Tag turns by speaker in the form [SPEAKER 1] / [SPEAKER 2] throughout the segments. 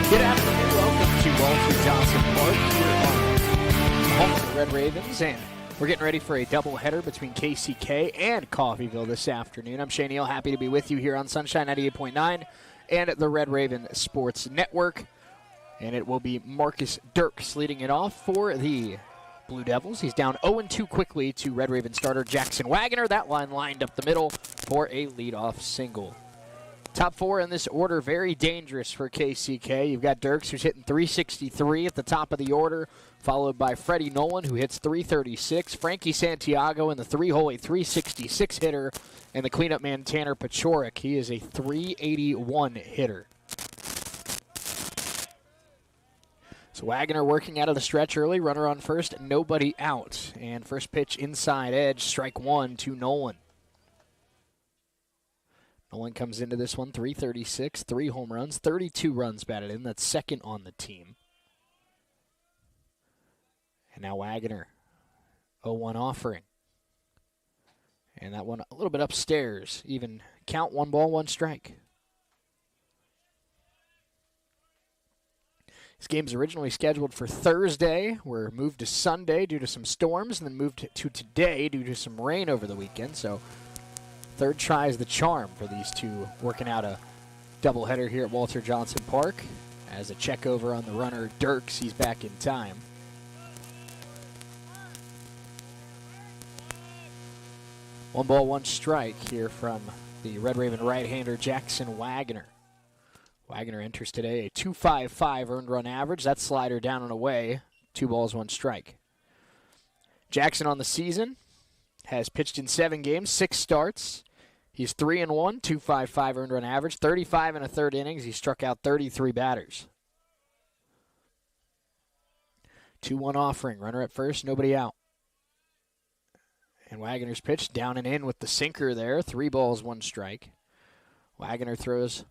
[SPEAKER 1] Good afternoon. Welcome to Walter Johnson Park here on home of the Red Ravens, and we're getting ready for a doubleheader between KCK and Coffeyville this afternoon. I'm Shane Neal, happy to be with you here on Sunshine 98.9 and the Red Raven Sports Network. And it will be Marcus Dirks leading it off for the Blue Devils. He's down 0-2 quickly to Red Raven starter Jackson Wagner. That line lined up the middle for a leadoff single. Top four in this order, very dangerous for KCK. You've got Dirks, who's hitting .363 at the top of the order, followed by Freddie Nolan, who hits .336. Frankie Santiago in the three-hole, a .366 hitter. And the cleanup man, Tanner Pachorik, he is a .381 hitter. So Wagner working out of the stretch early, runner on first, nobody out. And first pitch inside edge, strike one to Nolan. Nolan comes into this one, .336, 3 home runs, 32 runs batted in. That's second on the team. And now Wagner, 0-1 offering. And that one a little bit upstairs. Even count, 1 ball, 1 strike. This game's originally scheduled for Thursday. We're moved to Sunday due to some storms, and then moved to today due to some rain over the weekend. So third try is the charm for these two working out a doubleheader here at Walter Johnson Park. As a check over on the runner, Dirks, he's back in time. One ball, 1 strike here from the Red Raven right-hander Jackson Wagner. Wagner enters today a .255 earned run average. That slider down and away. 2 balls, 1 strike. Jackson on the season has pitched in 7 games, 6 starts. He's 3-1, .255 earned run average, 35 and a third innings. He struck out 33 batters. 2-1 offering, runner at first, nobody out. And Wagner's pitch down and in with the sinker there, 3 balls, 1 strike. Wagner throws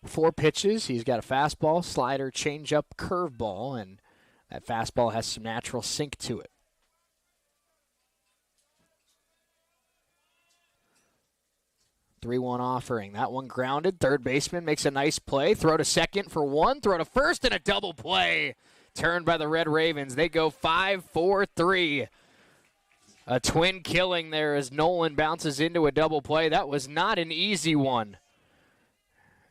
[SPEAKER 1] 4 pitches. He's got a fastball, slider, changeup, curveball, and that fastball has some natural sink to it. .3-1 offering. That one grounded. Third baseman makes a nice play. Throw to second for 1. Throw to first and a double play. Turned by the Red Ravens. They go 5-4-3. A twin killing there as Nolan bounces into a double play. That was not an easy one.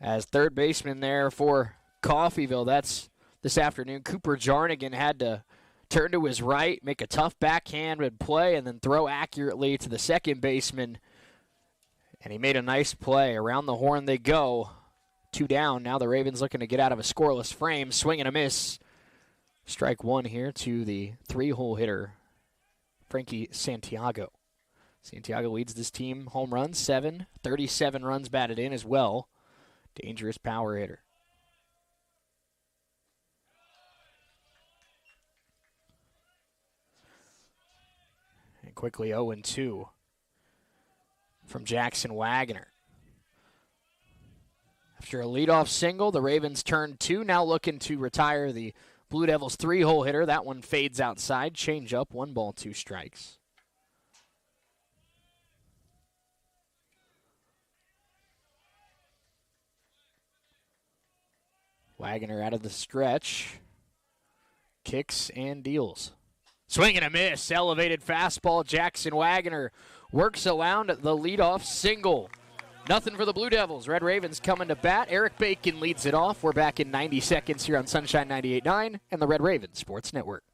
[SPEAKER 1] As third baseman there for Coffeyville, that's this afternoon. Cooper Jarnigan had to turn to his right, make a tough backhand play, and then throw accurately to the second baseman. And he made a nice play. Around the horn they go. 2 down. Now the Ravens looking to get out of a scoreless frame. Swing and a miss. Strike 1 here to the 3-hole hitter, Frankie Santiago. Santiago leads this team home runs, 7. 37 runs batted in as well. Dangerous power hitter. And quickly 0-2 from Jackson Wagner. After a leadoff single, the Ravens turn 2, now looking to retire the Blue Devils 3-hole hitter. That one fades outside. Change up, 1 ball, 2 strikes. Wagner out of the stretch. Kicks and deals. Swing and a miss. Elevated fastball. Jackson Wagner works around the leadoff single. Nothing for the Blue Devils. Red Ravens coming to bat. Eric Bacon leads it off. We're back in 90 seconds here on Sunshine 98.9 and the Red Raven Sports Network.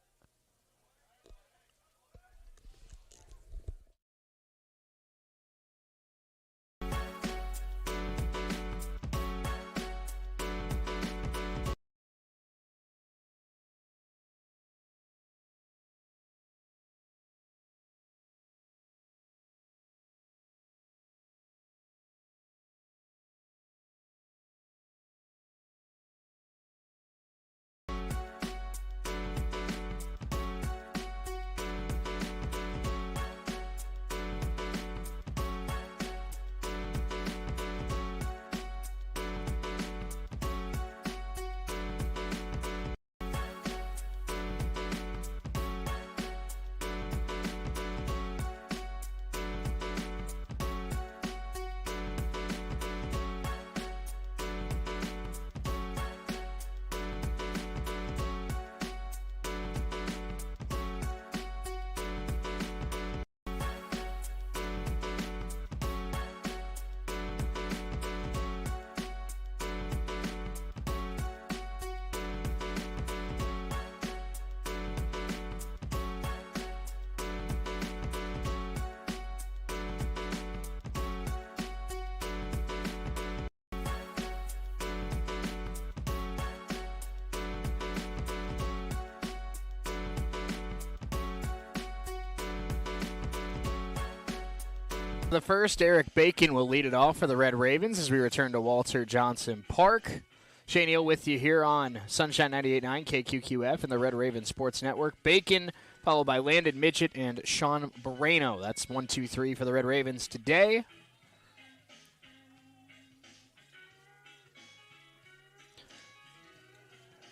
[SPEAKER 1] The first, Eric Bacon will lead it off for the Red Ravens as we return to Walter Johnson Park. Shane Neal with you here on Sunshine 98.9 KQQF and the Red Raven Sports Network. Bacon followed by Landon Midget and Sean Moreno. That's 1, 2, 3 for the Red Ravens today.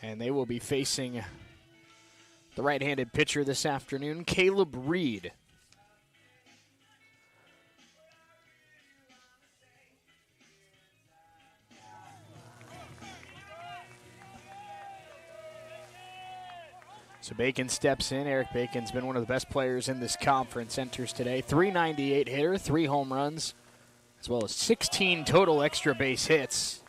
[SPEAKER 1] And they will be facing the right-handed pitcher this afternoon, Caleb Reed. So Bacon steps in. Eric Bacon's been one of the best players in this conference. Enters today. .398 hitter, 3 home runs, as well as 16 total extra base hits.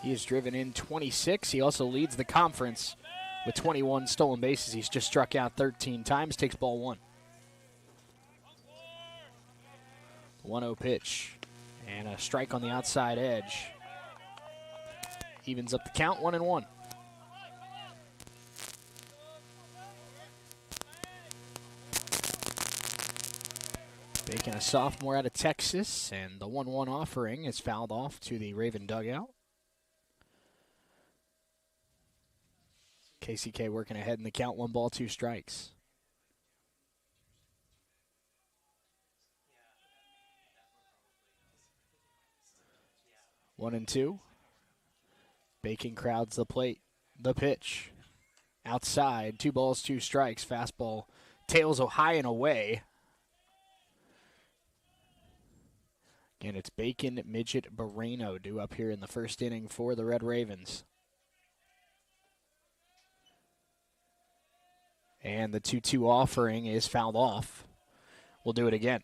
[SPEAKER 1] He has driven in 26. He also leads the conference with 21 stolen bases. He's just struck out 13 times. Takes ball 1. 1-0 pitch. And a strike on the outside edge. Evens up the count, 1-1. Bacon, a sophomore out of Texas, and the 1-1 offering is fouled off to the Raven dugout. KCK working ahead in the count, 1 ball, 2 strikes. One and 2. Bacon crowds the plate. The pitch. Outside, 2 balls, 2 strikes. Fastball tails high and away. Again, it's Bacon, Midget, Moreno due up here in the first inning for the Red Ravens. And the 2-2 offering is fouled off. We'll do it again.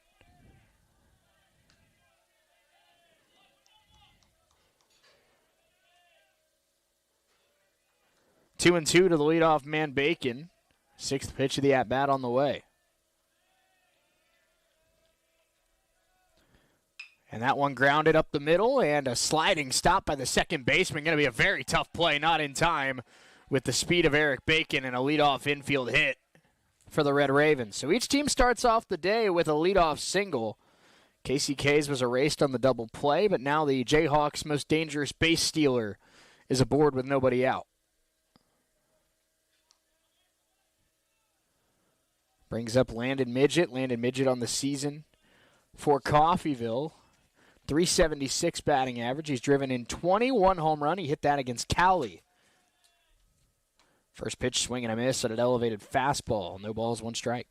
[SPEAKER 1] Two and 2 to the leadoff man, Bacon. 6th pitch of the at-bat on the way. And that one grounded up the middle, and a sliding stop by the second baseman. Going to be a very tough play, not in time with the speed of Eric Bacon and a leadoff infield hit for the Red Ravens. So each team starts off the day with a leadoff single. KCK's was erased on the double play, but now the Jayhawks' most dangerous base stealer is aboard with nobody out. Brings up Landon Midget. Landon Midget on the season for Coffeyville. .376 batting average. He's driven in 21 home run. He hit that against Cowley. First pitch, swing and a miss on an elevated fastball. No balls, 1 strike.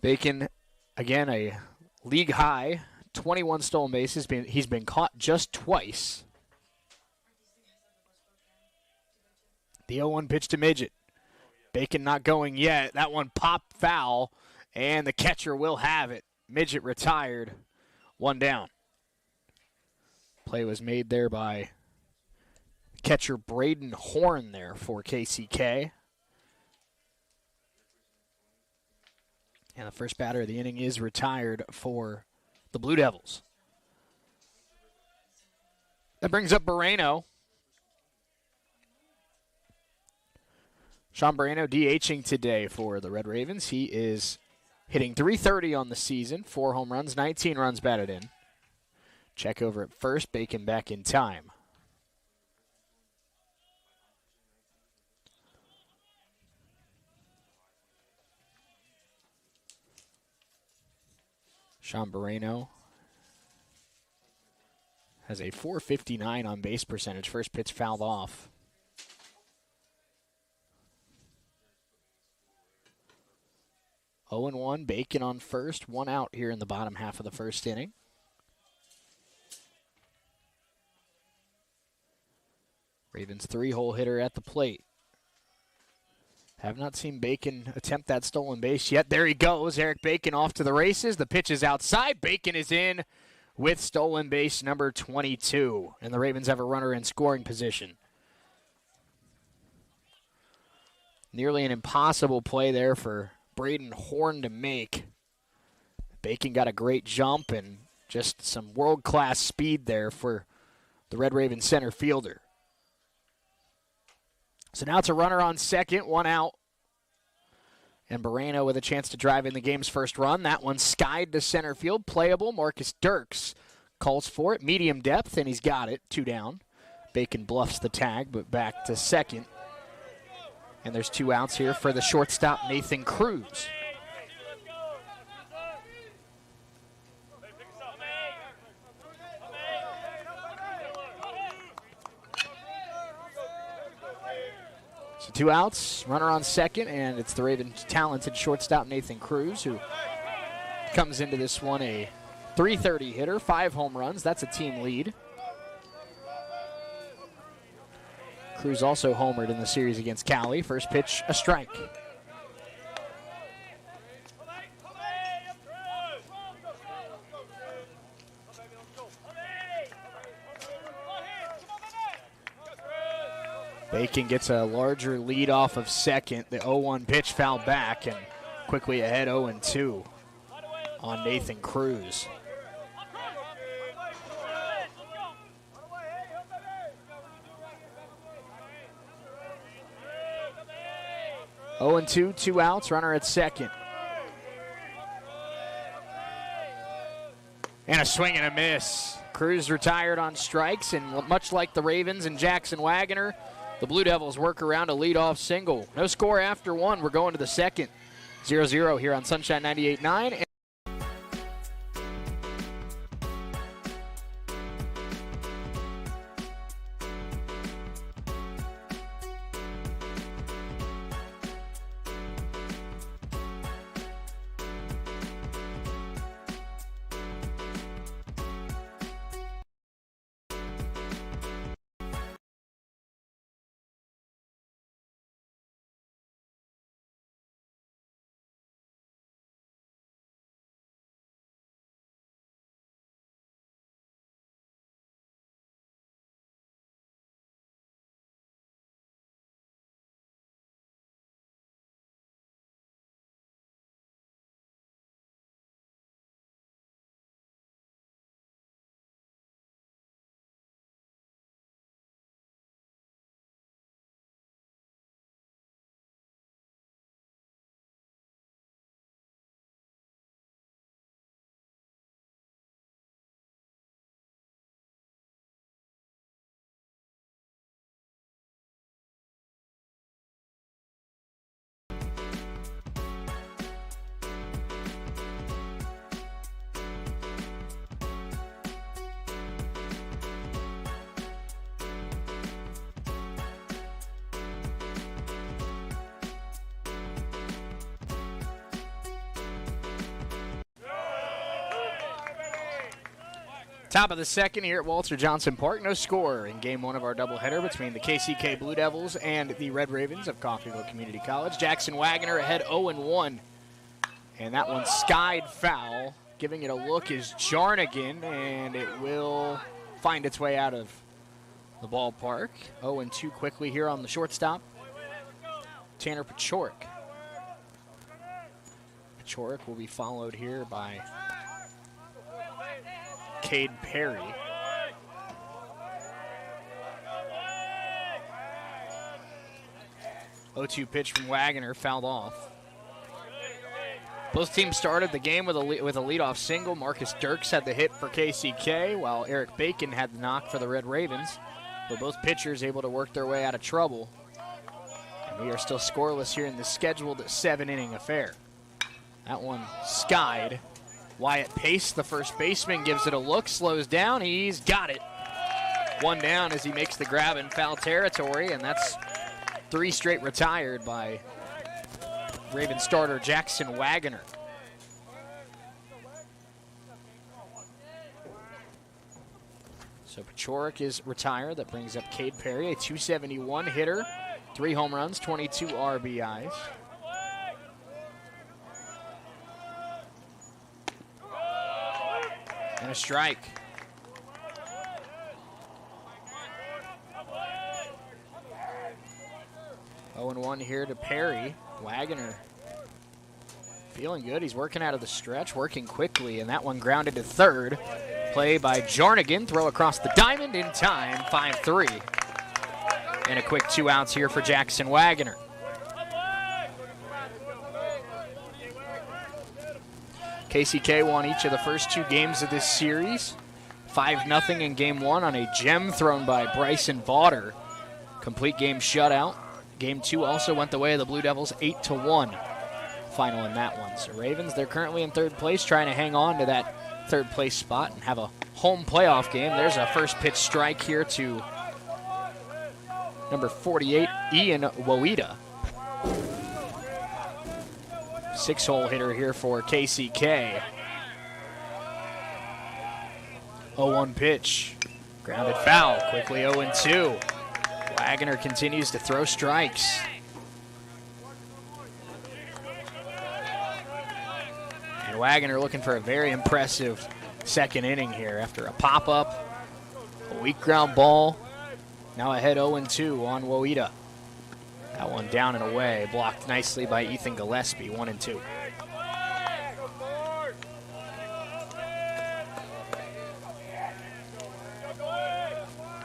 [SPEAKER 1] Bacon, again, a league high, 21 stolen bases. He's been caught just twice. The 0-1 pitch to Midget. Bacon not going yet. That one popped foul, and the catcher will have it. Midget retired, 1 down. Play was made there by catcher Braden Horn there for KCK. And the first batter of the inning is retired for the Blue Devils. That brings up Moreno. Sean Moreno DHing today for the Red Ravens. He is hitting .330 on the season, 4 home runs, 19 runs batted in. Check over at first, Bacon back in time. Sean Moreno has a .459 on base percentage. First pitch fouled off. Oh and 1, Bacon on first, 1 out here in the bottom half of the first inning. Ravens 3-hole hitter at the plate. Have not seen Bacon attempt that stolen base yet. There he goes. Eric Bacon off to the races. The pitch is outside. Bacon is in with stolen base number 22. And the Ravens have a runner in scoring position. Nearly an impossible play there for Braden Horn to make. Bacon got a great jump and just some world-class speed there for the Red Raven center fielder. So now it's a runner on second, 1 out. And Moreno with a chance to drive in the game's first run. That one skied to center field. Playable. Marcus Dirks calls for it. Medium depth, and he's got it. 2 down. Bacon bluffs the tag, but back to second. And there's 2 outs here for the shortstop, Nathan Cruz. So 2 outs, runner on second, and it's the Ravens' talented shortstop, Nathan Cruz, who comes into this one a .330 hitter, 5 home runs. That's a team lead. Cruz also homered in the series against Cali. First pitch, a strike. Bacon gets a larger lead off of second. The 0-1 pitch fouled back, and quickly ahead 0-2 on Nathan Cruz. Oh and 2, 2 outs, runner at second. And a swing and a miss. Cruz retired on strikes, and much like the Ravens and Jackson Wagoner, the Blue Devils work around a leadoff single. No score after 1. We're going to the second. 0-0 here on Sunshine 98.9. Top of the second here at Walter Johnson Park. No score in game 1 of our doubleheader between the KCK Blue Devils and the Red Ravens of Coffeyville Community College. Jackson Wagoner ahead 0-1. And that one skied foul. Giving it a look is Jarnigan, and it will find its way out of the ballpark. 0-2 quickly here on the shortstop, Tanner Pachorik. Pachorik will be followed here by Cade Perry. O2 pitch from Wagoner, fouled off. Both teams started the game with a leadoff single. Marcus Dirks had the hit for KCK, while Eric Bacon had the knock for the Red Ravens. But both pitchers able to work their way out of trouble. And we are still scoreless here in the scheduled 7-inning affair. That one skied. Wyatt Pace, the first baseman, gives it a look, slows down. He's got it. 1 down as he makes the grab in foul territory, and that's 3 straight retired by Raven starter Jackson Wagoner. So Pachorik is retired. That brings up Cade Perry, a .271 hitter, 3 home runs, 22 RBIs. And a strike. Oh, and 1 here to Perry. Wagoner feeling good. He's working out of the stretch, working quickly, and that one grounded to third. Play by Jarnigan. Throw across the diamond in time, 5-3. And a quick 2 outs here for Jackson Wagoner. KCK won each of the first 2 games of this series. 5-0 in game 1 on a gem thrown by Bryson Vaughter. Complete game shutout. Game 2 also went the way of the Blue Devils, 8-1 final in that one. So Ravens, they're currently in 3rd place, trying to hang on to that 3rd place spot and have a home playoff game. There's a first pitch strike here to number 48, Ian Woida. 6-hole hitter here for KCK. 0-1 pitch. Grounded foul. Quickly 0-2. Wagner continues to throw strikes. And Wagner looking for a very impressive 2nd inning here after a pop-up, a weak ground ball. Now ahead 0-2 on Woida. That one down and away, blocked nicely by Ethan Gillespie, 1-2.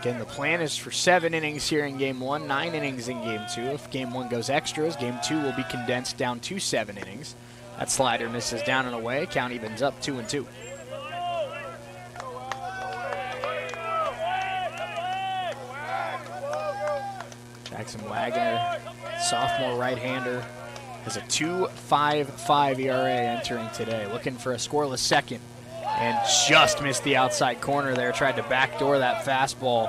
[SPEAKER 1] Again, the plan is for 7 innings here in game 1, 9 innings in game 2. If game 1 goes extras, game 2 will be condensed down to 7 innings. That slider misses down and away. Count evens up 2-2. Jackson Wagner, sophomore right-hander, has a 2.55 ERA entering today. Looking for a scoreless 2nd. And just missed the outside corner there. Tried to backdoor that fastball.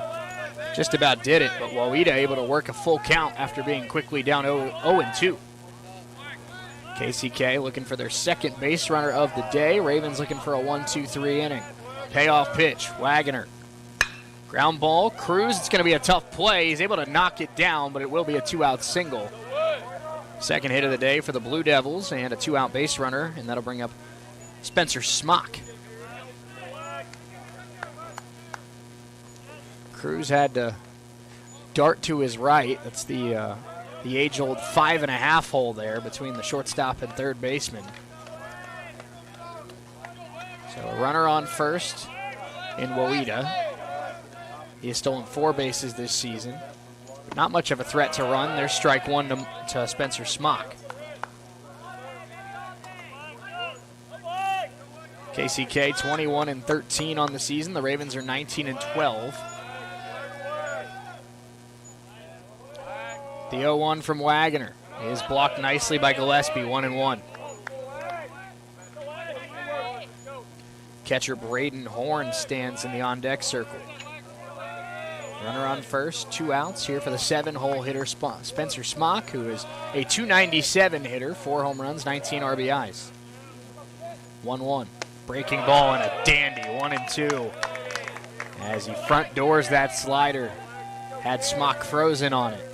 [SPEAKER 1] Just about did it, but Woida able to work a full count after being quickly down 0-2. KCK looking for their 2nd base runner of the day. Ravens looking for a 1-2-3 inning. Payoff pitch, Wagner. Ground ball, Cruz, it's going to be a tough play. He's able to knock it down, but it will be a 2-out single. 2nd hit of the day for the Blue Devils and a 2-out base runner, and that'll bring up Spencer Smock. Cruz had to dart to his right. That's the age-old 5.5 hole there between the shortstop and 3rd baseman. So a runner on first in Woida. He has stolen 4 bases this season. Not much of a threat to run. There's strike 1 to Spencer Smock. KCK 21-13 on the season. The Ravens are 19-12. The 0-1 from Wagner is blocked nicely by Gillespie, 1-1. Catcher Braden Horn stands in the on-deck circle. Runner on first, 2 outs here for the 7-hole hitter Spencer Smock, who is a .297 hitter, 4 home runs, 19 RBIs. 1-1. Breaking ball and a dandy, 1-2. As he front doors that slider, had Smock frozen on it.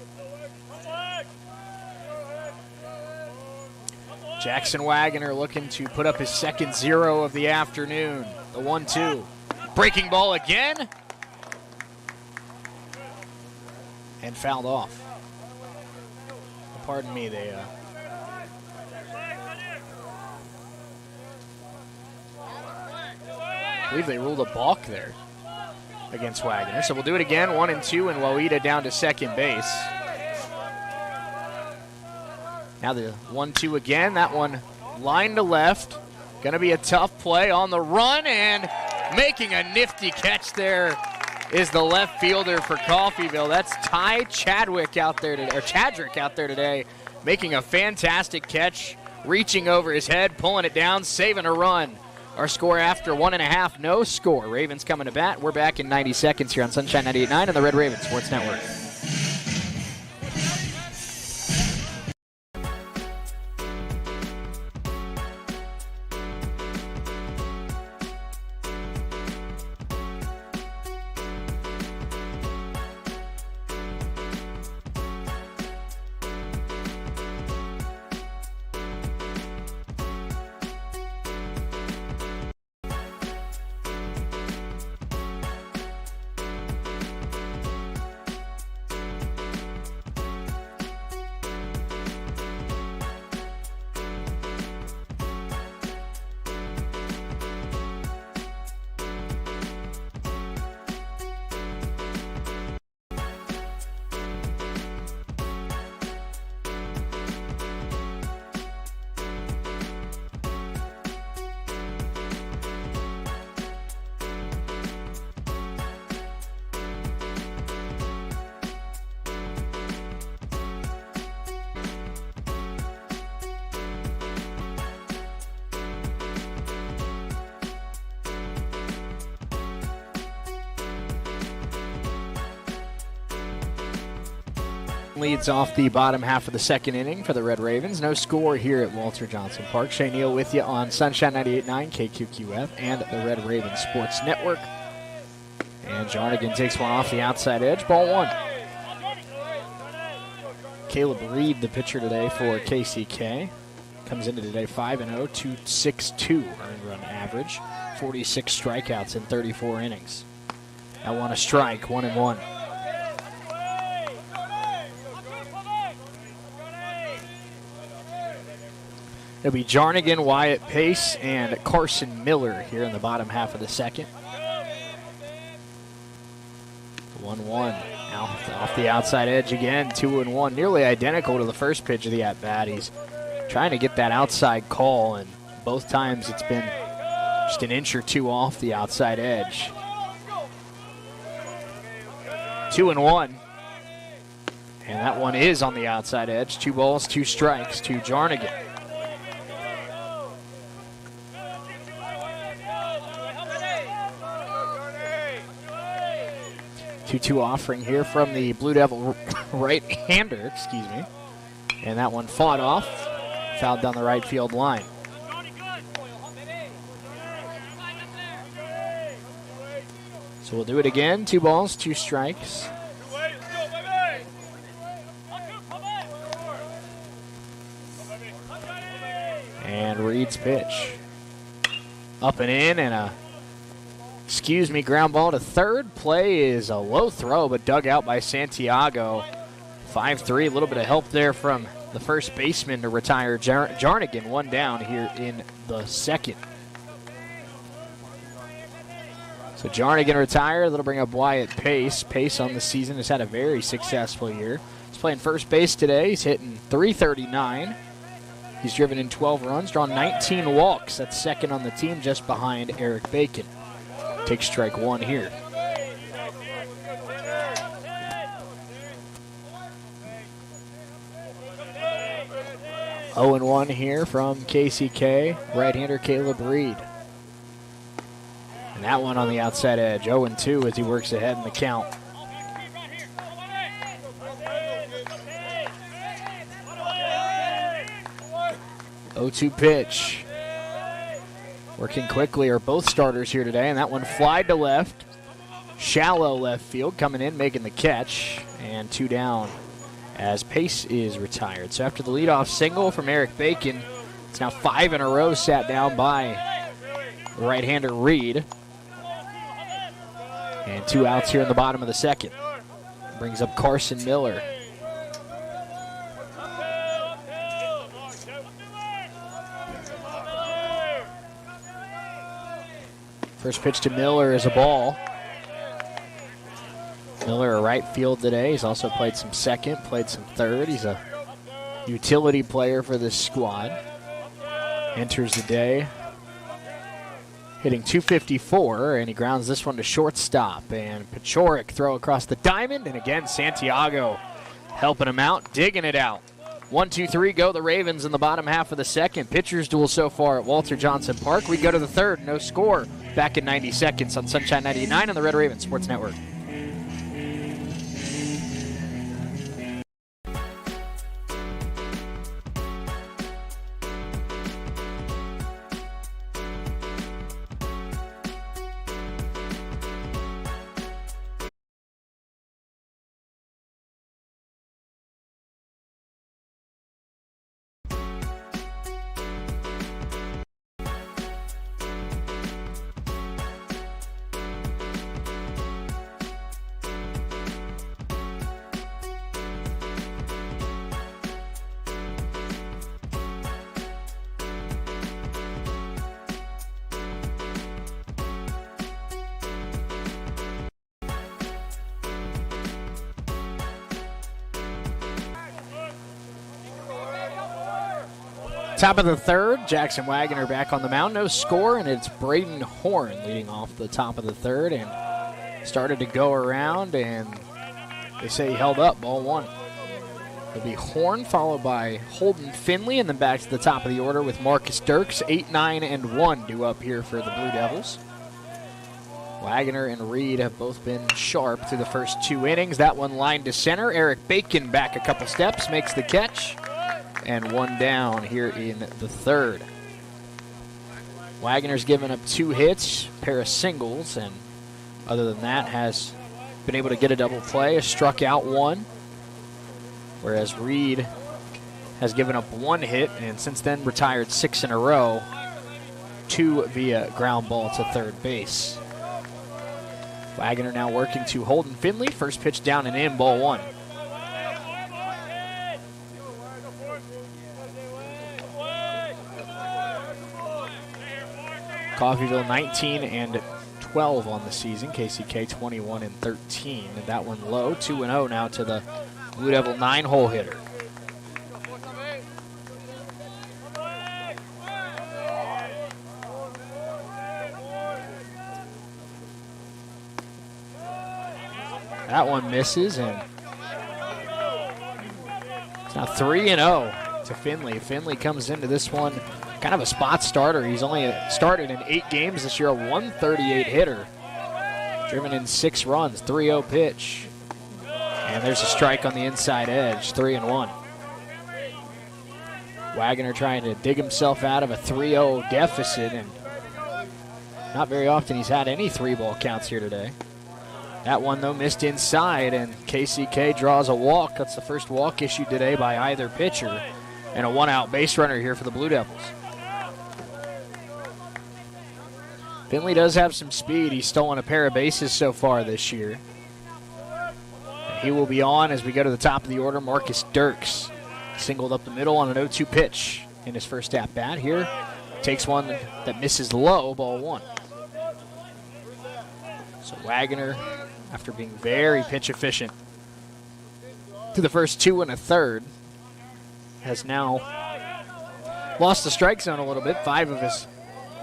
[SPEAKER 1] Jackson Wagner looking to put up his 2nd 0 of the afternoon. The 1-2. Breaking ball again. And fouled off. Pardon me, I believe they ruled a balk there against Wagner. So we'll do it again, 1-2, and Woida down to 2nd base. Now the 1-2 again. That one line to left. Going to be a tough play on the run, and making a nifty catch there is the left fielder for Coffeyville. That's Ty Chadwick out there today, or Chadrick out there today, making a fantastic catch, reaching over his head, pulling it down, saving a run. Our score after 1.5, no score. Ravens coming to bat. We're back in 90 seconds here on Sunshine 98.9 and the Red Raven Sports Network. Leads off the bottom half of the second inning for the Red Ravens. No score here at Walter Johnson Park. Shane Neal with you on Sunshine 98.9 KQQF and the Red Ravens Sports Network. And Jarnigan takes one off the outside edge. Ball one. Caleb Reed, the pitcher today for KCK. Comes into today 5-0, 2.62 earned run average. 46 strikeouts in 34 innings. That one a strike, 1-1. It'll be Jarnigan, Wyatt Pace, and Carson Miller here in the bottom half of the second. 1-1. Now off the outside edge again, 2-1. Nearly identical to the first pitch of the at-bat. He's trying to get that outside call, and both times it's been just an inch or two off the outside edge. 2-1. And that one is on the outside edge. 2 balls, 2 strikes to Jarnigan. 2-2 offering here from the Blue Devil right-hander, excuse me. And that one fought off, fouled down the right field line. So we'll do it again. 2 balls, 2 strikes. And Reed's pitch. Up and in, and a ground ball to third. Play is a low throw, but dug out by Santiago. 5-3, a little bit of help there from the first baseman to retire Jarnigan. 1 down here in the second. So Jarnigan retired. That'll bring up Wyatt Pace. Pace on the season has had a very successful year. He's playing first base today. He's hitting .339. He's driven in 12 runs, drawn 19 walks. That's second on the team, just behind Eric Bacon. Takes strike 1 here. Oh, 0-1 here from KCK, right-hander Caleb Reed. And that one on the outside edge, 0-2 as he works ahead in the count. 0-2 pitch. Working quickly are both starters here today, and that one flied to left. Shallow left field, coming in, making the catch, and 2 down as Pace is retired. So after the leadoff single from Eric Bacon, it's now 5 in a row sat down by right-hander Reed. And 2 outs here in the bottom of the second. Brings up Carson Miller. First pitch to Miller is a ball. Miller, a right field today. He's also played some second, played some third. He's a utility player for this squad. Enters the day hitting .254, and he grounds this one to shortstop. And Pachorik throw across the diamond, and again Santiago helping him out, digging it out. 1-2-3 go the Ravens in the bottom half of the second. Pitchers duel so far at Walter Johnson Park. We go to the third, no score. Back in 90 seconds on Sunshine 99 on the Red Ravens Sports Network. Top of the third, Jackson Wagoner back on the mound. No score, and it's Braden Horn leading off the top of the third and started to go around, and they say he held up, ball 1. It'll be Horn followed by Holden Finley, and then back to the top of the order with Marcus Dirks. 8, 9, and 1 due up here for the Blue Devils. Wagner and Reed have both been sharp through the first 2 innings. That one lined to center. Eric Bacon back a couple steps, makes the catch, and 1 down here in the 3rd. Wagner's given up 2 hits, pair of singles, and other than that has been able to get a double play, has struck out 1, whereas Reed has given up 1 hit and since then retired 6 in a row, 2 via ground ball to third base. Wagner now working to Holden Finley. First pitch down and in, ball 1. Coffeyville 19-12 on the season. KCK 21-13. And that one low, 2-0 now to the Blue Devil 9-hole hitter. That one misses, and it's now 3-0 to Finley. Finley comes into this one kind of a spot starter. He's only started in 8 games this year, a 138 hitter. Driven in 6 runs, 3-0 pitch. And there's a strike on the inside edge, 3-1. Wagner trying to dig himself out of a 3-0 deficit, and not very often he's had any 3-ball counts here today. That one, though, missed inside, and KCK draws a walk. That's the first walk issued today by either pitcher, and a 1-out base runner here for the Blue Devils. Finley does have some speed. He's stolen a pair of bases so far this year. And he will be on as we go to the top of the order. Marcus Dirks singled up the middle on an 0-2 pitch in his first at-bat. Here takes one that misses low, ball 1. So Wagner, after being very pitch efficient through the first 2 1/3, has now lost the strike zone a little bit. 5 of his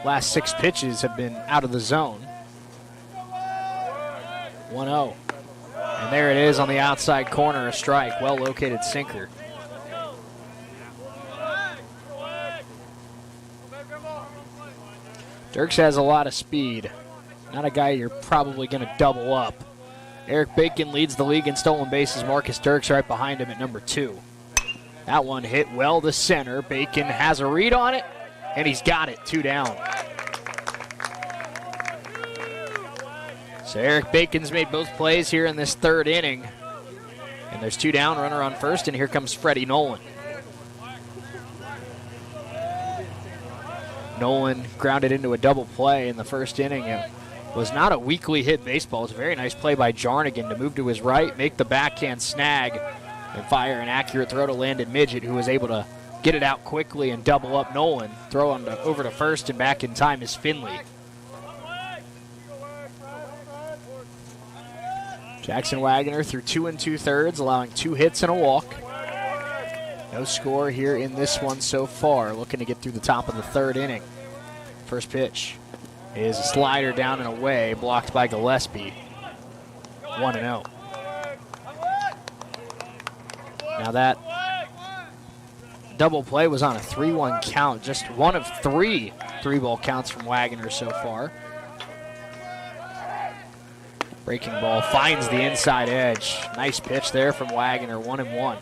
[SPEAKER 1] last 6 pitches have been out of the zone. 1-0. And there it is on the outside corner, a strike. Well-located sinker. Dirks has a lot of speed. Not a guy you're probably going to double up. Eric Bacon leads the league in stolen bases. Marcus Dirks right behind him at number 2. That one hit well to center. Bacon has a read on it, and he's got it. 2 down. So Eric Bacon's made both plays here in this 3rd inning. And there's 2 down, runner on first, and here comes Freddie Nolan. Nolan grounded into a double play in the first inning. It was not a weakly hit baseball. It was a very nice play by Jarnigan to move to his right, make the backhand snag, and fire an accurate throw to Landon Midget, who was able to get it out quickly and double up Nolan. Throw him over to first, and back in time is Finley. Jackson Wagner through 2 2/3, allowing 2 hits and a walk. No score here in this one so far. Looking to get through the top of the 3rd inning. First pitch is a slider down and away, blocked by Gillespie. 1-0. Now that double play was on a 3-1 count, just one of 3 3-ball counts from Wagner so far. Breaking ball finds the inside edge. Nice pitch there from Wagner, 1-1.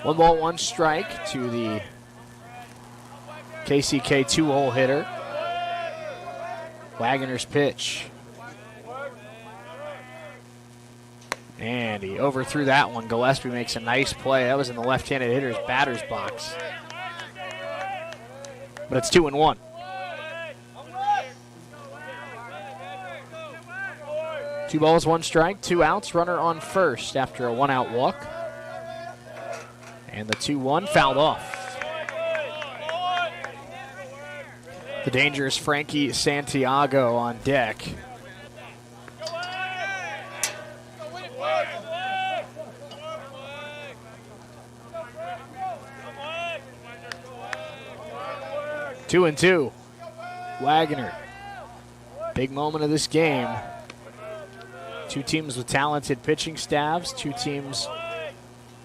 [SPEAKER 1] 1 ball, 1 strike to the KCK 2-hole hitter. Wagner's pitch. And he overthrew that one. Gillespie makes a nice play. That was in the left-handed hitter's batter's box. But it's 2-1. Two balls, 1 strike, 2 outs. Runner on first after a 1-out walk. And the 2-1 fouled off. The dangerous Frankie Santiago on deck. Two and 2. Wagner. Big moment of this game. 2 teams with talented pitching staffs. 2 teams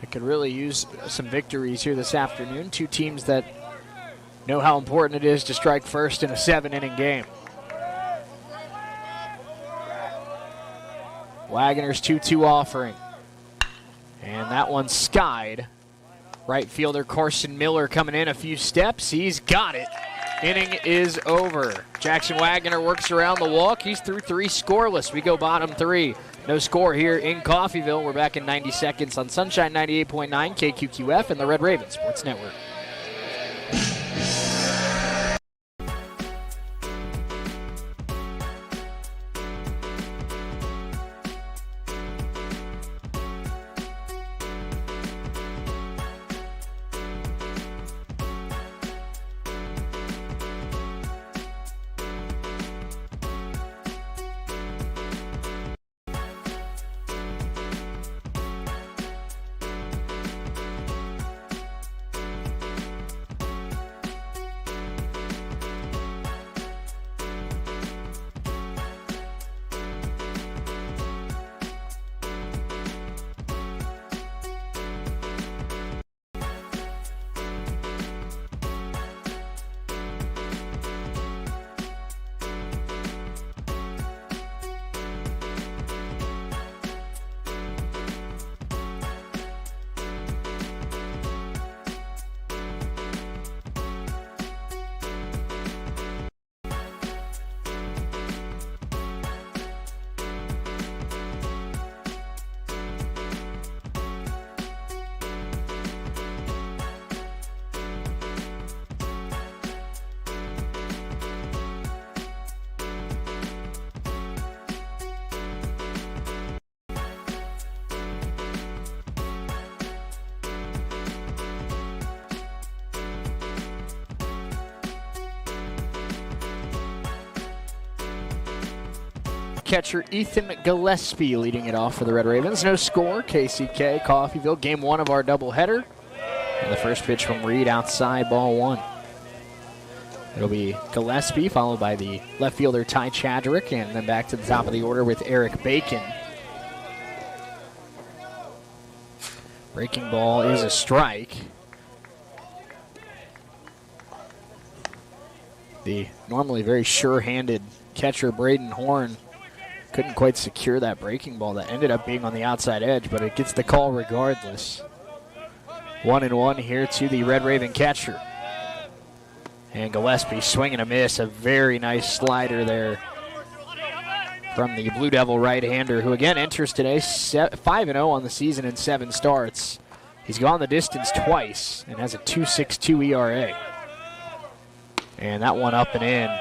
[SPEAKER 1] that could really use some victories here this afternoon. 2 teams that know how important it is to strike first in a 7-inning game. Wagner's 2-2 offering. And that one's skied. Right fielder Carson Miller coming in a few steps. He's got it. Inning is over. Jackson Wagner works around the walk. He's through 3 scoreless. We go bottom 3. No score here in Coffeyville. We're back in 90 seconds on Sunshine 98.9 KQQF and the Red Raven Sports Network. Catcher Ethan Gillespie leading it off for the Red Ravens. No score. KCK, Coffeyville. Game 1 of our doubleheader. And the first pitch from Reed outside, ball 1. It'll be Gillespie, followed by the left fielder Ty Chadrick, and then back to the top of the order with Eric Bacon. Breaking ball is a strike. The normally very sure-handed catcher Braden Horn couldn't quite secure that breaking ball that ended up being on the outside edge, but it gets the call regardless. 1-1 here to the Red Raven catcher. And Gillespie swinging a miss, a very nice slider there from the Blue Devil right-hander, who again enters today 5-0 on the season in 7 starts. He's gone the distance twice and has a 2.62 ERA. And that one up and in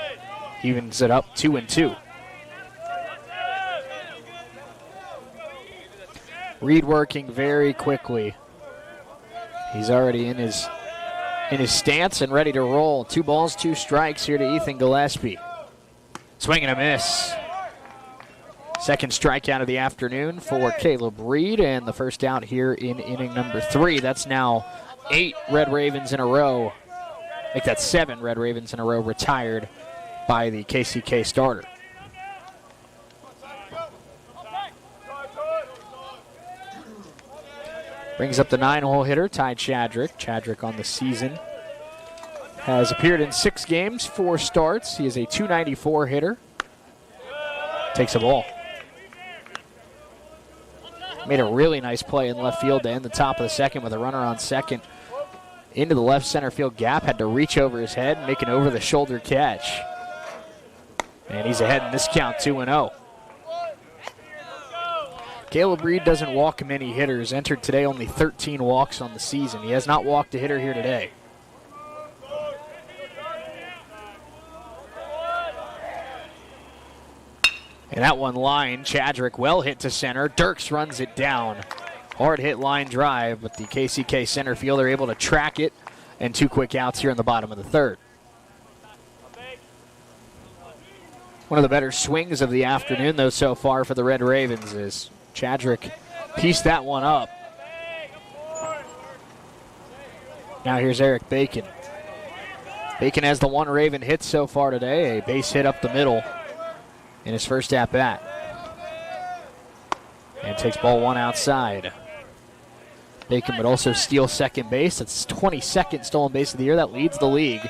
[SPEAKER 1] evens it up 2-2. Reed working very quickly. He's already in his stance and ready to roll. 2 balls, 2 strikes here to Ethan Gillespie. Swing and a miss. Second strikeout of the afternoon for Caleb Reed, and the first out here in inning number 3. That's now 8 Red Ravens in a row. Make that 7 Red Ravens in a row retired by the KCK starter. Brings up the 9-hole hitter, Ty Chadrick. Chadrick on the season has appeared in 6 games, 4 starts. He is a .294 hitter. Takes a ball. Made a really nice play in left field to end the top of the second with a runner on second. Into the left center field gap, had to reach over his head, make an over-the-shoulder catch. And he's ahead in this count, 2-0. Caleb Reed doesn't walk many hitters. Entered today only 13 walks on the season. He has not walked a hitter here today. And that one line, Chadrick well hit to center. Dirks runs it down. Hard hit line drive, but the KCK center fielder able to track it, and 2 quick outs here in the bottom of the 3rd. One of the better swings of the afternoon, though, so far for the Red Ravens is Chadrick pieced that one up. Now here's Eric Bacon. Bacon has the 1 Raven hit so far today, a base hit up the middle in his first at-bat. And takes ball 1 outside. Bacon would also steal second base. That's 22nd stolen base of the year. That leads the league.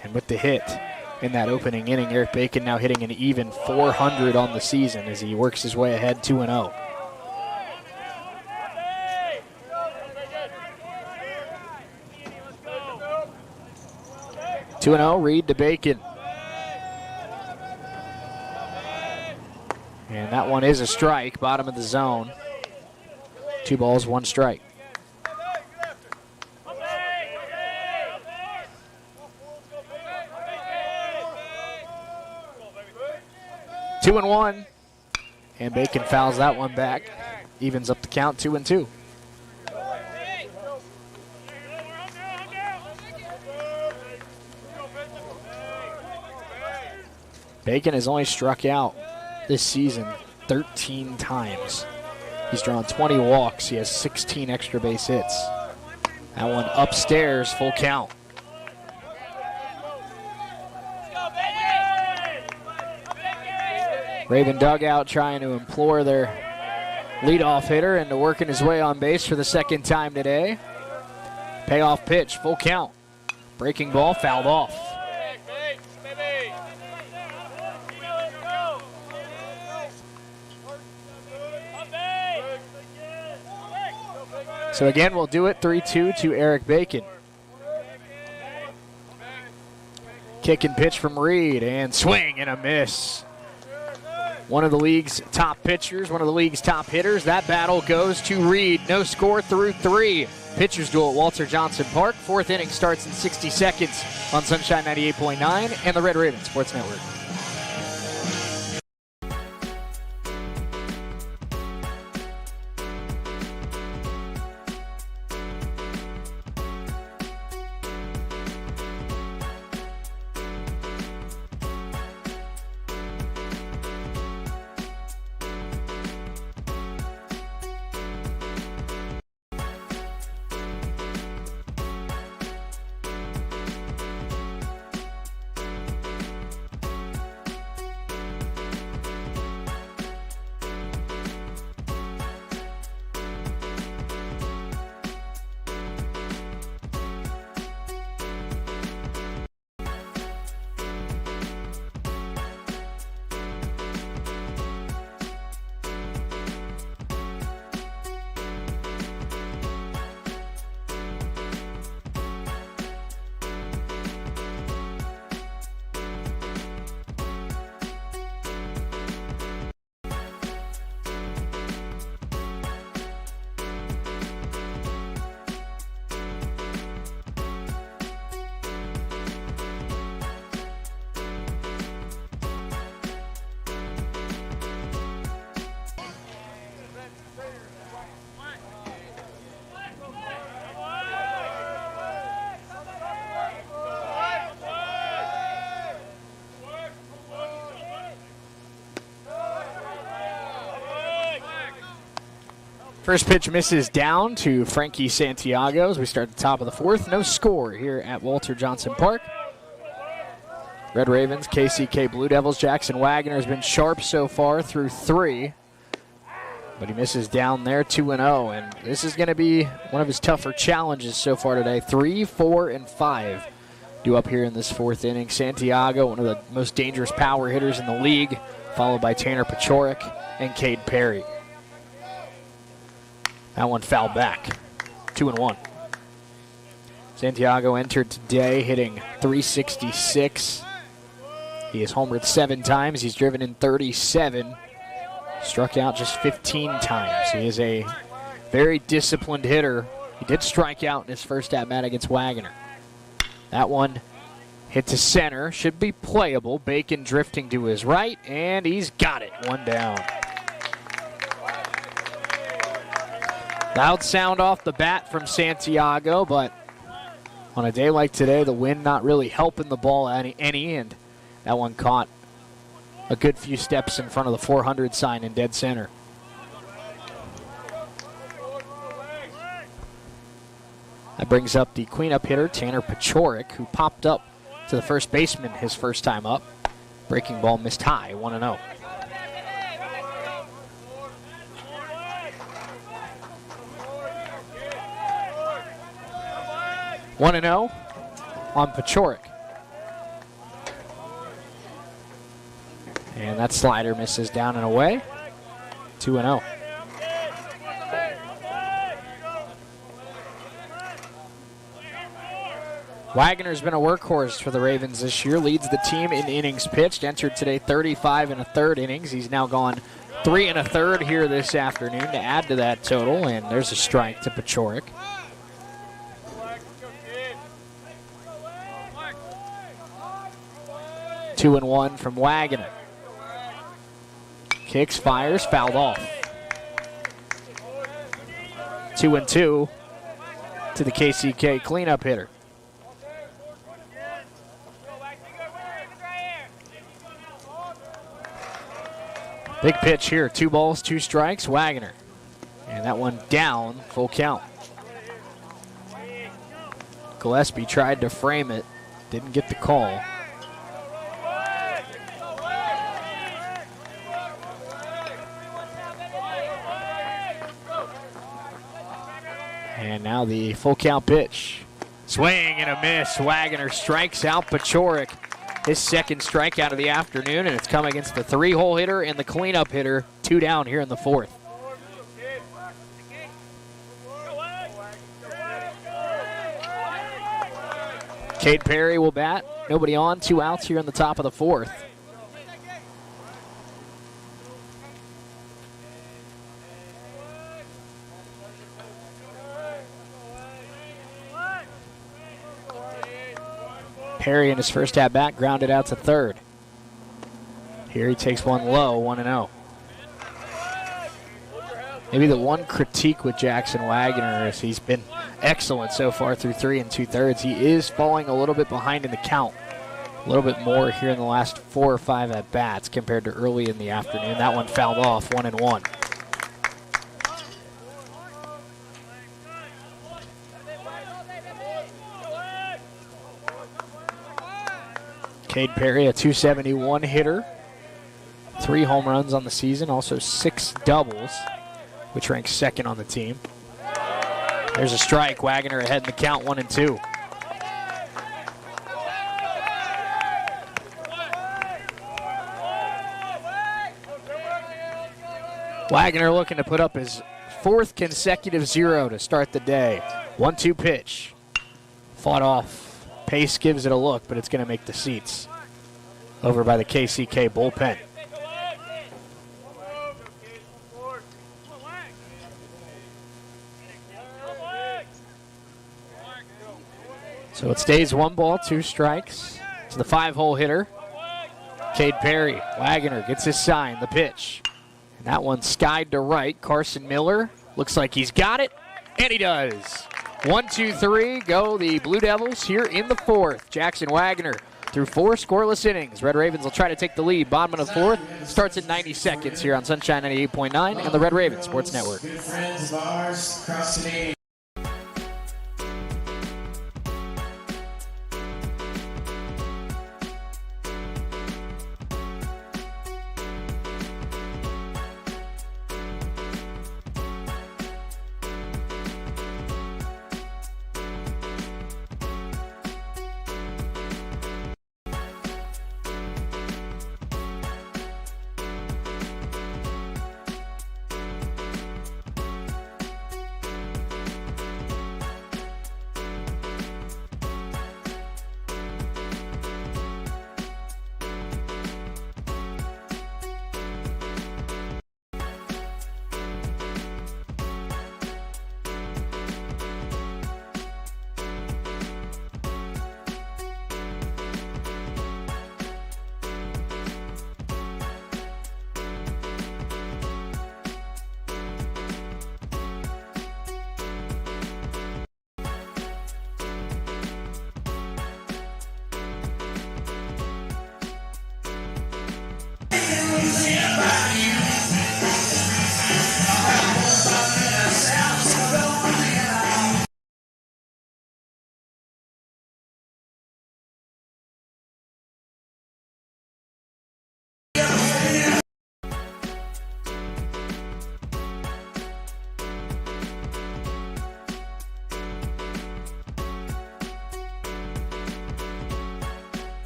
[SPEAKER 1] And with the hit in that opening inning, Eric Bacon now hitting an even .400 on the season as he works his way ahead 2-0. Reed to Bacon. And that one is a strike, bottom of the zone. 2 balls, 1 strike. Two and 1. And Bacon fouls that one back. Evens up the count, 2-2. Bacon has only struck out this season 13 times. He's drawn 20 walks. He has 16 extra base hits. That one upstairs, full count. Raven dugout trying to implore their leadoff hitter into working his way on base for the second time today. Payoff pitch, full count. Breaking ball, fouled off. So again, we'll do it 3-2 to Eric Bacon. Kick and pitch from Reed, and swing and a miss. One of the league's top pitchers, one of the league's top hitters. That battle goes to Reed. No score through 3. Pitchers duel at Walter Johnson Park. 4th inning starts in 60 seconds on Sunshine 98.9 and the Red Raven Sports Network. First pitch misses down to Frankie Santiago as we start at the top of the 4th. No score here at Walter Johnson Park. Red Ravens, KCK Blue Devils. Jackson Wagner has been sharp so far through 3. But he misses down there 2-0. And this is going to be one of his tougher challenges so far today. 3, 4, and 5 due up here in this 4th inning. Santiago, one of the most dangerous power hitters in the league, followed by Tanner Pachorik and Cade Perry. That one fouled back. 2-1. Santiago entered today hitting .366. He has homered 7 times. He's driven in 37. Struck out just 15 times. He is a very disciplined hitter. He did strike out in his first at-bat against Wagner. That one hit to center. Should be playable. Bacon drifting to his right, and he's got it. 1 down. Loud sound off the bat from Santiago, but on a day like today, the wind not really helping the ball any, and that one caught a good few steps in front of the 400 sign in dead center. That brings up the cleanup hitter, Tanner Pachorik, who popped up to the first baseman his first time up. Breaking ball missed high, 1-0. 1-0 on Pechoric. And that slider misses down and away. 2-0. Wagner's been a workhorse for the Ravens this year. Leads the team in innings pitched. Entered today 35 1/3 innings. He's now gone 3 1/3 here this afternoon to add to that total. And there's a strike to Pechoric. Two and one from Wagner. Kicks, fires, fouled off. 2-2 to the KCK cleanup hitter. Big pitch here, 2 balls, 2 strikes, Wagner. And that one down, full count. Gillespie tried to frame it, didn't get the call. And now the full count pitch. Swing and a miss. Wagner strikes out Pechoric. His second strikeout of the afternoon, and it's come against the 3-hole hitter and the cleanup hitter. 2 down here in the 4th. Cade Perry will bat. Nobody on. 2 outs here in the top of the 4th. Perry in his first at-bat grounded out to 3rd. Here he takes one low, 1-0. Maybe the one critique with Jackson Wagner is he's been excellent so far through 3 2/3. He is falling a little bit behind in the count. A little bit more here in the last 4 or 5 at-bats compared to early in the afternoon. That one fouled off, 1-1. Cade Perry, a .271 hitter. 3 home runs on the season, also 6 doubles, which ranks 2nd on the team. There's a strike. Wagner ahead in the count, 1-2. Wagner looking to put up his 4th consecutive 0 to start the day. 1-2 pitch. Fought off. Pace gives it a look, but it's going to make the seats over by the KCK bullpen. So it stays 1 ball, 2 strikes to the 5-hole hitter, Cade Perry. Wagner gets his sign, the pitch. And that one skied to right. Carson Miller looks like he's got it, and he does. 1, 2, 3, go the Blue Devils here in the 4th. Jackson Wagner through 4 scoreless innings. Red Ravens will try to take the lead. Bottom of the 4th starts at 90 seconds here on Sunshine 98.9 and the Red Ravens Sports Network.
[SPEAKER 2] Good friends of ours across the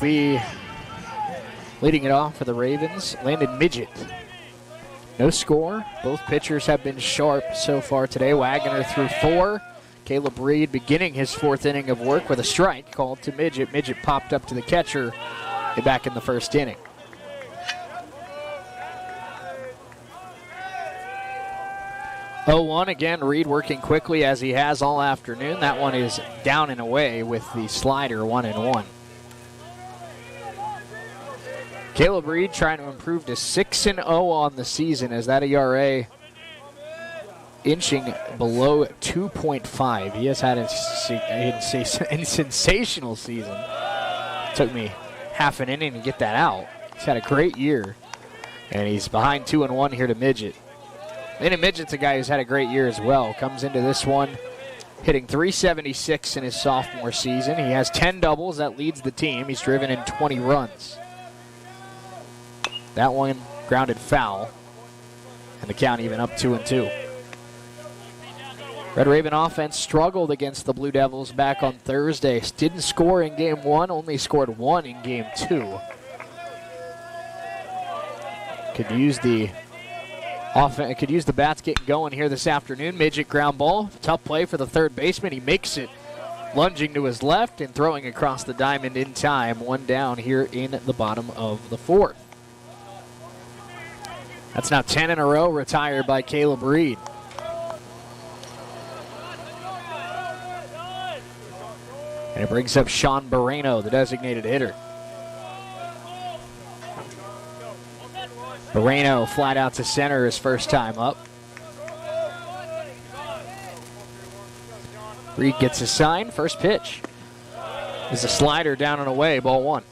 [SPEAKER 1] be leading it off for the Ravens. Landon Midget. No score. Both pitchers have been sharp so far today. Wagner threw 4. Caleb Reed beginning his 4th inning of work with a strike called to Midget. Midget popped up to the catcher back in the 1st inning. Oh, 1 again. Reed working quickly as he has all afternoon. That one is down and away with the slider, 1-1. Caleb Reed trying to improve to 6-0 on the season as that ERA inching below 2.5. He has had a sensational season. Took me half an inning to get that out. He's had a great year, and he's behind 2-1 here to Midget. Landon Midget's a guy who's had a great year as well. Comes into this one hitting .376 in his sophomore season. He has 10 doubles. That leads the team. He's driven in 20 runs. That one grounded foul, and the count even up 2-2. Red Raven offense struggled against the Blue Devils back on Thursday. Didn't score in game 1, only scored 1 in game 2. Could use the offense, could use the bats getting going here this afternoon. Midget ground ball, tough play for the third baseman. He makes it, lunging to his left and throwing across the diamond in time. 1 down here in the bottom of the 4th. That's now 10 in a row retired by Caleb Reed. And it brings up Sean Moreno, the designated hitter. Moreno flat out to center his first time up. Reed gets his sign. First pitch is a slider down and away, ball 1.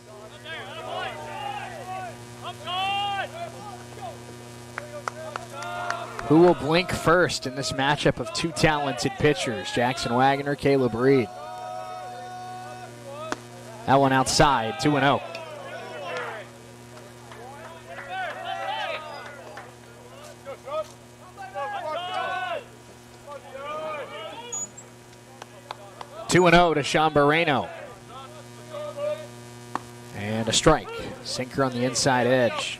[SPEAKER 1] Who will blink first in this matchup of 2 talented pitchers? Jackson Wagner, Caleb Reed. That one outside, 2-0. To Sean Moreno. And a strike. Sinker on the inside edge.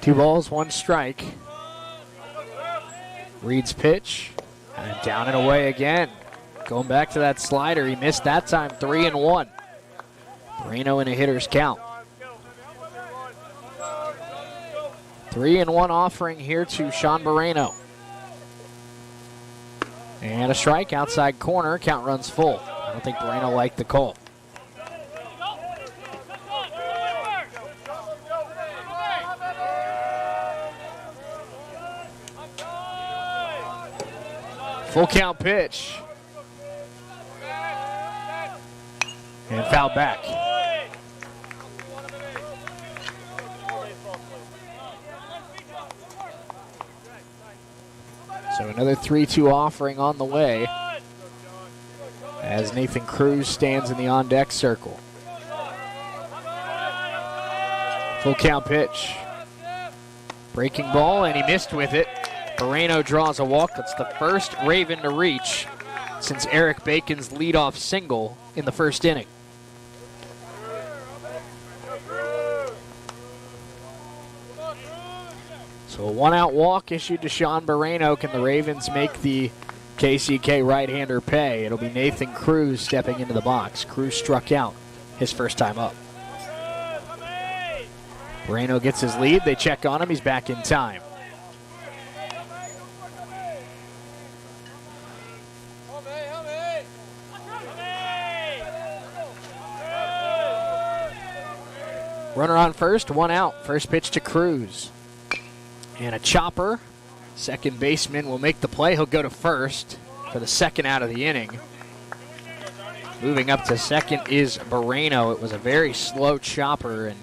[SPEAKER 1] Two balls, 1 strike. Reed's pitch. And down and away again. Going back to that slider. He missed that time, 3-1. Moreno in a hitter's count. 3-1 offering here to Sean Moreno. And a strike outside corner. Count runs full. I don't think Moreno liked the call. Full count pitch. And foul back. So another 3-2 offering on the way as Nathan Cruz stands in the on-deck circle. Full count pitch. Breaking ball, and he missed with it. Moreno draws a walk. That's the first Raven to reach since Eric Bacon's leadoff single in the 1st inning. So a 1-out walk issued to Sean Moreno. Can the Ravens make the KCK right-hander pay? It'll be Nathan Cruz stepping into the box. Cruz struck out his first time up. Moreno gets his lead. They check on him. He's back in time. Runner on first, 1 out. First pitch to Cruz. And a chopper. Second baseman will make the play. He'll go to first for the 2nd out of the inning. Moving up to second is Moreno. It was a very slow chopper and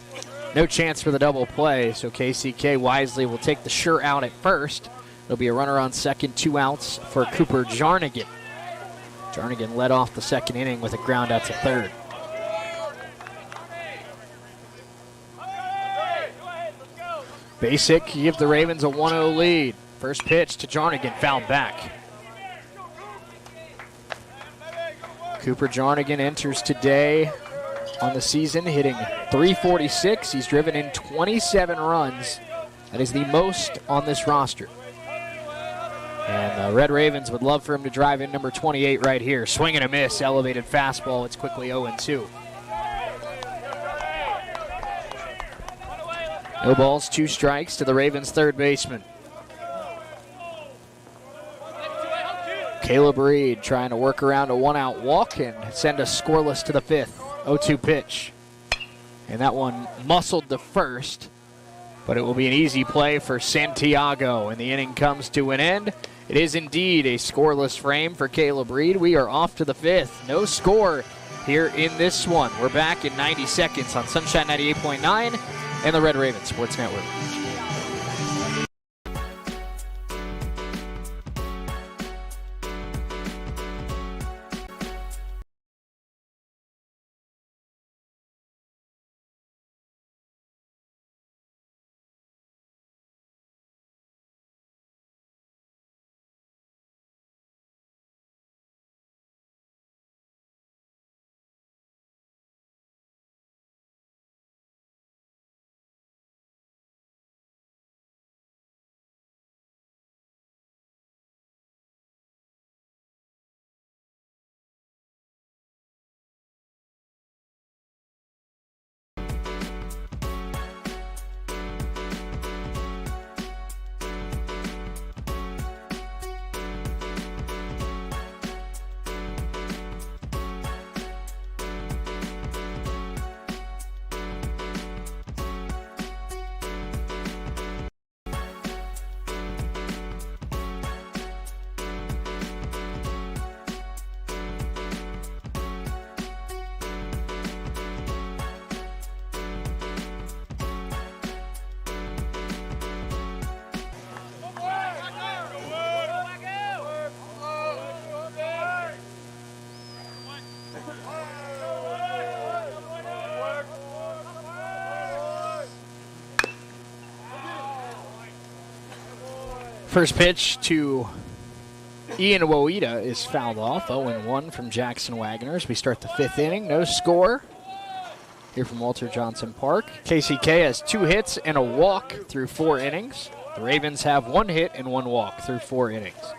[SPEAKER 1] no chance for the double play. So KCK wisely will take the sure out at first. It'll be a runner on second, 2 outs for Cooper Jarnigan. Jarnigan led off the 2nd inning with a ground out to third. Basic give the Ravens a 1-0 lead. First pitch to Jarnigan, fouled back. Cooper Jarnigan enters today on the season hitting .346. He's driven in 27 runs. That is the most on this roster. And the Red Ravens would love for him to drive in number 28 right here. Swing and a miss, elevated fastball. It's quickly 0-2. No balls, 2 strikes to the Ravens' third baseman. Caleb Reed trying to work around a 1-out walk and send us scoreless to the 5th. 0-2 pitch. And that one muscled to first, but it will be an easy play for Santiago, and the inning comes to an end. It is indeed a scoreless frame for Caleb Reed. We are off to the 5th. No score here in this one. We're back in 90 seconds on Sunshine 98.9 and the Red Raven Sports Network. First pitch to Ian Woida is fouled off. 0-1 from Jackson Wagner as we start the 5th inning. No score here from Walter Johnson Park. KCK has 2 hits and a walk through 4 innings. The Ravens have 1 hit and 1 walk through 4 innings.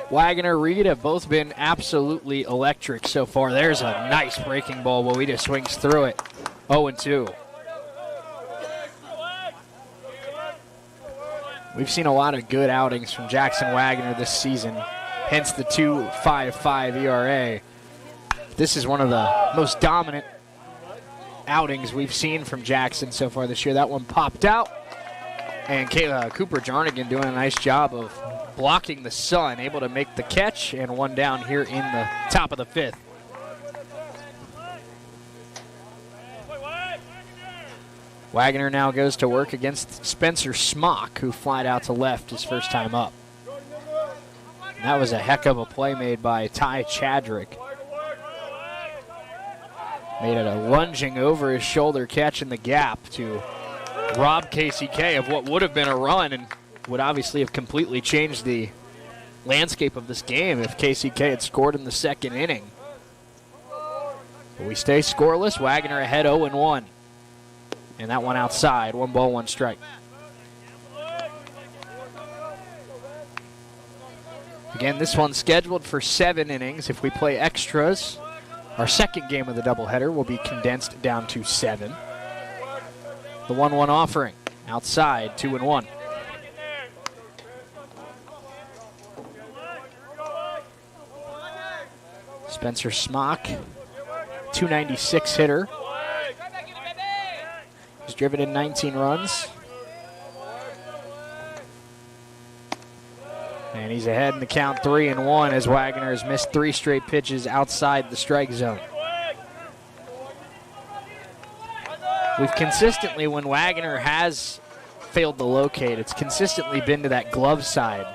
[SPEAKER 1] Wagner, Reed have both been absolutely electric so far. There's a nice breaking ball. Woida swings through it. 0-2. We've seen a lot of good outings from Jackson Wagner this season, hence the 2.55 ERA. This is one of the most dominant outings we've seen from Jackson so far this year. That one popped out, and Cooper Jarnigan doing a nice job of blocking the sun, able to make the catch, and 1 down here in the top of the 5th. Wagner now goes to work against Spencer Smock, who flied out to left his first time up. And that was a heck of a play made by Ty Chadrick. Made it a lunging over his shoulder catch in the gap to rob KCK of what would have been a run and would obviously have completely changed the landscape of this game if KCK had scored in the 2nd inning. But we stay scoreless. Wagner ahead 0-1. And that one outside, 1 ball, 1 strike. Again, this one's scheduled for 7 innings. If we play extras, our 2nd game of the doubleheader will be condensed down to 7. The 1-1 offering, outside, 2-1. Spencer Smock, 296 hitter. He's driven in 19 runs. And he's ahead in the count 3-1 as Wagner has missed 3 straight pitches outside the strike zone. We've consistently, when Wagner has failed to locate, it's consistently been to that glove side.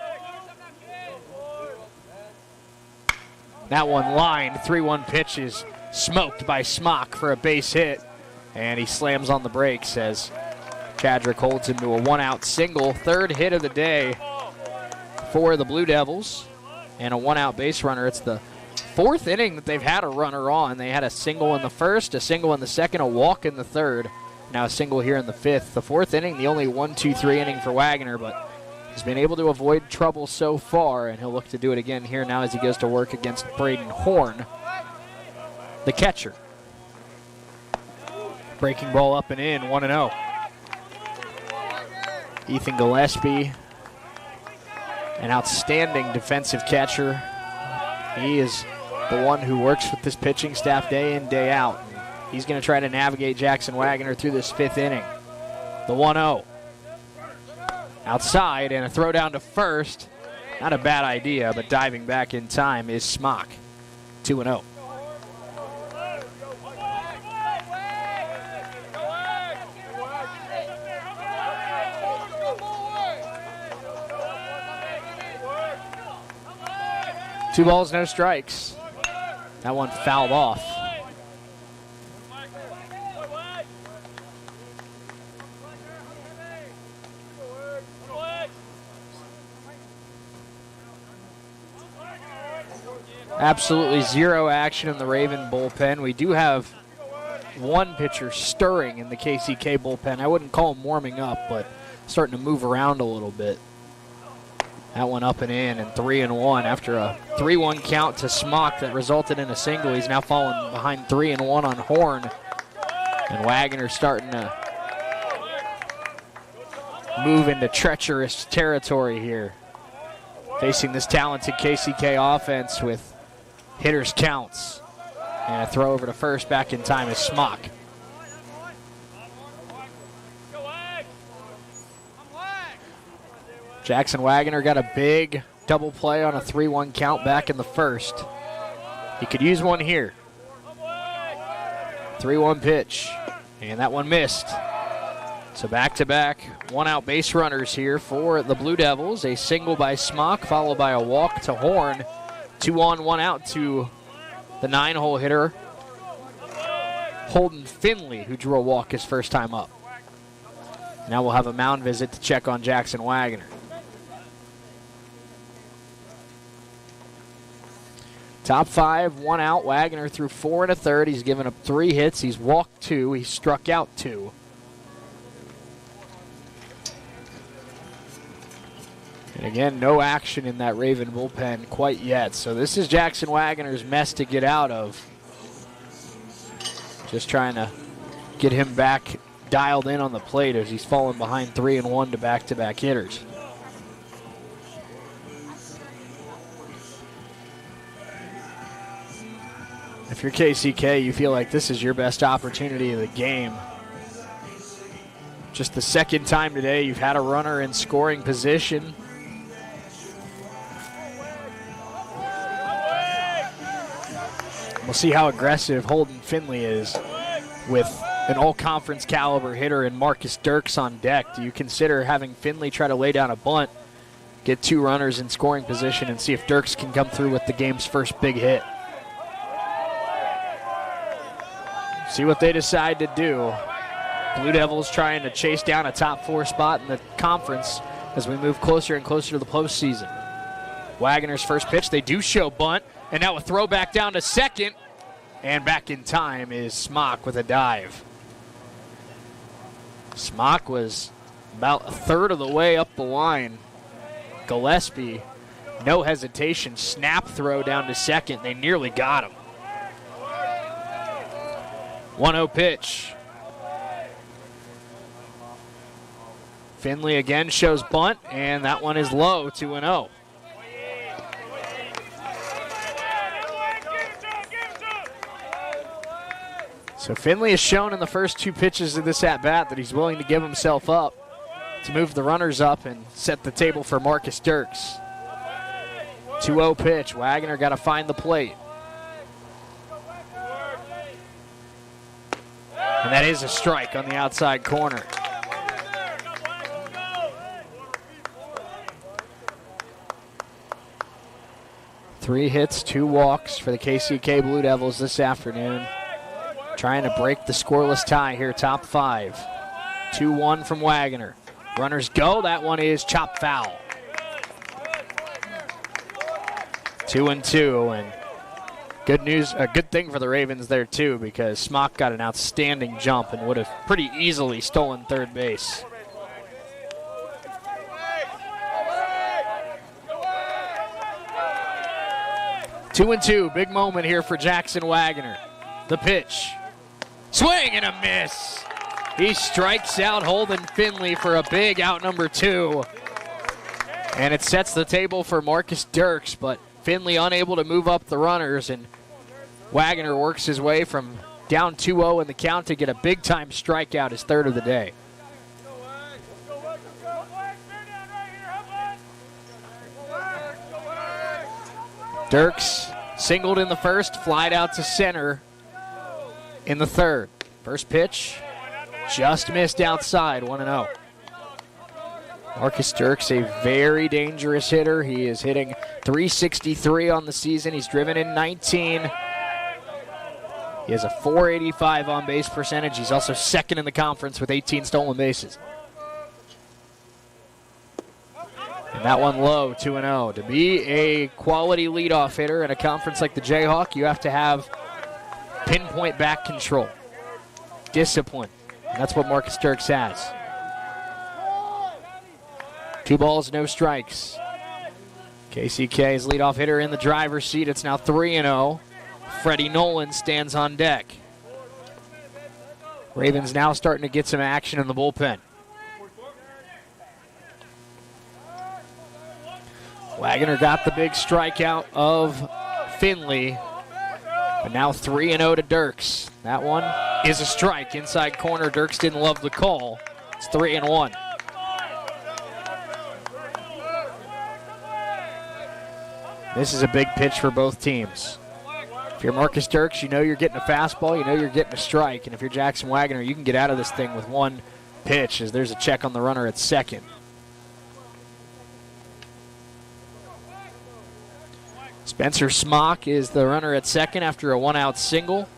[SPEAKER 1] That one lined, 3-1 pitch is smoked by Smock for a base hit. And he slams on the brakes as Chadrick holds him to a 1-out single. 3rd hit of the day for the Blue Devils. And a 1-out base runner. It's the fourth inning that they've had a runner on. They had a single in the first, a single in the second, a walk in the third. Now a single here in the fifth. The fourth inning, the only 1-2-3 inning for Wagoner, but he's been able to avoid trouble so far, and he'll look to do it again here now as he goes to work against Braden Horn, the catcher. Breaking ball up and in, 1-0. Ethan Gillespie, an outstanding defensive catcher. He is the one who works with this pitching staff day in, day out. He's going to try to navigate Jackson Wagoner through this fifth inning. The 1-0. Outside, and a throw down to first. Not a bad idea, but diving back in time is Smock. 2-0. Two balls, no strikes. That one fouled off. Absolutely zero action in the Raven bullpen. We do have one pitcher stirring in the KCK bullpen. I wouldn't call him warming up, but starting to move around a little bit. That one up and in, and 3-1 after a 3-1 count to Smock that resulted in a single. He's now falling behind 3-1 on Horn. And Wagoner starting to move into treacherous territory here. Facing this talented KCK offense with hitters counts. And a throw over to first back in time is Smock. Jackson Wagoner got a big double play on a 3-1 count back in the first. He could use one here. 3-1 pitch, and that one missed. So back-to-back one-out base runners here for the Blue Devils. A single by Smock, followed by a walk to Horn. 2 on, 1 out to the 9-hole hitter, Holden Finley, who drew a walk his first time up. Now we'll have a mound visit to check on Jackson Wagoner. Top 5, 1 out. Wagoner threw 4 1/3. He's given up 3 hits. He's walked 2. He struck out 2. And again, no action in that Raven bullpen quite yet. So this is Jackson Wagoner's mess to get out of. Just trying to get him back dialed in on the plate as he's fallen behind 3-1 to back-to-back hitters. If you're KCK, you feel like this is your best opportunity of the game. Just the second time today you've had a runner in scoring position. We'll see how aggressive Holden Finley is with an all-conference caliber hitter and Marcus Dirks on deck. Do you consider having Finley try to lay down a bunt, get 2 runners in scoring position, and see if Dirks can come through with the game's first big hit? See what they decide to do. Blue Devils trying to chase down a top 4 spot in the conference as we move closer and closer to the postseason. Wagoner's first pitch, they do show bunt, and now a throw back down to second, and back in time is Smock with a dive. Smock was about a third of the way up the line. Gillespie, no hesitation, snap throw down to second. They nearly got him. 1-0 pitch. Finley again shows bunt, and that one is low, 2-0. So Finley has shown in the first 2 pitches of this at-bat that he's willing to give himself up to move the runners up and set the table for Marcus Dirks. 2-0 pitch. Wagoner got to find the plate. And that is a strike on the outside corner. Three hits, 2 walks for the KCK Blue Devils this afternoon. Trying to break the scoreless tie here, top 5. 2-1 from Wagoner. Runners go. That one is chopped foul. 2-2, and Good news, a good thing for the Ravens there too, because Smock got an outstanding jump and would have pretty easily stolen third base. Two and two, big moment here for Jackson Wagner. The pitch, swing and a miss. He strikes out Holden Finley for a big out number 2. And it sets the table for Marcus Dirks, but Finley unable to move up the runners, and Wagner works his way from down 2-0 in the count to get a big-time strikeout, his third of the day. Dirks singled in the first, flied out to center in the third. First pitch, just missed outside, 1-0. Marcus Dirks, a very dangerous hitter. He is hitting .363 on the season. He's driven in 19. He has a .485 on-base percentage. He's also second in the conference with 18 stolen bases. And that one low, 2-0. To be a quality leadoff hitter in a conference like the Jayhawk, you have to have pinpoint back control, discipline. And that's what Marcus Dirks has. 2 balls, no strikes. KCK's leadoff hitter in the driver's seat. It's now 3-0. Freddie Nolan stands on deck. Ravens now starting to get some action in the bullpen. Wagner got the big strikeout of Finley, but now 3-0 to Dirks. That one is a strike inside corner. Dirks didn't love the call. It's 3-1. This is a big pitch for both teams. If you're Marcus Dirks, you know you're getting a fastball, you know you're getting a strike, and if you're Jackson Wagner, you can get out of this thing with one pitch, as there's a check on the runner at second. Spencer Smock is the runner at second after a one-out single.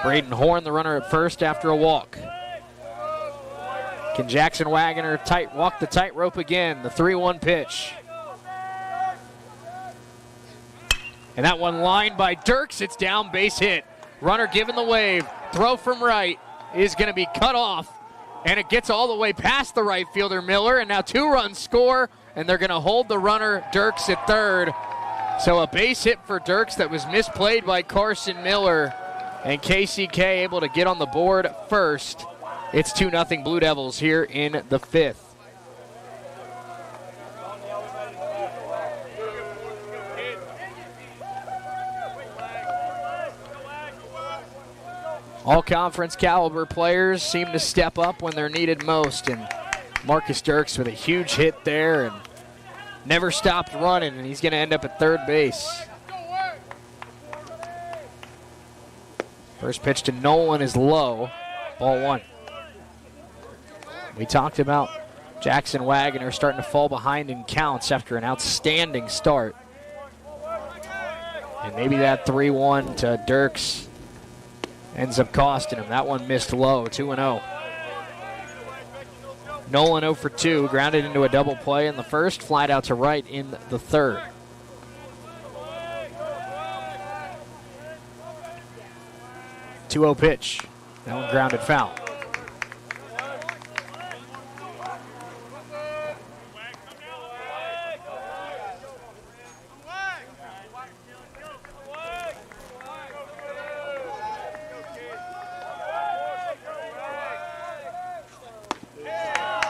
[SPEAKER 1] Braden Horn, the runner at first after a walk. Can Jackson Wagner walk the tightrope again? The 3-1 pitch. And that one lined by Dirks. It's down, base hit. Runner given the wave. Throw from right is going to be cut off. And it gets all the way past the right fielder, Miller. And now 2 runs score. And they're going to hold the runner, Dirks, at third. So a base hit for Dirks that was misplayed by Carson Miller. And KCK able to get on the board first. It's 2-0 Blue Devils here in the 5th. All conference caliber players seem to step up when they're needed most, and Marcus Dirks with a huge hit there and never stopped running, and he's going to end up at third base. First pitch to Nolan is low, ball 1. We talked about Jackson Wagner starting to fall behind in counts after an outstanding start. And maybe that 3-1 to Dirks ends up costing him. That one missed low, 2-0. Nolan 0 for 2, grounded into a double play in the first, flied out to right in the third. (2-0) pitch. That one grounded foul.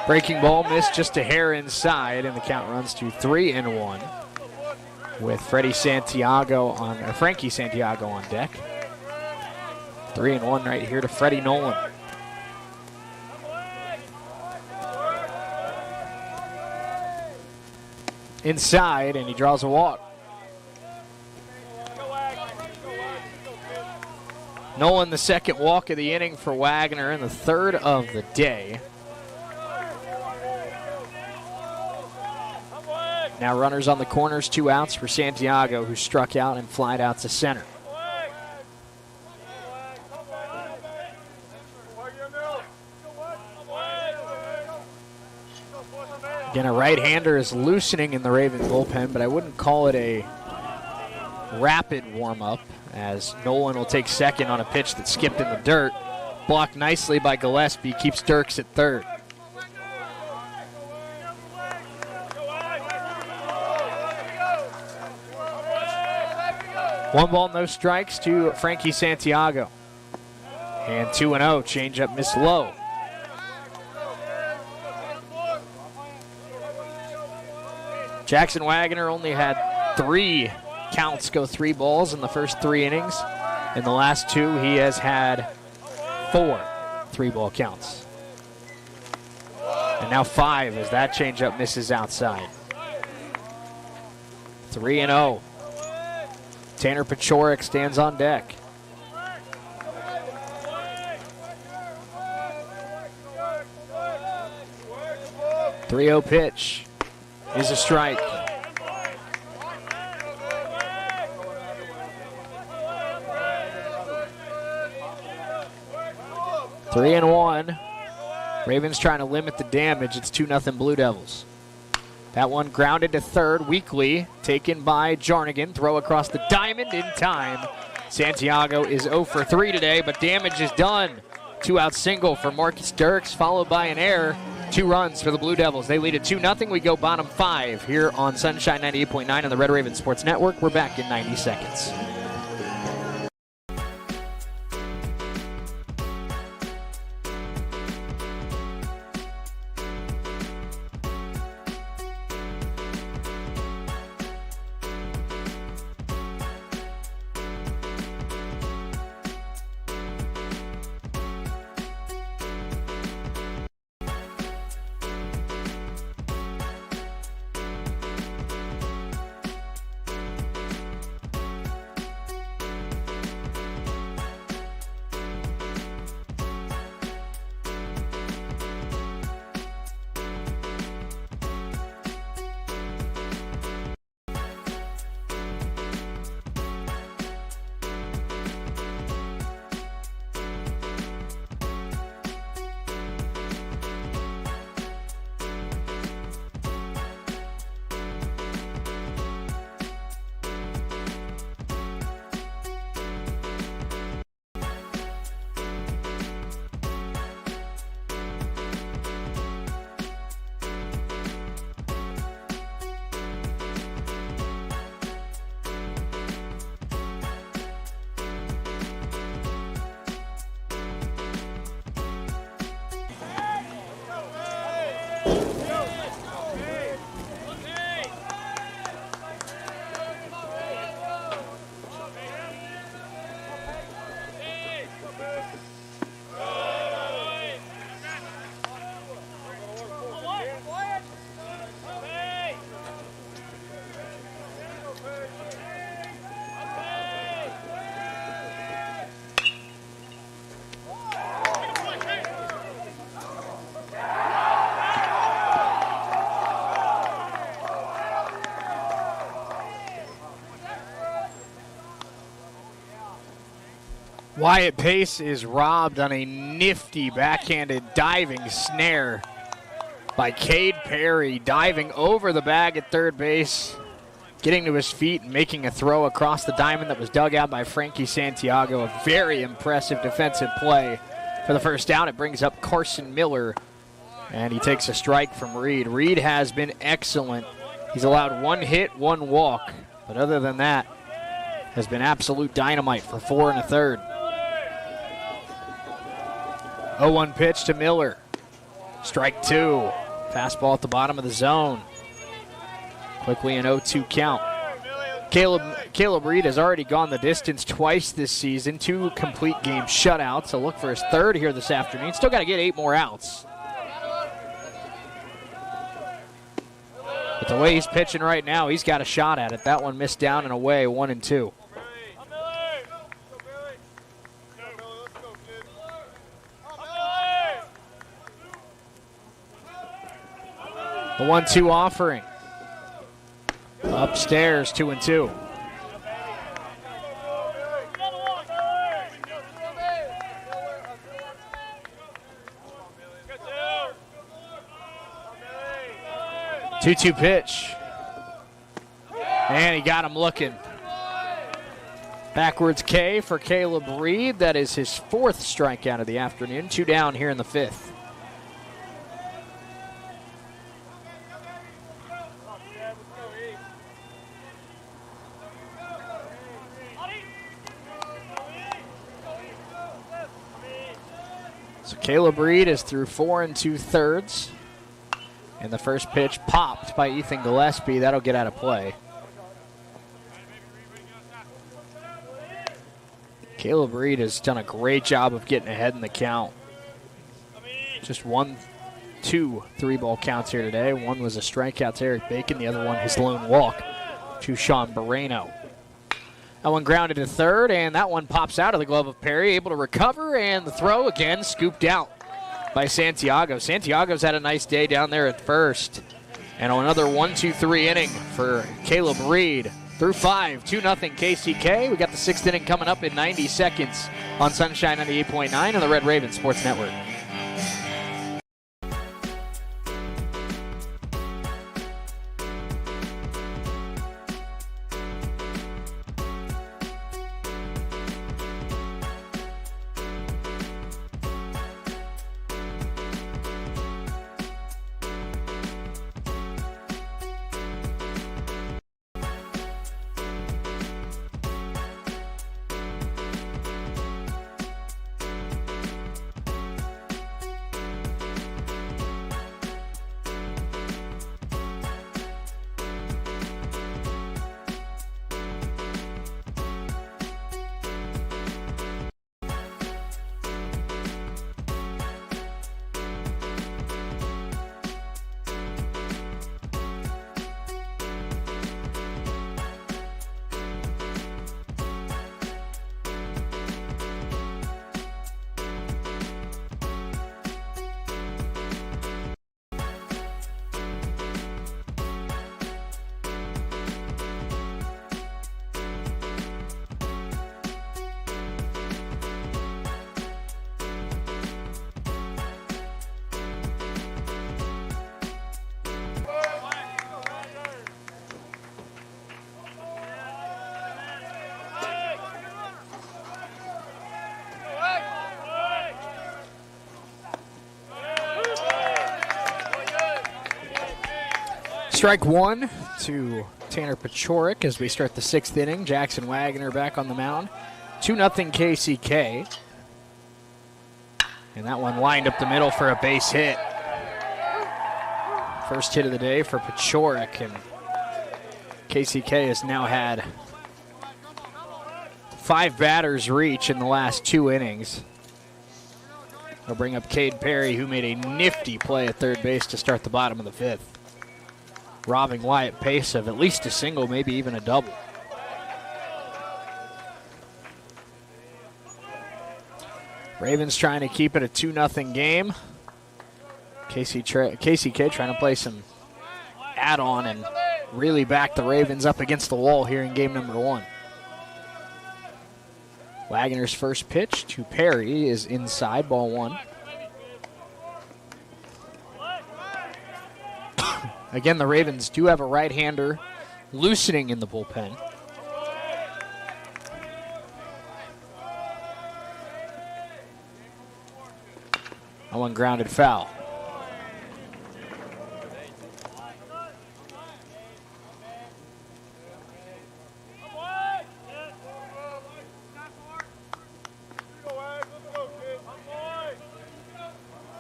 [SPEAKER 1] Breaking ball missed just a hair inside, and the count runs to 3-1 with Frankie Santiago on deck. 3-1 right here to Freddie Nolan. Inside, and he draws a walk. Nolan, the second walk of the inning for Wagner, and the third of the day. Now runners on the corners, 2 outs for Santiago, who struck out and flied out to center. Again, a right-hander is loosening in the Ravens bullpen, but I wouldn't call it a rapid warm-up as Nolan will take second on a pitch that skipped in the dirt. Blocked nicely by Gillespie, keeps Dirks at third. One ball, no strikes to Frankie Santiago. And 2-0, changeup miss low. Jackson Wagoner only had 3 counts go 3 balls in the first 3 innings. In the last 2, he has had 4 3-ball counts. And now 5 as that changeup misses outside. 3-0. Tanner Pachorik stands on deck. 3-0 pitch is a strike. Three and one. Ravens trying to limit the damage. It's 2-0 Blue Devils. That one grounded to third. Weekly taken by Jarnigan. Throw across the diamond in time. Santiago is 0 for 3 today, but damage is done. 2-out single for Marcus Dirks, followed by an error. 2 runs for the Blue Devils. They lead at 2-0. We go bottom 5 here on Sunshine 98.9 on the Red Raven Sports Network. We're back in 90 seconds. Wyatt Pace is robbed on a nifty backhanded diving snare by Cade Perry, diving over the bag at third base, getting to his feet and making a throw across the diamond that was dug out by Frankie Santiago. A very impressive defensive play for the first down. It brings up Carson Miller, and he takes a strike from Reed. Reed has been excellent. He's allowed 1 hit, 1 walk, but other than that, has been absolute dynamite for 4 1/3. 0-1 pitch to Miller. Strike 2. Fastball at the bottom of the zone. Quickly an 0-2 count. Caleb Reed has already gone the distance twice this season. 2 complete game shutouts. So look for his 3rd here this afternoon. Still got to get 8 more outs. But the way he's pitching right now, he's got a shot at it. That one missed down and away, 1-2. The 1-2 offering. Upstairs, 2-2. Two pitch. And he got him looking. Backwards K for Caleb Reed. That is his 4th strikeout of the afternoon. 2 down here in the 5th. So Caleb Reed is through 4 2/3. And the first pitch popped by Ethan Gillespie. That'll get out of play. Caleb Reed has done a great job of getting ahead in the count. Just 2 3-ball counts here today. One was a strikeout to Eric Bacon. The other one his lone walk to Sean Moreno. That one grounded to third, and that one pops out of the glove of Perry. Able to recover, and the throw again scooped out by Santiago. Santiago's had a nice day down there at first. And on another 1-2-3 inning for Caleb Reed. Through 5, 2-0 KCK. We got the 6th inning coming up in 90 seconds on Sunshine 98.9 and the Red Raven Sports Network. Strike 1 to Tanner Pachorik as we start the 6th inning. Jackson Wagner back on the mound. 2-0 KCK. And that one lined up the middle for a base hit. First hit of the day for Pachorik, and KCK has now had 5 batters reach in the last 2 innings. They'll bring up Cade Perry, who made a nifty play at third base to start the bottom of the 5th. Robbing Wyatt Pace of at least a single, maybe even a double. Ravens trying to keep it a 2-0 game. KCK trying to play some add-on and really back the Ravens up against the wall here in game number 1. Wagner's first pitch to Perry is inside, ball 1. Again, the Ravens do have a right-hander loosening in the bullpen. That one grounded foul.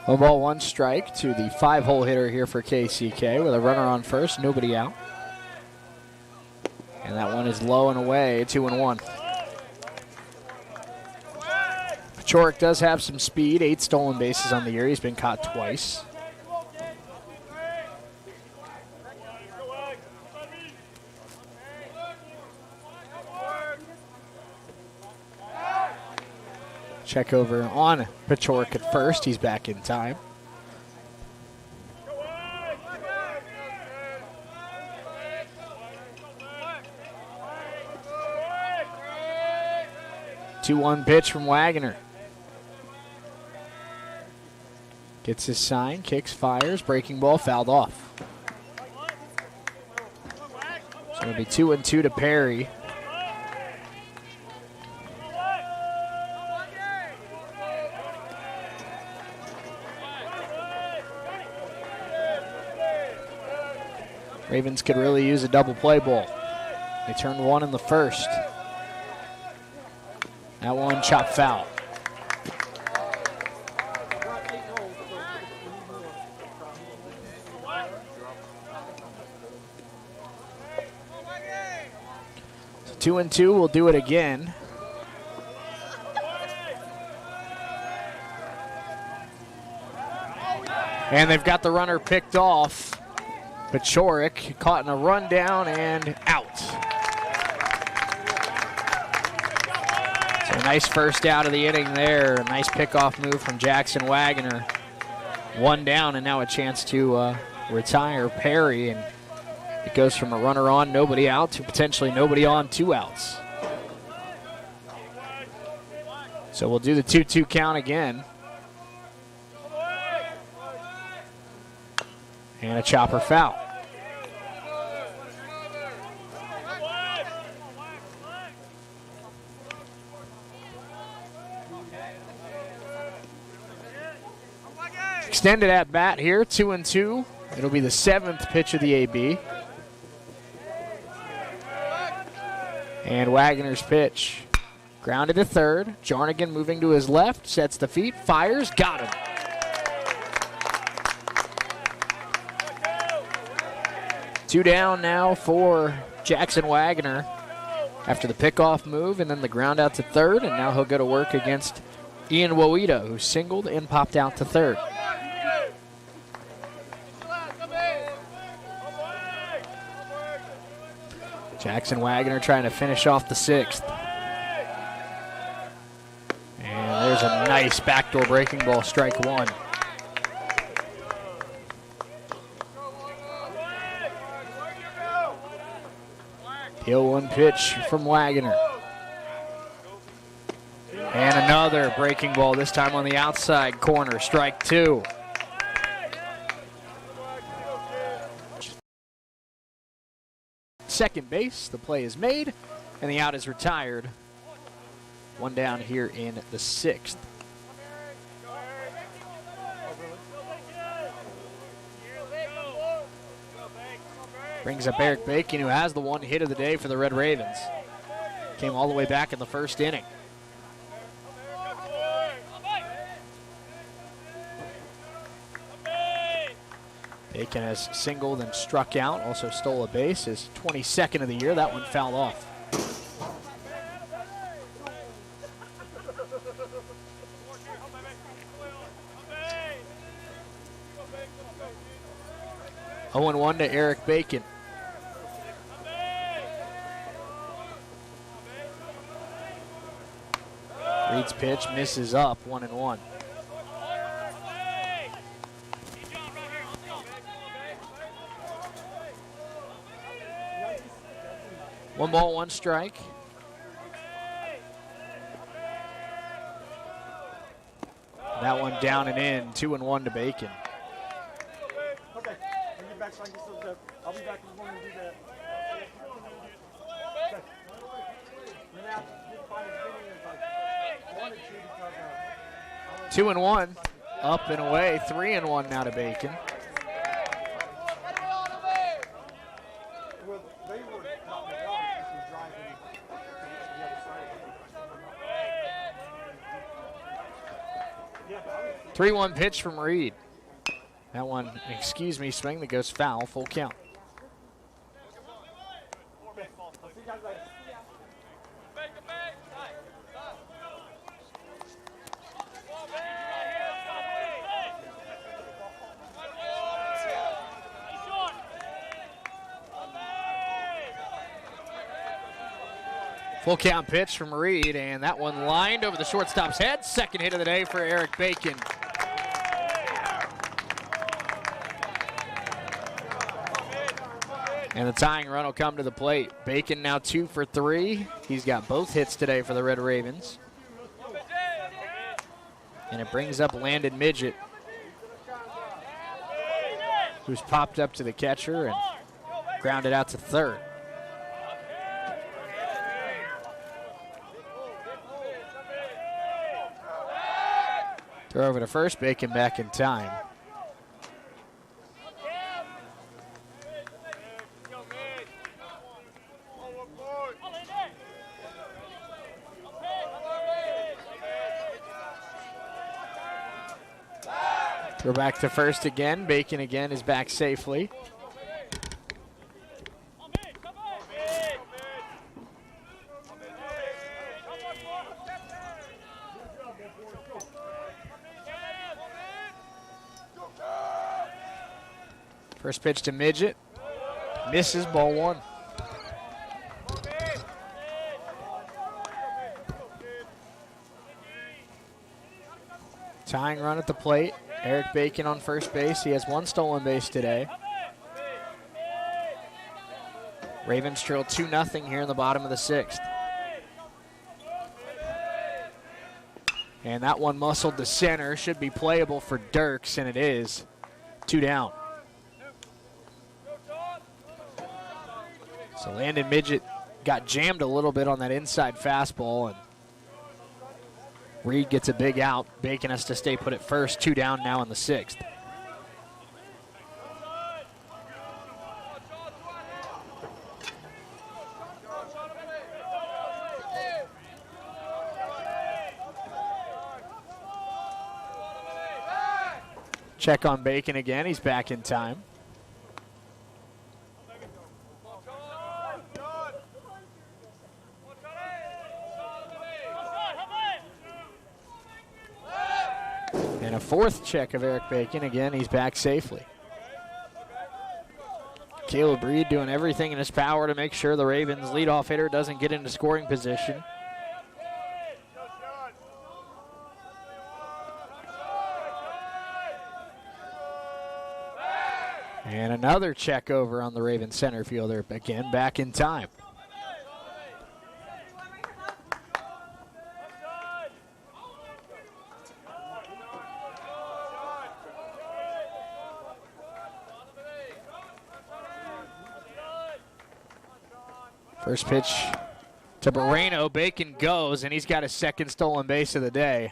[SPEAKER 1] One ball, 1 strike to the 5-hole hitter here for KCK with a runner on first, nobody out. And that one is low and away, 2-1. Pachorik does have some speed, 8 stolen bases on the year. He's been caught twice. Check over on Pachorik at first. He's back in time. Two-one pitch from Wagner. Gets his sign, kicks, fires, breaking ball, fouled off. So it'll be 2-2 to Perry. Ravens could really use a double play ball. They turned one in the first. That one chopped foul. So 2-2, we'll do it again. And they've got the runner picked off. Pachorik caught in a rundown and out. So a nice first out of the inning there. A nice pickoff move from Jackson Wagner. One down and now a chance to retire Perry. And it goes from a runner on, nobody out to potentially nobody on, 2 outs. So we'll do the 2-2 count again. And a chopper foul. Extended at bat here, 2-2. It'll be the 7th pitch of the AB. And Wagner's pitch. Grounded to third. Jarnigan moving to his left, sets the feet, fires, got him. Two down now for Jackson Wagner after the pickoff move and then the ground out to third, and now he'll go to work against Ian Woida, who singled and popped out to third. Jackson Wagner trying to finish off the 6th. And there's a nice backdoor breaking ball, strike one. The 0-1 pitch from Wagner. And another breaking ball, this time on the outside corner, strike two. Second base, the play is made, and the out is retired. One down here in the 6th. Brings up Eric Bacon, who has the one hit of the day for the Red Ravens. Came all the way back in the first inning. Bacon has singled and struck out, also stole a base, his 22nd of the year. That one fouled off. Oh, 0-1 to Eric Bacon. Reed's pitch misses up, 1-1. One ball, one strike. That one down and in, 2-1 to Bacon.
[SPEAKER 3] Okay, I'll get back so I can get some stuff. I'll be back in the morning to do that.
[SPEAKER 1] 2-1, up and away, 3-1 now to Bacon.
[SPEAKER 3] Well, they were not driving to the other side.
[SPEAKER 1] 3-1 pitch from Reed. That one, excuse me, swing that goes foul, full count. Full count pitch from Reed, and that one lined over the shortstop's head. Second hit of the day for Eric Bacon. And the tying run will come to the plate. Bacon now 2 for 3. He's got both hits today for the Red Ravens. And it brings up Landon Midget, who's popped up to the catcher and grounded out to third. Throw over to first, Bacon back in time. We're back to first again. Bacon again is back safely. First pitch to Midget. Misses, ball one. Tying run at the plate. Eric Bacon on first base. He has one stolen base today. Ravens trail 2-0 here in the bottom of the sixth. And that one muscled to center. Should be playable for Dirks, and it is. 2 down. So Landon Midget got jammed a little bit on that inside fastball, and Reed gets a big out. Bacon has to stay put at first. 2 down now in the sixth. Check on Bacon again. He's back in time. And a fourth check of Eric Bacon. Again, he's back safely. Caleb Reed doing everything in his power to make sure the Ravens' leadoff hitter doesn't get into scoring position. And another check over on the Ravens center fielder. Again, back in time. First pitch to Moreno. Bacon goes, and he's got his second stolen base of the day.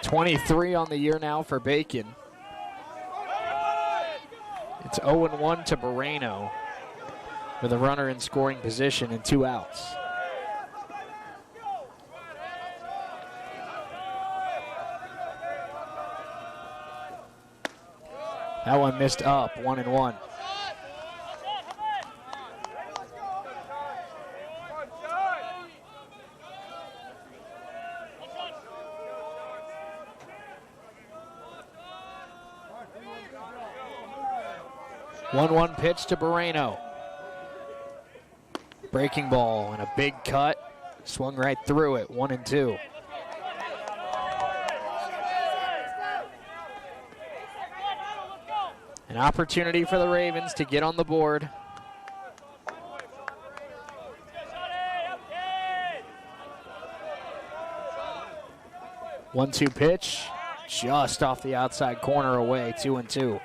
[SPEAKER 1] .23 on the year now for Bacon. It's 0-1 to Moreno with a runner in scoring position and 2 outs. That one missed up, 1-1. One pitch to Moreno. Breaking ball and a big cut. Swung right through it, 1-2. An opportunity for the Ravens to get on the board. One-two pitch, just off the outside corner away, 2-2.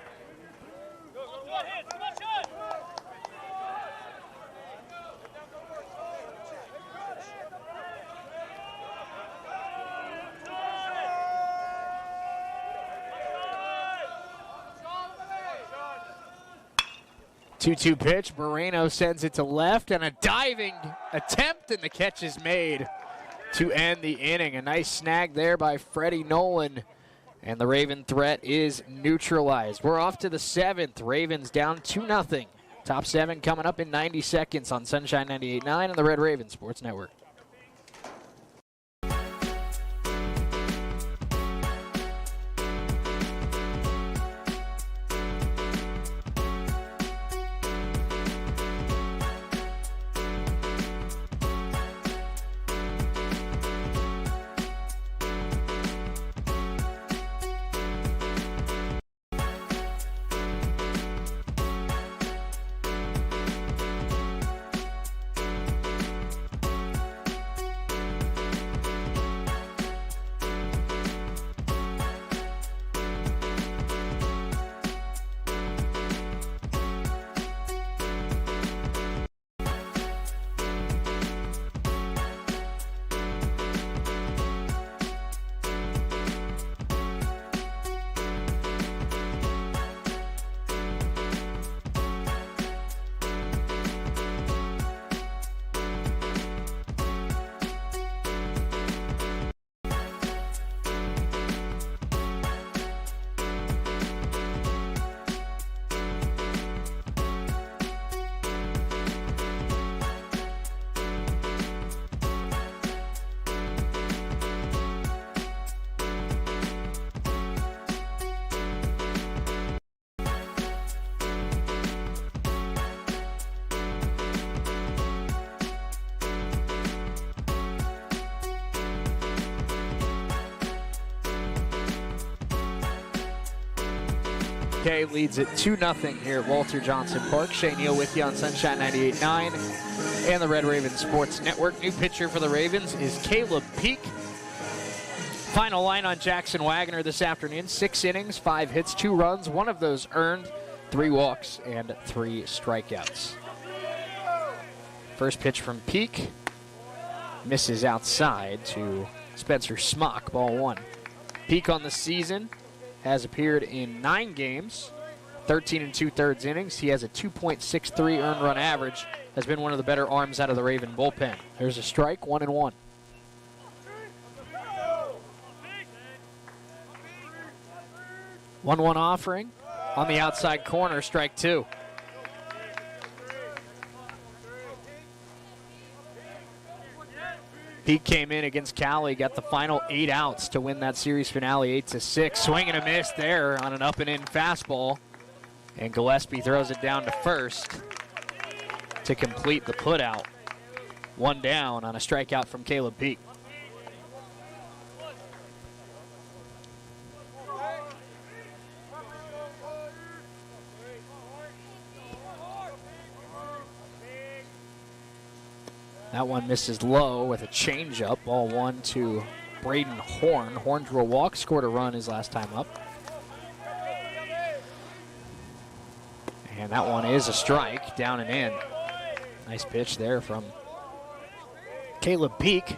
[SPEAKER 1] Two-two pitch. Moreno sends it to left, and a diving attempt, and the catch is made to end the inning. A nice snag there by Freddie Nolan, and the Raven threat is neutralized. We're off to the seventh. Ravens down 2-0. Top 7 coming up in 90 seconds on Sunshine 98.9 and the Red Raven Sports Network. KCK leads it 2-0 here at Walter Johnson Park. Shea Neal with you on Sunshine 98.9 and the Red Ravens Sports Network. New pitcher for the Ravens is Caleb Peak. Final line on Jackson Wagner this afternoon. 6 innings, 5 hits, 2 runs. 1 of those earned, 3 walks, and 3 strikeouts. First pitch from Peak. Misses outside to Spencer Smock, ball 1. Peak on the season has appeared in 9 games, 13 2/3 innings. He has a 2.63 earned run average. Has been one of the better arms out of the Raven bullpen. There's a strike, 1-1. 1-1 offering on the outside corner, strike 2. Peak came in against Cali, got the final 8 outs to win that series finale 8-6. Swing and a miss there on an up and in fastball. And Gillespie throws it down to first to complete the putout. 1 down on a strikeout from Caleb Peak. That one misses low with a changeup. Ball 1 to Braden Horn. Horn drew a walk, scored a run his last time up. And that one is a strike, down and in. Nice pitch there from Caleb Peak.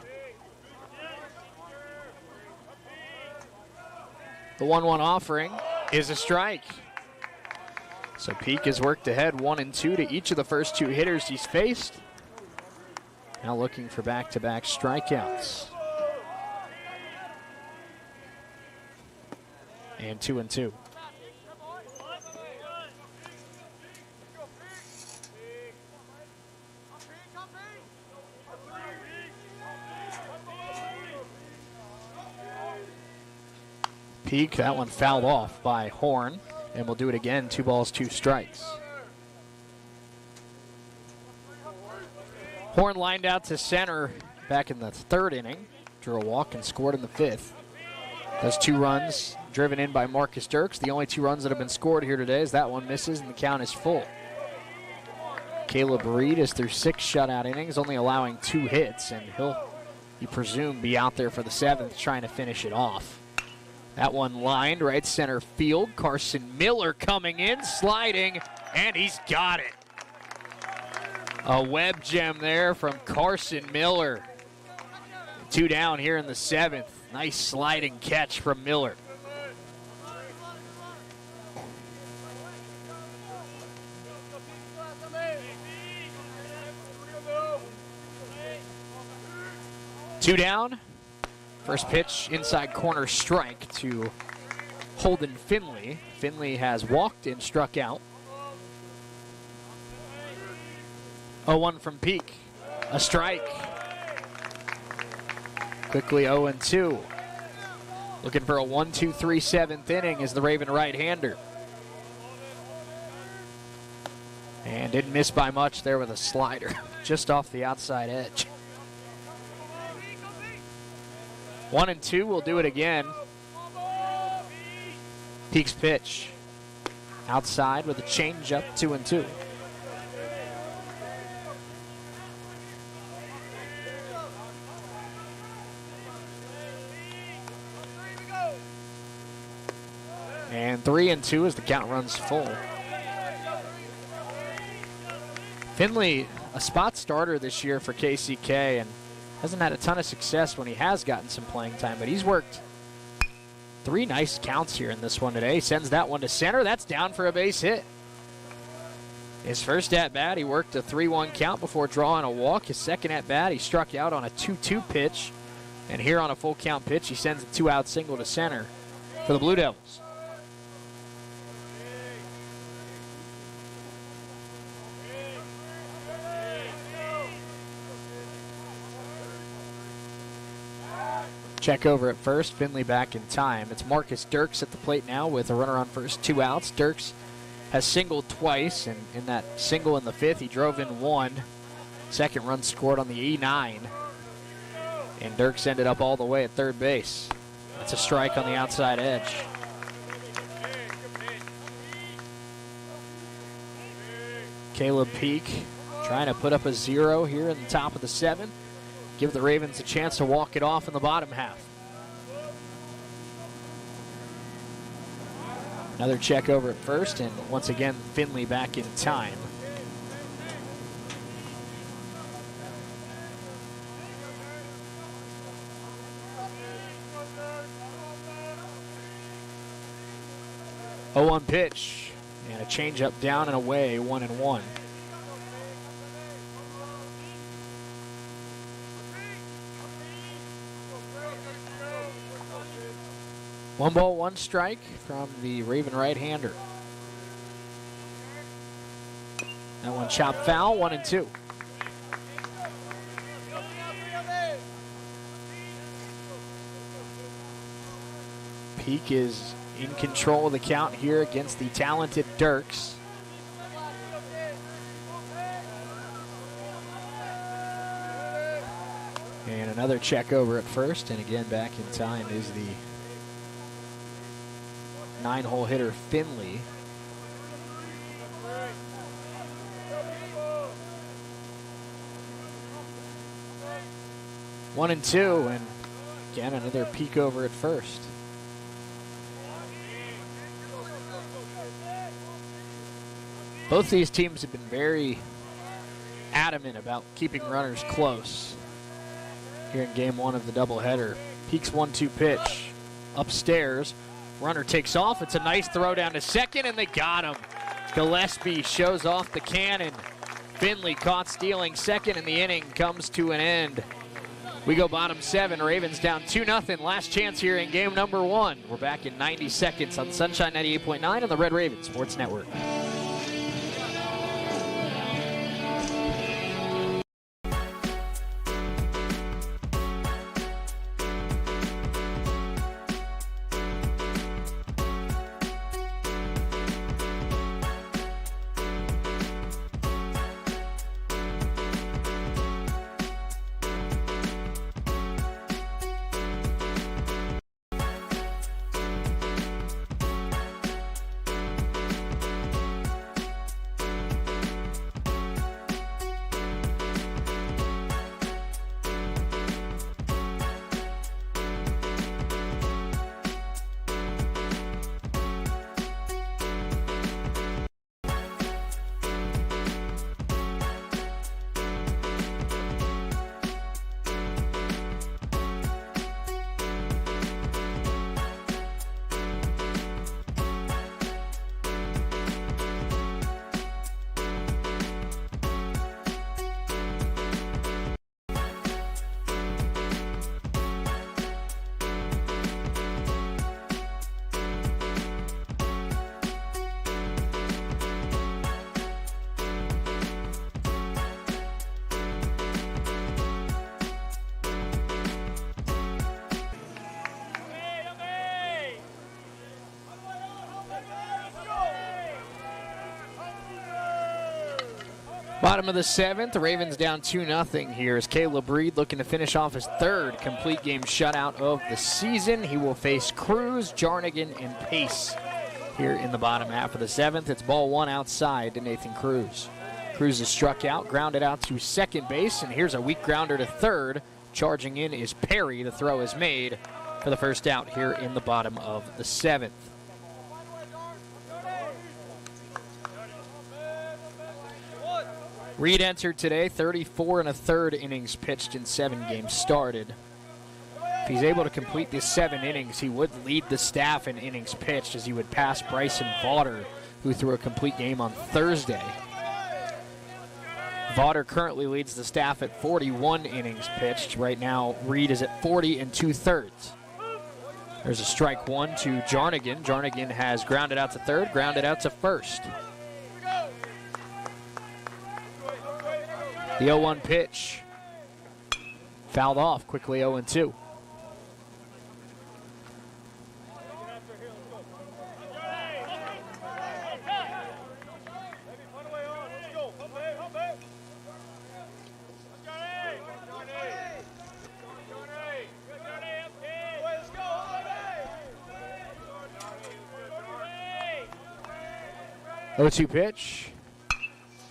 [SPEAKER 1] The 1-1 offering is a strike. So Peak has worked ahead 1 and 2 to each of the first 2 hitters he's faced. Now looking for back-to-back strikeouts. And 2 and 2. Peak, that one fouled off by Horn, and we'll do it again. 2 balls, 2 strikes. Horn lined out to center back in the 3rd inning. Drew a walk and scored in the 5th. Those 2 runs driven in by Marcus Dirks. The only 2 runs that have been scored here today as that one misses and the count is full. Caleb Reed is through 6 shutout innings, only allowing 2 hits, and he'll, you presume, be out there for the 7th trying to finish it off. That one lined right center field. Carson Miller coming in, sliding, and he's got it. A web gem there from Carson Miller. 2 down here in the 7th. Nice sliding catch from Miller. Two down. First pitch, inside corner strike to Holden Finley. Finley has walked and struck out. 0-1 from Peak. A strike. Quickly 0-2. Looking for a 1-2-3 7th inning is the Raven right-hander. And didn't miss by much there with a slider. Just off the outside edge. 1-2, we'll do it again. Peak's pitch. Outside with a changeup, 2-2. And 3-2 as the count runs full. Finley, a spot starter this year for KCK, and hasn't had a ton of success when he has gotten some playing time, but he's worked 3 nice counts here in this one today. Sends that one to center. That's down for a base hit. His first at-bat, he worked a 3-1 count before drawing a walk. His second at-bat, he struck out on a 2-2 pitch. And here on a full count pitch, he sends a 2-out single to center for the Blue Devils. Check over at first. Finley back in time. It's Marcus Dirks at the plate now with a runner on first, 2 outs. Dirks has singled twice, and in that single in the 5th, he drove in 1. Second run scored on the E9. And Dirks ended up all the way at third base. That's a strike on the outside edge. Caleb Peak trying to put up a 0 here in the top of the 7th. Give the Ravens a chance to walk it off in the bottom half. Another check over at first, and once again, Finley back in time. Oh, 1 pitch, and a changeup down and away, 1-1. 1 ball, 1 strike from the Raven right-hander. That one chopped foul, 1-2. Peak is in control of the count here against the talented Dirks. And another check over at first, and again back in time is the 9-hole hitter Finley. One and two, and again another peek over at first. Both these teams have been very adamant about keeping runners close here in game 1 of the doubleheader. Peak's 1-2 pitch upstairs. Runner takes off. It's a nice throw down to second, and they got him. Gillespie shows off the cannon. Finley caught stealing second, and the inning comes to an end. We go bottom 7. Ravens down 2-0. Last chance here in game number 1. We're back in 90 seconds on Sunshine 98.9 on the Red Raven Sports Network. Bottom of the 7th, the Ravens down 2-0 here as Caleb Reed looking to finish off his 3rd complete game shutout of the season. He will face Cruz, Jarnigan, and Pace here in the bottom half of the 7th. It's ball 1 outside to Nathan Cruz. Cruz is struck out, grounded out to second base, and here's a weak grounder to third. Charging in is Perry. The throw is made for the first out here in the bottom of the 7th. Reed entered today, 34 1/3 innings pitched in 7 games started. If he's able to complete these 7 innings, he would lead the staff in innings pitched as he would pass Bryson Vaughter, who threw a complete game on Thursday. Vaughter currently leads the staff at 41 innings pitched. Right now, Reed is at 40 2/3. There's a strike 1 to Jarnigan. Jarnigan has grounded out to third, grounded out to first. The 0-1 pitch fouled off quickly, 0-2. Oh, 2 pitch.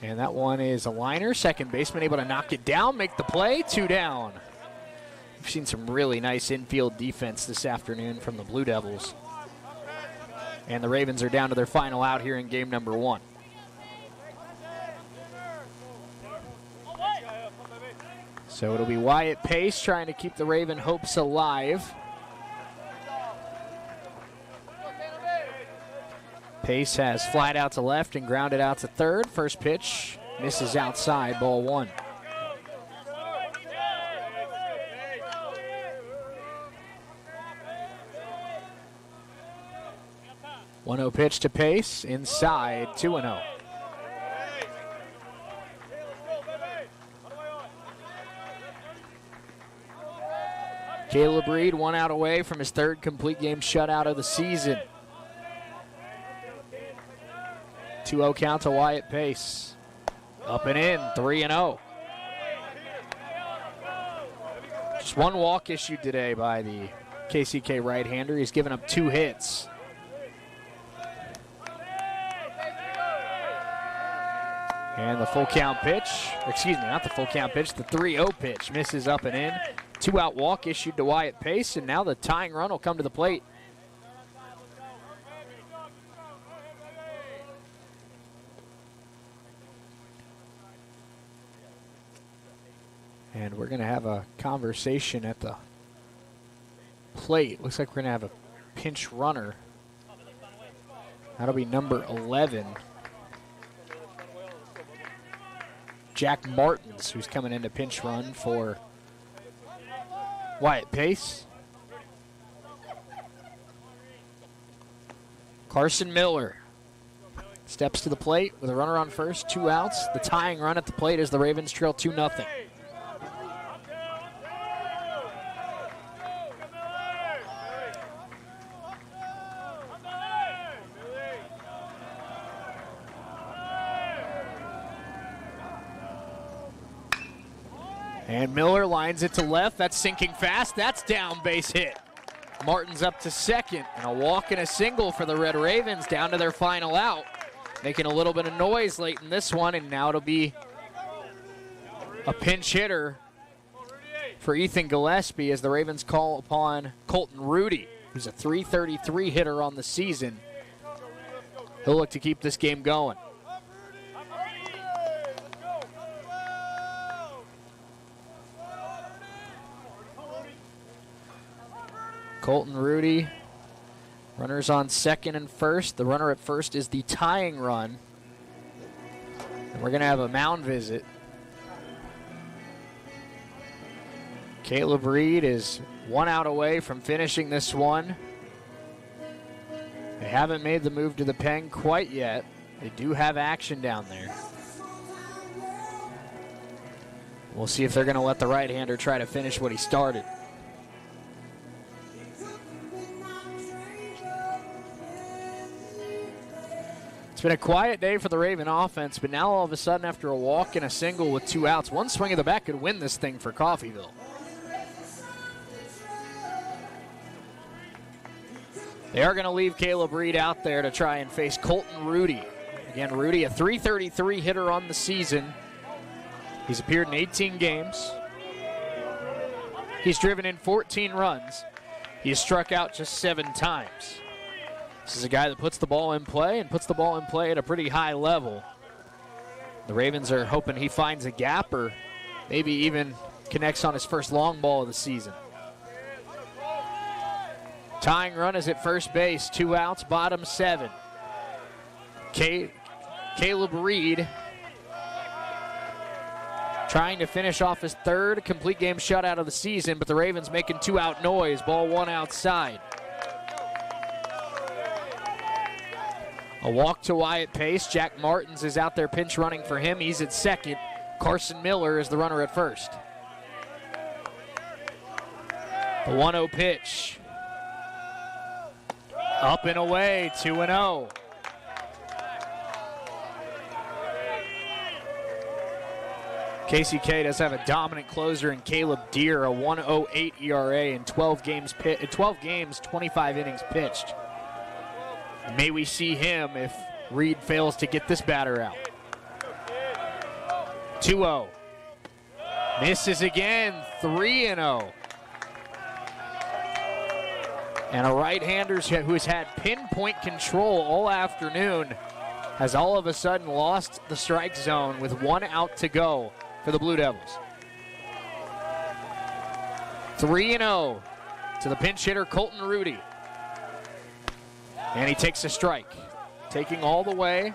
[SPEAKER 1] And that one is a liner. Second baseman able to knock it down, make the play, 2 down. We've seen some really nice infield defense this afternoon from the Blue Devils. And the Ravens are down to their final out here in game number 1. So it'll be Wyatt Pace trying to keep the Raven hopes alive. Pace has flied out to left and grounded out to third. First pitch misses outside, ball 1. One 0 pitch to Pace, inside, 2-0. Caleb Reed 1 out away from his 3rd complete game shutout of the season. 2-0 count to Wyatt Pace. Up and in, 3-0. Just 1 walk issued today by the KCK right-hander. He's given up 2 hits. And the full count pitch, excuse me, not the full count pitch, the 3-0 pitch misses up and in. 2-out walk issued to Wyatt Pace, and now the tying run will come to the plate. And we're going to have a conversation at the plate. Looks like we're going to have a pinch runner. That'll be number 11. Jack Martins, who's coming in to pinch run for Wyatt Pace. Carson Miller steps to the plate with a runner on first, 2 outs. The tying run at the plate as the Ravens trail 2-0. And Miller lines it to left. That's sinking fast. That's down, base hit. Martin's up to second. And a walk and a single for the Red Ravens down to their final out. Making a little bit of noise late in this one, and now it'll be a pinch hitter for Ethan Gillespie as the Ravens call upon Colton Rudy, who's a .333 hitter on the season. He'll look to keep this game going. Colton Rudy, runners on second and first. The runner at first is the tying run. And we're going to have a mound visit. Caleb Reed is 1 out away from finishing this one. They haven't made the move to the pen quite yet. They do have action down there. We'll see if they're going to let the right-hander try to finish what he started. It's been a quiet day for the Raven offense, but now all of a sudden after a walk and a single with 2 outs, 1 swing of the bat could win this thing for Coffeyville. They are going to leave Caleb Reed out there to try and face Colton Rudy. Again, Rudy, a .333 hitter on the season. He's appeared in 18 games. He's driven in 14 runs. He has struck out just 7 times. This is a guy that puts the ball in play and puts the ball in play at a pretty high level. The Ravens are hoping he finds a gap or maybe even connects on his first long ball of the season. Tying run is at first base, 2 outs, bottom 7. Caleb Reed trying to finish off his 3rd complete game shutout of the season, but the Ravens making 2-out noise, ball 1 outside. A walk to Wyatt Pace. Jack Martins is out there pinch running for him. He's at second. Carson Miller is the runner at first. The 1-0 pitch. Up and away, 2-0. KCK does have a dominant closer in Caleb Deere, a 1.08 ERA in 12 games, 25 innings pitched. May we see him if Reed fails to get this batter out. 2-0. Misses again, 3-0. And a right-hander who's had pinpoint control all afternoon has all of a sudden lost the strike zone with 1 out to go for the Blue Devils. 3-0 to the pinch hitter, Colton Rudy. And he takes a strike. Taking all the way.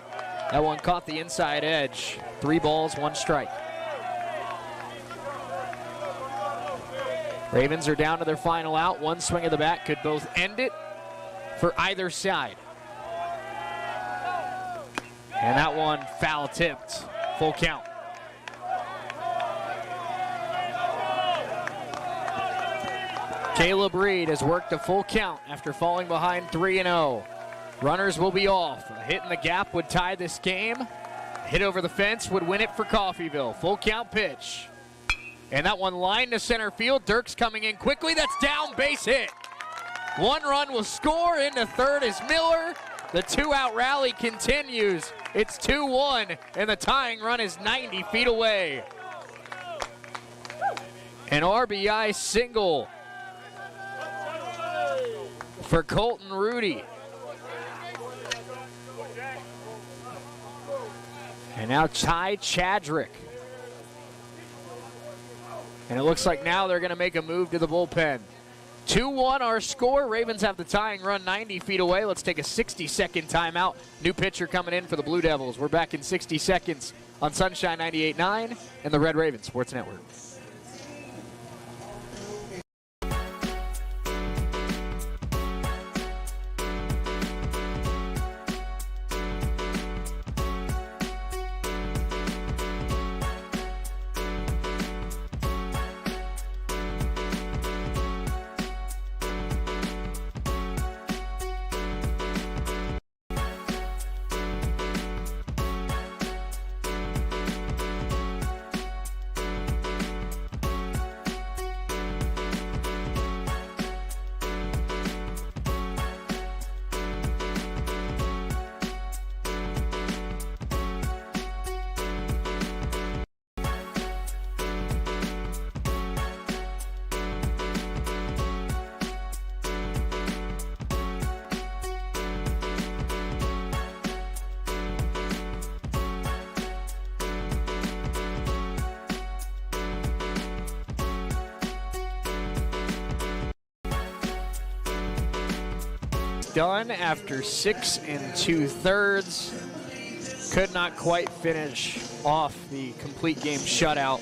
[SPEAKER 1] That one caught the inside edge. 3 balls, 1 strike. Ravens are down to their final out. 1 swing of the bat could both end it for either side. And that one foul tipped. Full count. Caleb Reed has worked a full count after falling behind 3-0. Runners will be off. A hit in the gap would tie this game. A hit over the fence would win it for Coffeyville. Full count pitch. And that one lined to center field. Dirks coming in quickly. That's down, base hit. 1 run will score. Into third is Miller. The 2-out rally continues. It's 2-1, and the tying run is 90 feet away. An RBI single for Colton Rudy. And now Ty Chadrick. And it looks like now they're going to make a move to the bullpen. 2-1 our score. Ravens have the tying run 90 feet away. Let's take a 60-second timeout. New pitcher coming in for the Blue Devils. We're back in 60 seconds on Sunshine 98.9 and the Red Raven Sports Network. Done after 6 2/3. Could not quite finish off the complete game shutout.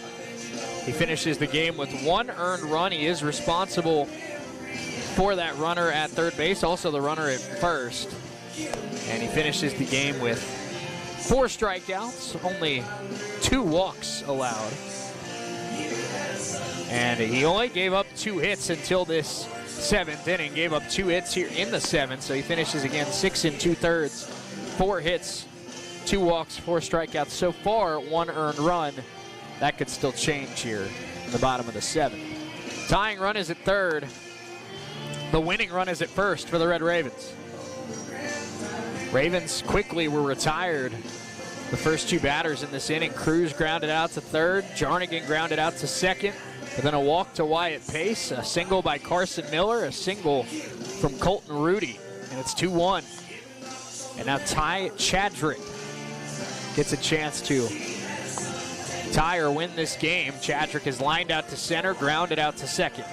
[SPEAKER 1] He finishes the game with 1 earned run. He is responsible for that runner at third base, also the runner at first. And he finishes the game with 4 strikeouts, only 2 walks allowed. And he only gave up 2 hits until this 7th inning, gave up 2 hits here in the 7th, so he finishes again 6 2/3, 4 hits, 2 walks, 4 strikeouts. So far, 1 earned run. That could still change here in the bottom of the 7th. Tying run is at third. The winning run is at first for the Red Ravens. Ravens quickly were retired. The first 2 batters in this inning. Cruz grounded out to third. Jarnigan grounded out to second. But then a walk to Wyatt Pace, a single by Carson Miller, a single from Colton Rudy, and it's 2-1. And now Ty Chadrick gets a chance to tie or win this game. Chadrick is lined out to center, grounded out to second.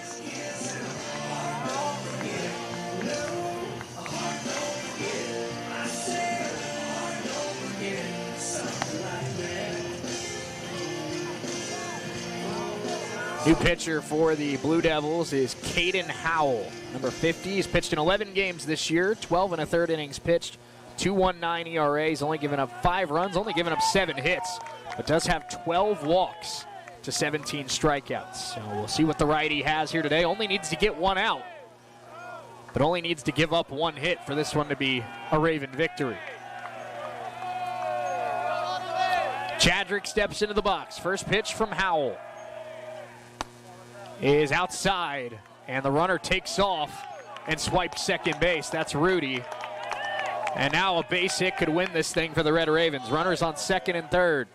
[SPEAKER 1] New pitcher for the Blue Devils is Caden Howell, number 50. He's pitched in 11 games this year, 12 1/3 innings pitched, 2.19 ERA. He's only given up 5 runs, only given up 7 hits, but does have 12 walks to 17 strikeouts. So we'll see what the righty has here today. Only needs to get 1 out, but only needs to give up 1 hit for this one to be a Raven victory. Chadrick steps into the box. First pitch from Howell is outside, and the runner takes off and swipes second base. That's Rudy. And now a base hit could win this thing for the Red Ravens. Runners on second and third.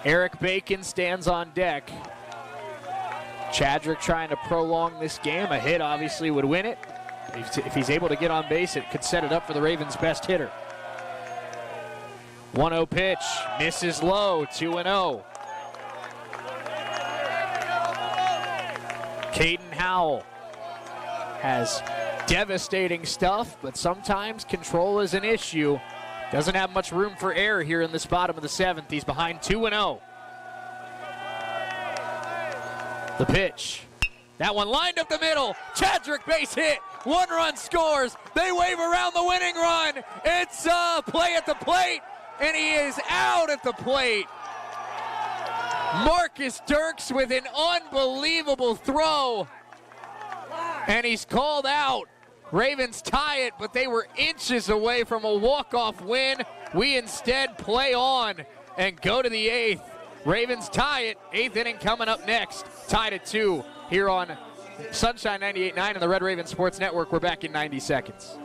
[SPEAKER 1] Eric Bacon stands on deck. Chadrick trying to prolong this game. A hit obviously would win it. If he's able to get on base, it could set it up for the Ravens' best hitter. 1-0 pitch, misses low, 2-0. Caden Howell has devastating stuff, but sometimes control is an issue. Doesn't have much room for error here in this bottom of the 7th. He's behind 2-0. The pitch. That one lined up the middle. Chadrick base hit. 1 run scores. They wave around the winning run. It's a play at the plate, and he is out at the plate. Marcus Dirks with an unbelievable throw, and he's called out. Ravens tie it, but they were inches away from a walk-off win. We instead play on and go to the 8th. Ravens tie it. 8th inning coming up next. Tied at 2 here on Sunshine 98.9 and the Red Raven Sports Network. We're back in 90 seconds.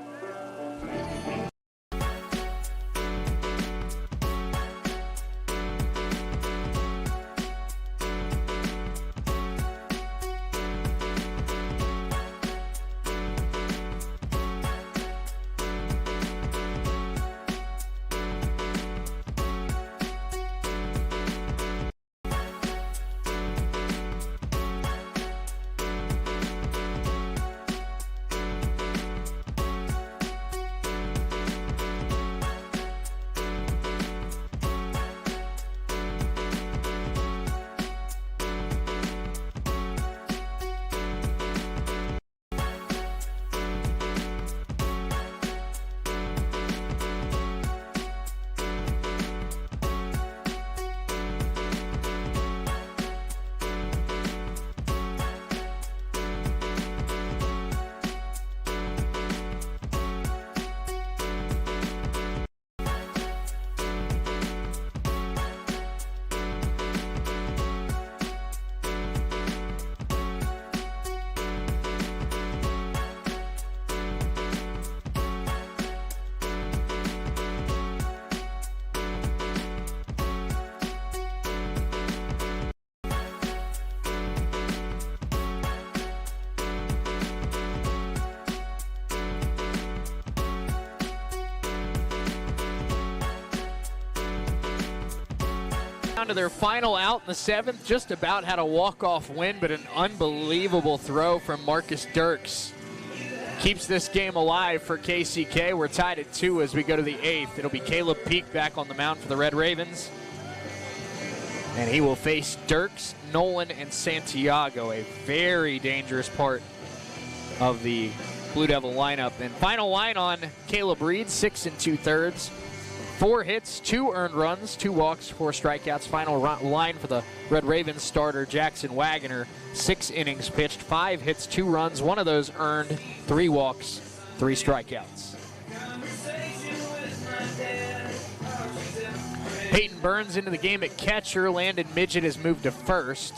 [SPEAKER 1] To their final out in the 7th, just about had a walk-off win, but an unbelievable throw from Marcus Dirks keeps this game alive for KCK. We're tied at 2 as we go to the 8th. It'll be Caleb Peak back on the mound for the Red Ravens, and he will face Dirks, Nolan, and Santiago, a very dangerous part of the Blue Devil lineup. And final line on Caleb Reed, 6 2/3. 4 hits, 2 earned runs, 2 walks, 4 strikeouts. Final line for the Red Ravens starter, Jackson Wagoner. 6 innings pitched, 5 hits, 2 runs. 1 of those earned, 3 walks, 3 strikeouts. Peyton Burns into the game at catcher. Landon Midget has moved to first.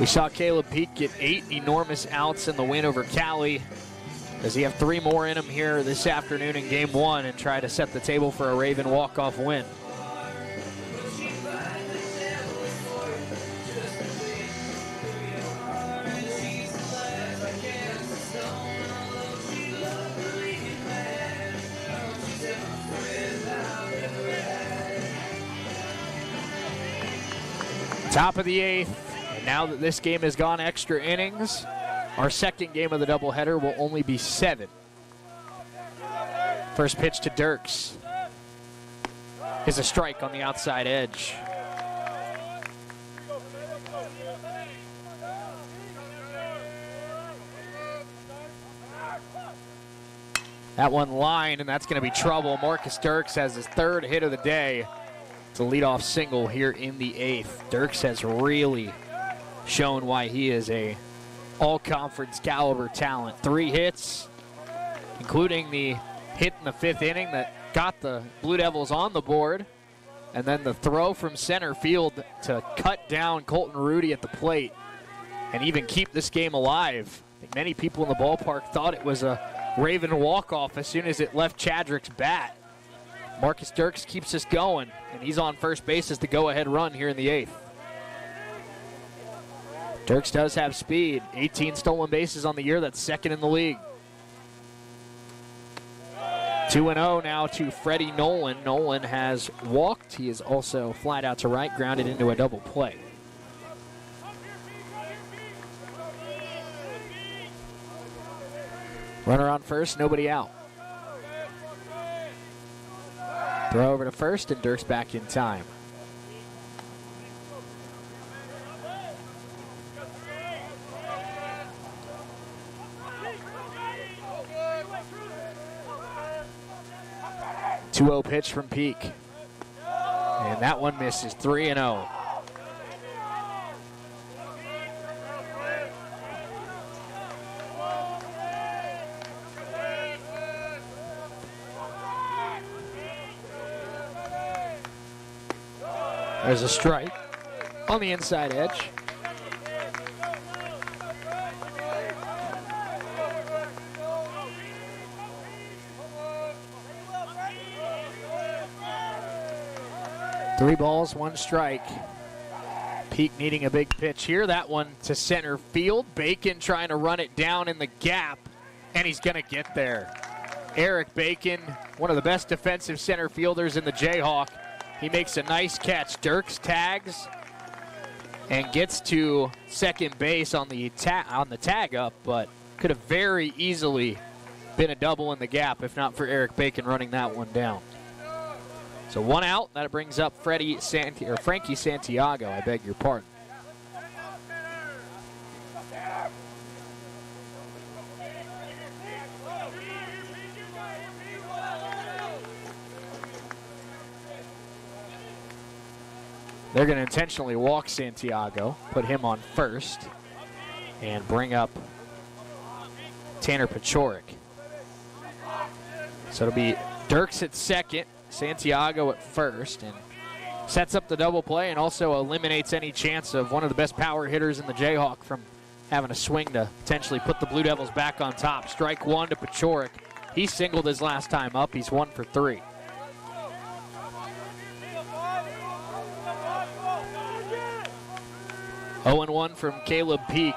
[SPEAKER 1] We saw Caleb Peak get 8 enormous outs in the win over Cali. Does he have 3 more in him here this afternoon in game 1 and try to set the table for a Raven walk-off win? Top of the 8th. Now that this game has gone extra innings, our second game of the doubleheader will only be 7. First pitch to Dirks is a strike on the outside edge. That one line, and that's going to be trouble. Marcus Dirks has his 3rd hit of the day. It's a leadoff single here in the 8th. Dirks has really shown why he is a all-conference caliber talent. 3 hits, including the hit in the 5th inning that got the Blue Devils on the board, and then the throw from center field to cut down Colton Rudy at the plate and even keep this game alive. I think many people in the ballpark thought it was a Raven walk-off as soon as it left Chadrick's bat. Marcus Dirks keeps us going, and he's on first base as the go-ahead run here in the 8th. Dirks does have speed. 18 stolen bases on the year. That's second in the league. 2-0 now to Freddie Nolan. Nolan has walked. He is also flied out to right, grounded into a double play. Runner on first, nobody out. Throw over to first, and Dirks back in time. Two-0 pitch from Peak. And that one misses, 3-0. There's a strike on the inside edge. Three balls, one strike. Peak needing a big pitch here. That one to center field. Bacon trying to run it down in the gap, and he's going to get there. Eric Bacon, one of the best defensive center fielders in the Jayhawk. He makes a nice catch. Dirks tags and gets to second base on the tag up, but could have very easily been a double in the gap if not for Eric Bacon running that one down. So one out. That brings up Frankie Santiago. I beg your pardon. They're going to intentionally walk Santiago, put him on first, and bring up Tanner Pachorik. So it'll be Dirks at second, Santiago at first, and sets up the double play and also eliminates any chance of one of the best power hitters in the Jayhawk from having a swing to potentially put the Blue Devils back on top. Strike one to Pachorik. He singled his last time up. He's 1 for 3. Oh and 1 from Caleb Peak.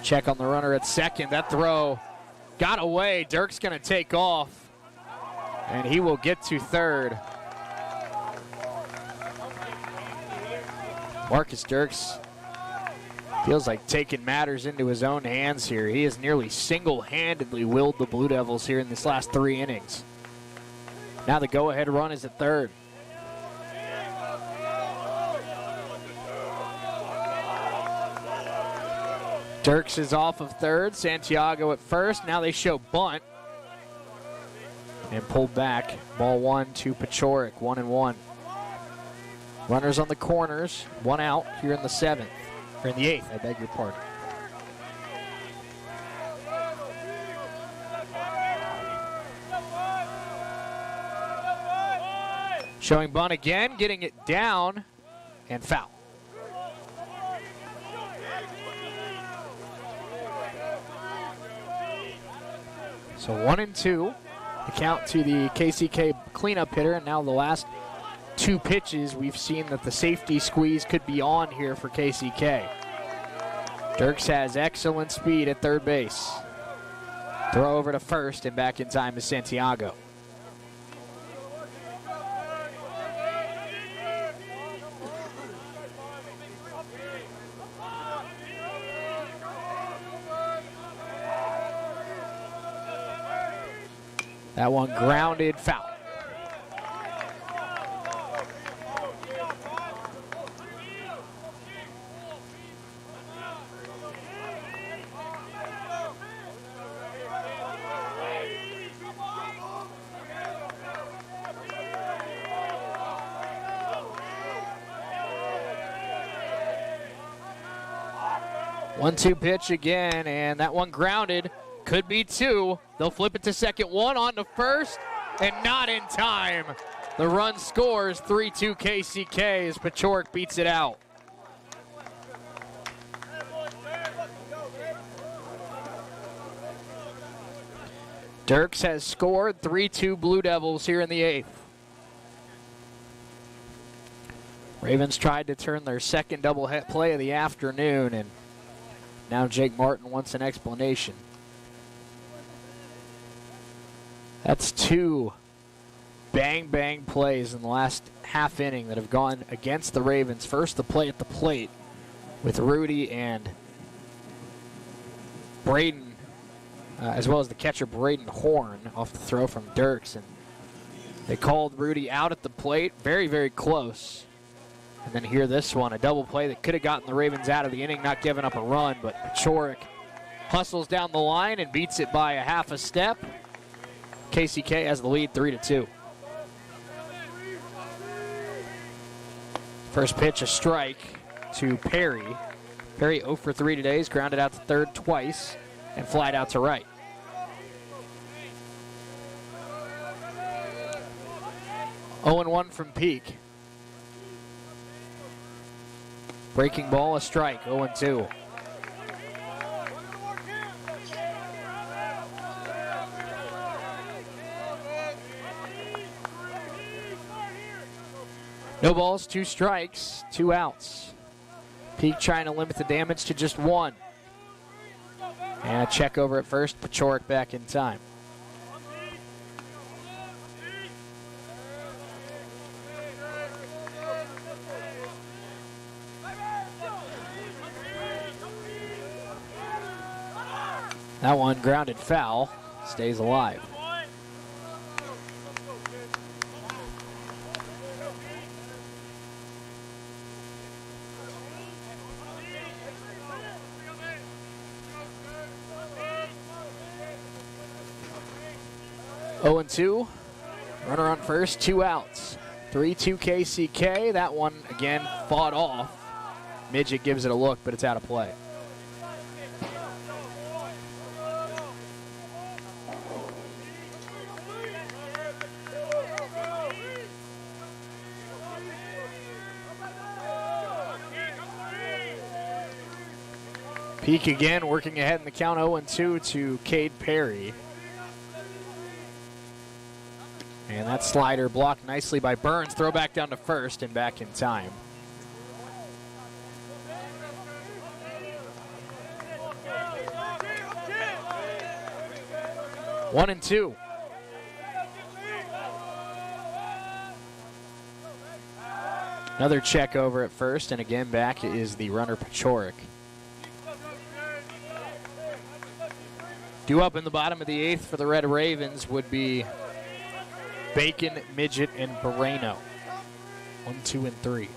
[SPEAKER 1] Check on the runner at second. That throw got away. Dirk's going to take off, and he will get to third. Marcus Dirks feels like taking matters into his own hands here. He has nearly single-handedly willed the Blue Devils here in this last 3 innings. Now the go-ahead run is at third. Dirks is off of third, Santiago at first. Now they show bunt. And pulled back. Ball 1 to Pachorik, 1 and 1. Runners on the corners, 1 out here in the 7th. Or in the 8th, I beg your pardon. Showing bunt again, getting it down, and foul. So 1 and 2, the count to the KCK cleanup hitter, and now the last 2 pitches, we've seen that the safety squeeze could be on here for KCK. Dirks has excellent speed at third base. Throw over to first, and back in time is Santiago. That one grounded, foul. One-two pitch again, and that one grounded. Could be 2. They'll flip it to second, 1 on to first, and not in time. The run scores, 3-2 KCK as Pachorik beats it out. Dirks has scored 3-2 Blue Devils here in the 8th. Ravens tried to turn their second double hit play of the afternoon, and now Jake Martin wants an explanation. That's 2 bang-bang plays in the last half inning that have gone against the Ravens. First, the play at the plate with Rudy and Braden, as well as the catcher Braden Horn off the throw from Dirks. And they called Rudy out at the plate, very, very close. And then here this one, a double play that could have gotten the Ravens out of the inning, not giving up a run, but Pachorik hustles down the line and beats it by a half a step. KCK has the lead 3-2. First pitch, a strike to Perry. Perry 0 for 3 today. He's grounded out to third twice and flied out to right. Oh and 1 from Peak. Breaking ball, a strike, 0 and 2. No balls, 2 strikes, 2 outs. Peak trying to limit the damage to just 1. And a check over at first, Pachorik back in time. That one grounded foul, stays alive. Oh and 2, runner on first, 2 outs. 3-2 KCK, that one again fought off. Midget gives it a look, but it's out of play. Peak again, working ahead in the count, 0-2 to Cade Perry. And that slider blocked nicely by Burns. Throw back down to first and back in time. One and 2. Another check over at first, and again back is the runner Pachorik. Due up in the bottom of the 8th for the Red Ravens would be Bacon, Midget, and Moreno. 1, 2, and 3.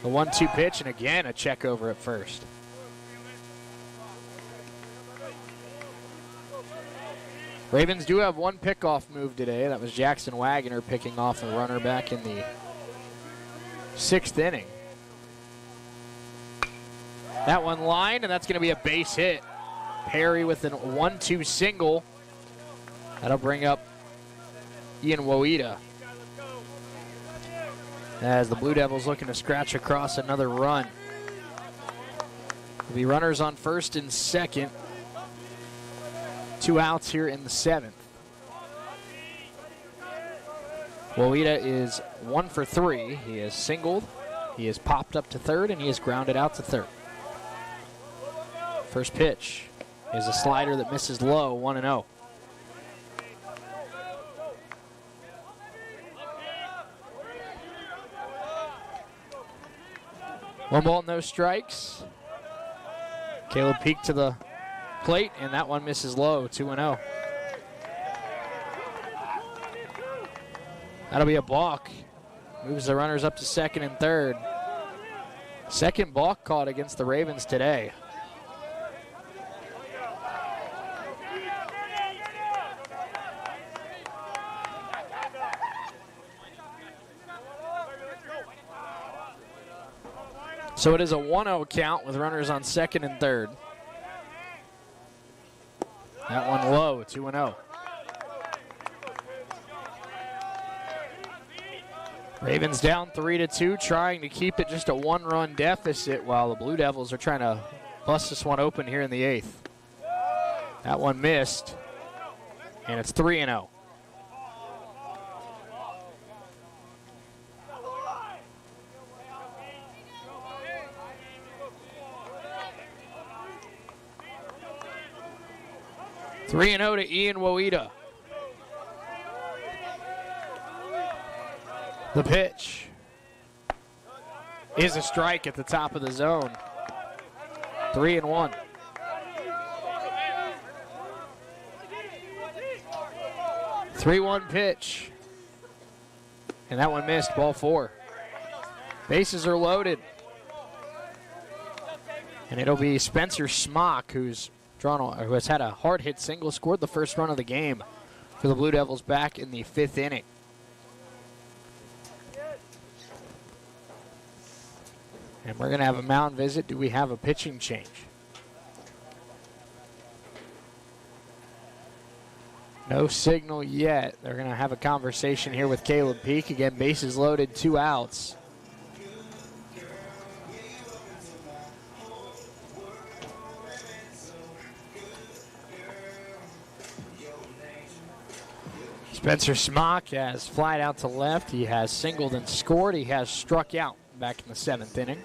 [SPEAKER 1] The 1-2 pitch, and again a check over at first. Ravens do have 1 pickoff move today. That was Jackson Wagoner picking off a runner back in the 6th inning. That one lined, and that's going to be a base hit. Perry with a 1-2 single. That'll bring up Ian Woida, as the Blue Devils looking to scratch across another run. There'll be runners on first and second. 2 outs here in the 7th. Woida is 1 for 3. He has singled, he has popped up to third, and he has grounded out to third. First pitch is a slider that misses low, 1-0. One ball, no strikes. Caleb Peak to the plate, and that one misses low, 2-0. That'll be a balk. Moves the runners up to second and third. Second balk caught against the Ravens today. So it is a 1-0 count with runners on second and third. That one low, 2-0. Ravens down 3-2, trying to keep it just a 1-run deficit while the Blue Devils are trying to bust this one open here in the 8th. That one missed. and it's 3-0. To Ian Woida. The pitch is a strike at the top of the zone. 3-1. Three-one pitch. And that one missed, ball 4. Bases are loaded. And it'll be Spencer Smock who has had a hard hit single, scored the first run of the game for the Blue Devils back in the 5th inning. And we're going to have a mound visit. Do we have a pitching change? No signal yet. They're going to have a conversation here with Caleb Peak. Again, bases loaded, 2 outs. Spencer Smock has flied out to left. He has singled and scored. He has struck out back in the 7th inning.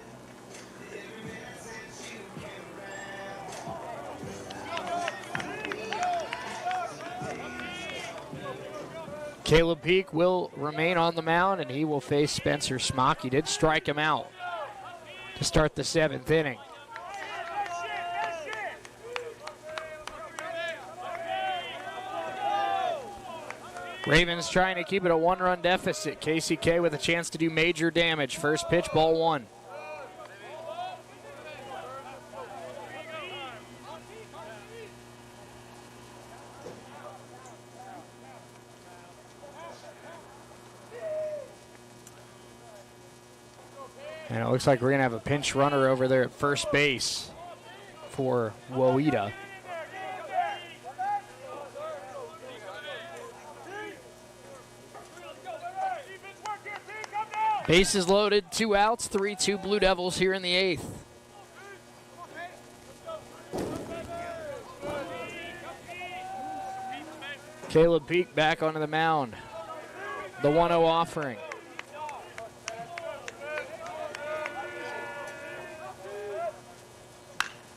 [SPEAKER 1] Caleb Peak will remain on the mound, and he will face Spencer Smock. He did strike him out to start the 7th inning. Ravens trying to keep it a 1-run deficit. KCK with a chance to do major damage. First pitch, ball 1. And it looks like we're going to have a pinch runner over there at first base for Woida. Bases loaded, 2 outs, 3-2 Blue Devils here in the 8th. Caleb Peak back onto the mound. The 1-0 offering.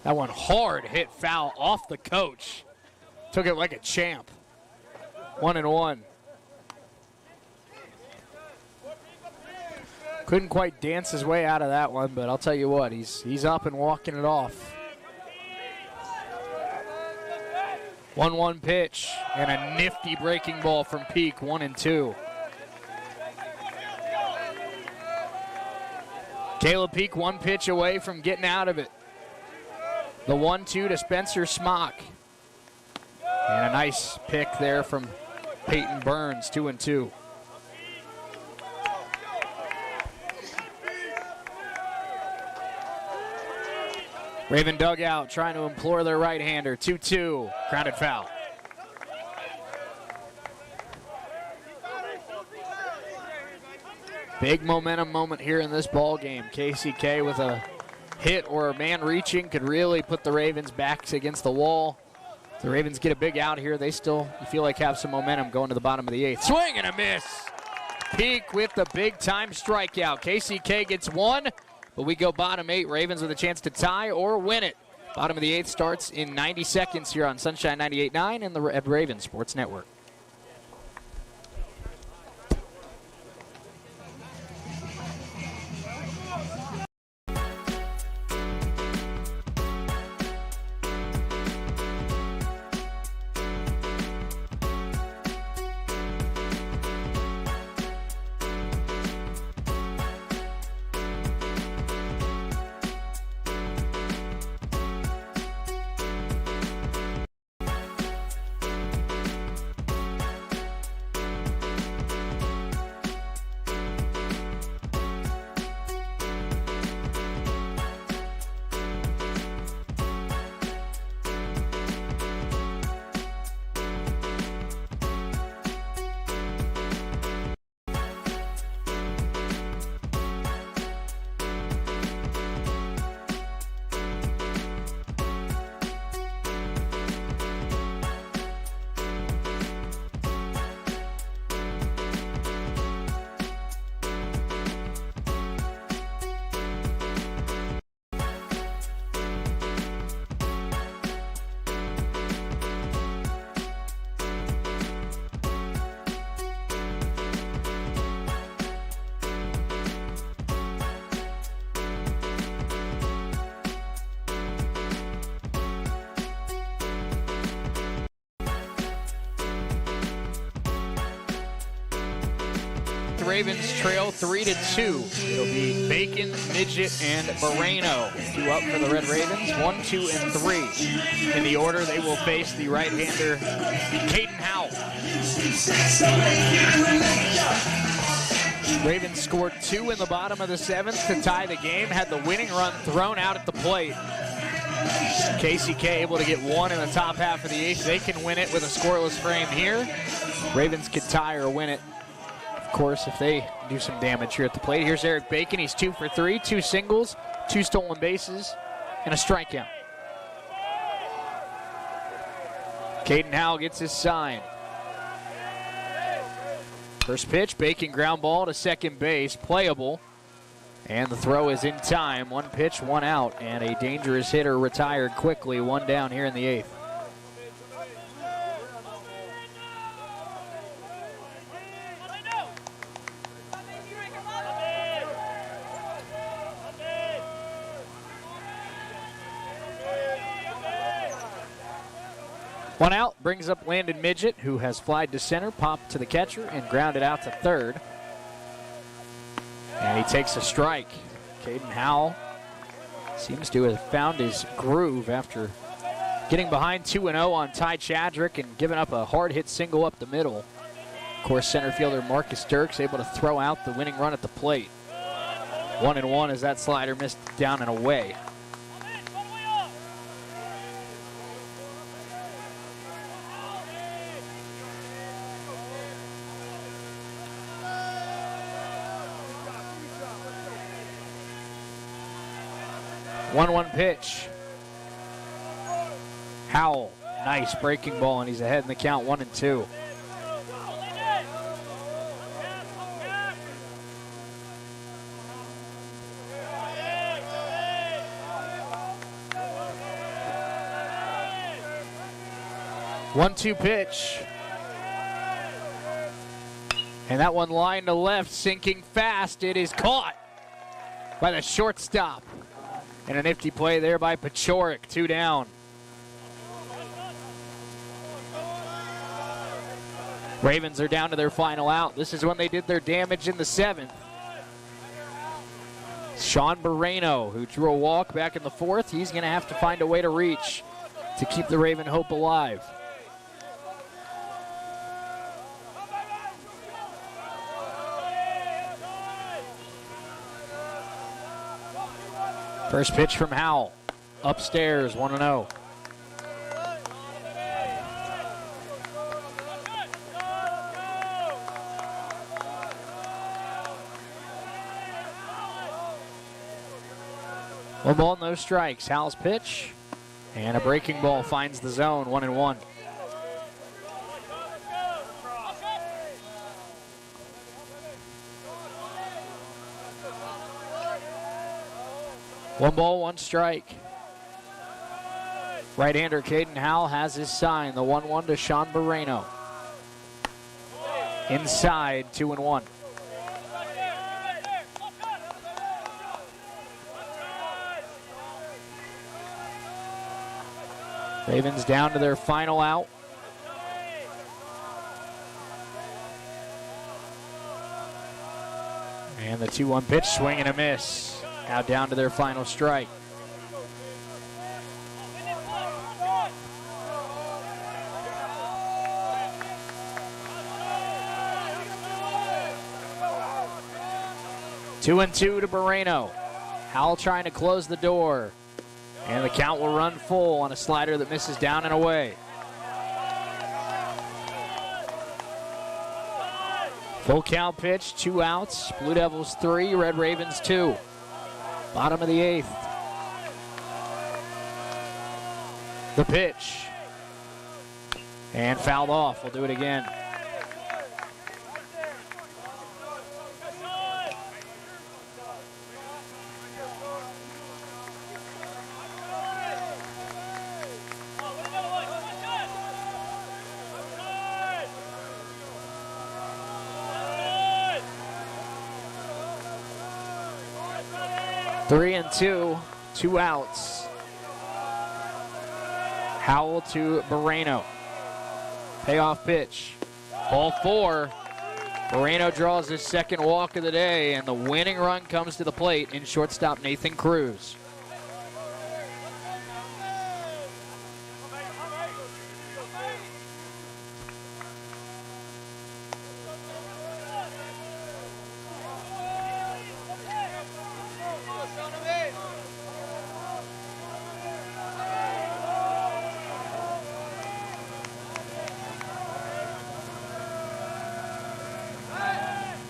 [SPEAKER 1] That one hard hit foul off the coach. Took it like a champ. 1-1. Couldn't quite dance his way out of that one, but I'll tell you what, he's up and walking it off. 1-1 pitch and a nifty breaking ball from Peak, 1-2. Caleb Peak 1 pitch away from getting out of it. The 1-2 to Spencer Smock. And a nice pick there from Peyton Burns, 2-2. Raven dugout trying to implore their right-hander. 2-2, grounded foul. Big momentum moment here in this ball game. KCK with a hit or a man reaching could really put the Ravens' backs against the wall. If the Ravens get a big out here, they still, you feel like, have some momentum going to the bottom of the 8th. Swing and a miss. Peak with the big-time strikeout. KCK gets 1. But we go bottom 8, Ravens with a chance to tie or win it. Bottom of the 8th starts in 90 seconds here on Sunshine 98.9 and the Ravens Sports Network. 8th, Ravens trail 3-2. It'll be Bacon, Midget, and Moreno. 2 up for the Red Ravens, 1, 2, and 3. In the order, they will face the right-hander, Caden Howell. Ravens scored 2 in the bottom of the 7th to tie the game, had the winning run thrown out at the plate. KCK able to get 1 in the top half of the 8th. They can win it with a scoreless frame here. Ravens could tie or win it, of course, if they do some damage here at the plate. Here's Eric Bacon. He's 2 for 3, 2 singles, 2 stolen bases, and a strikeout. Caden Howell gets his sign. First pitch, Bacon ground ball to second base, playable. And the throw is in time. 1 pitch, 1 out, and a dangerous hitter retired quickly. 1 down here in the 8th. One out, brings up Landon Midget, who has flied to center, popped to the catcher, and grounded out to third. And he takes a strike. Caden Howell seems to have found his groove after getting behind 2-0 on Ty Chadrick and giving up a hard-hit single up the middle. Of course, center fielder Marcus Dirks able to throw out the winning run at the plate. 1-1 as that slider missed down and away. One pitch. Howell, nice breaking ball, and he's ahead in the count, 1-2. One-two pitch. And that one line to left, sinking fast. It is caught by the shortstop. And a nifty play there by Pachorik, 2 down. Ravens are down to their final out. This is when they did their damage in the 7th. Sean Moreno, who drew a walk back in the 4th, he's going to have to find a way to reach to keep the Raven hope alive. First pitch from Howell. Upstairs, 1-0. One ball, no strikes. Howell's pitch. And a breaking ball finds the zone, 1-1. One ball, 1 strike. Right-hander Caden Howell has his sign. The 1-1 to Sean Moreno. Inside, 2-1. Ravens down to their final out. And the 2-1 pitch, swing and a miss. Now down to their final strike. Two and two to Moreno. Howell trying to close the door. And the count will run full on a slider that misses down and away. Full count pitch, 2 outs. Blue Devils 3, Red Ravens 2. Bottom of the 8th. The pitch. And fouled off. We'll do it again. Three and two, 2 outs. Howell to Moreno. Payoff pitch. Ball 4. Moreno draws his second walk of the day, and the winning run comes to the plate in shortstop Nathan Cruz.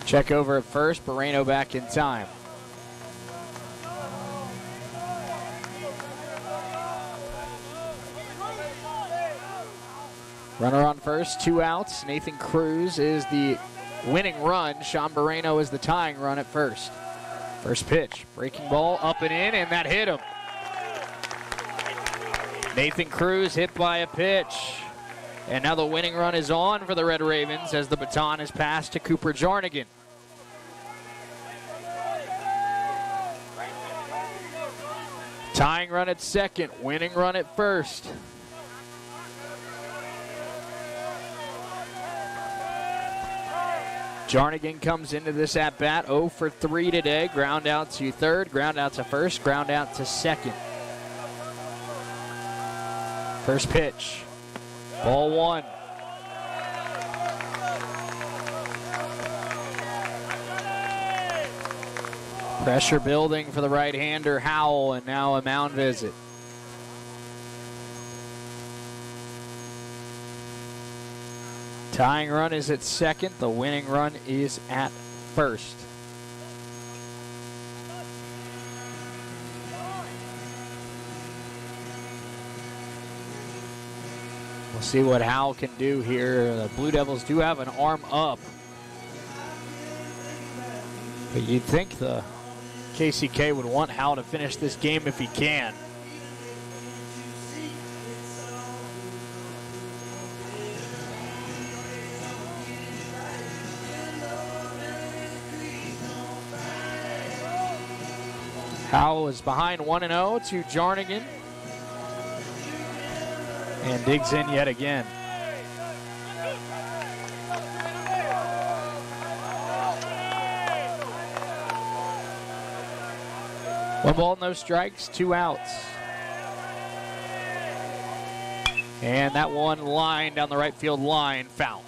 [SPEAKER 1] Check over at first, Moreno back in time. Runner on first, 2 outs. Nathan Cruz is the winning run. Sean Moreno is the tying run at first. First pitch, breaking ball up and in, and that hit him. Nathan Cruz hit by a pitch. And now the winning run is on for the Red Ravens as the baton is passed to Cooper Jarnigan. Tying run at second, winning run at first. Jarnigan comes into this at-bat 0 for 3 today. Ground out to third, ground out to first, ground out to second. First pitch, ball 1. Pressure building for the right-hander Howell, and now a mound visit. Tying run is at second. The winning run is at first. We'll see what Howell can do here. The Blue Devils do have an arm up. But you'd think the KCK would want Howell to finish this game if he can. Howell is behind 1-0 to Jarnigan. And digs in yet again. One ball, no strikes, 2 outs. And that one line down the right field line, foul.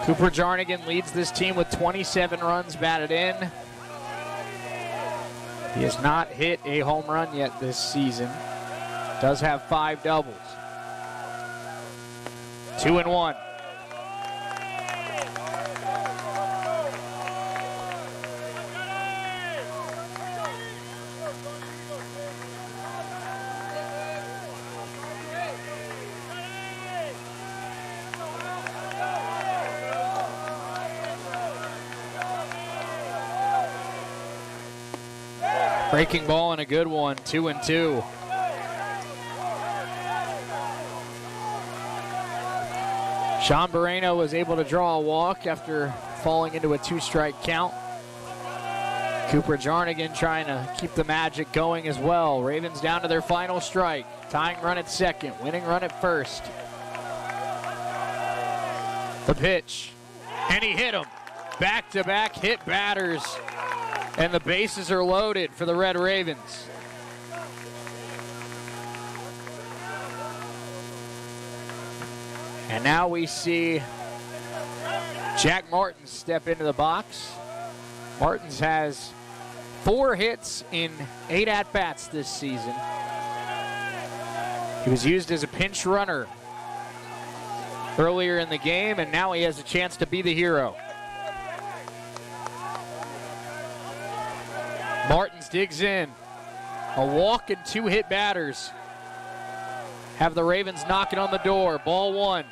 [SPEAKER 1] Cooper Jarnigan leads this team with 27 runs batted in. He has not hit a home run yet this season. Does have 5 doubles. 2-1. Breaking ball and a good one, 2-2. Sean Moreno was able to draw a walk after falling into a 2-strike count. Cooper Jarnigan trying to keep the magic going as well. Ravens down to their final strike. Tying run at second, winning run at first. The pitch, and he hit him. Back-to-back hit batters. And the bases are loaded for the Red Ravens. And now we see Jack Martins step into the box. Martins has 4 hits in 8 at-bats this season. He was used as a pinch runner earlier in the game, and now he has a chance to be the hero. Martins digs in. A walk and 2 hit batters have the Ravens knocking on the door. Ball 1.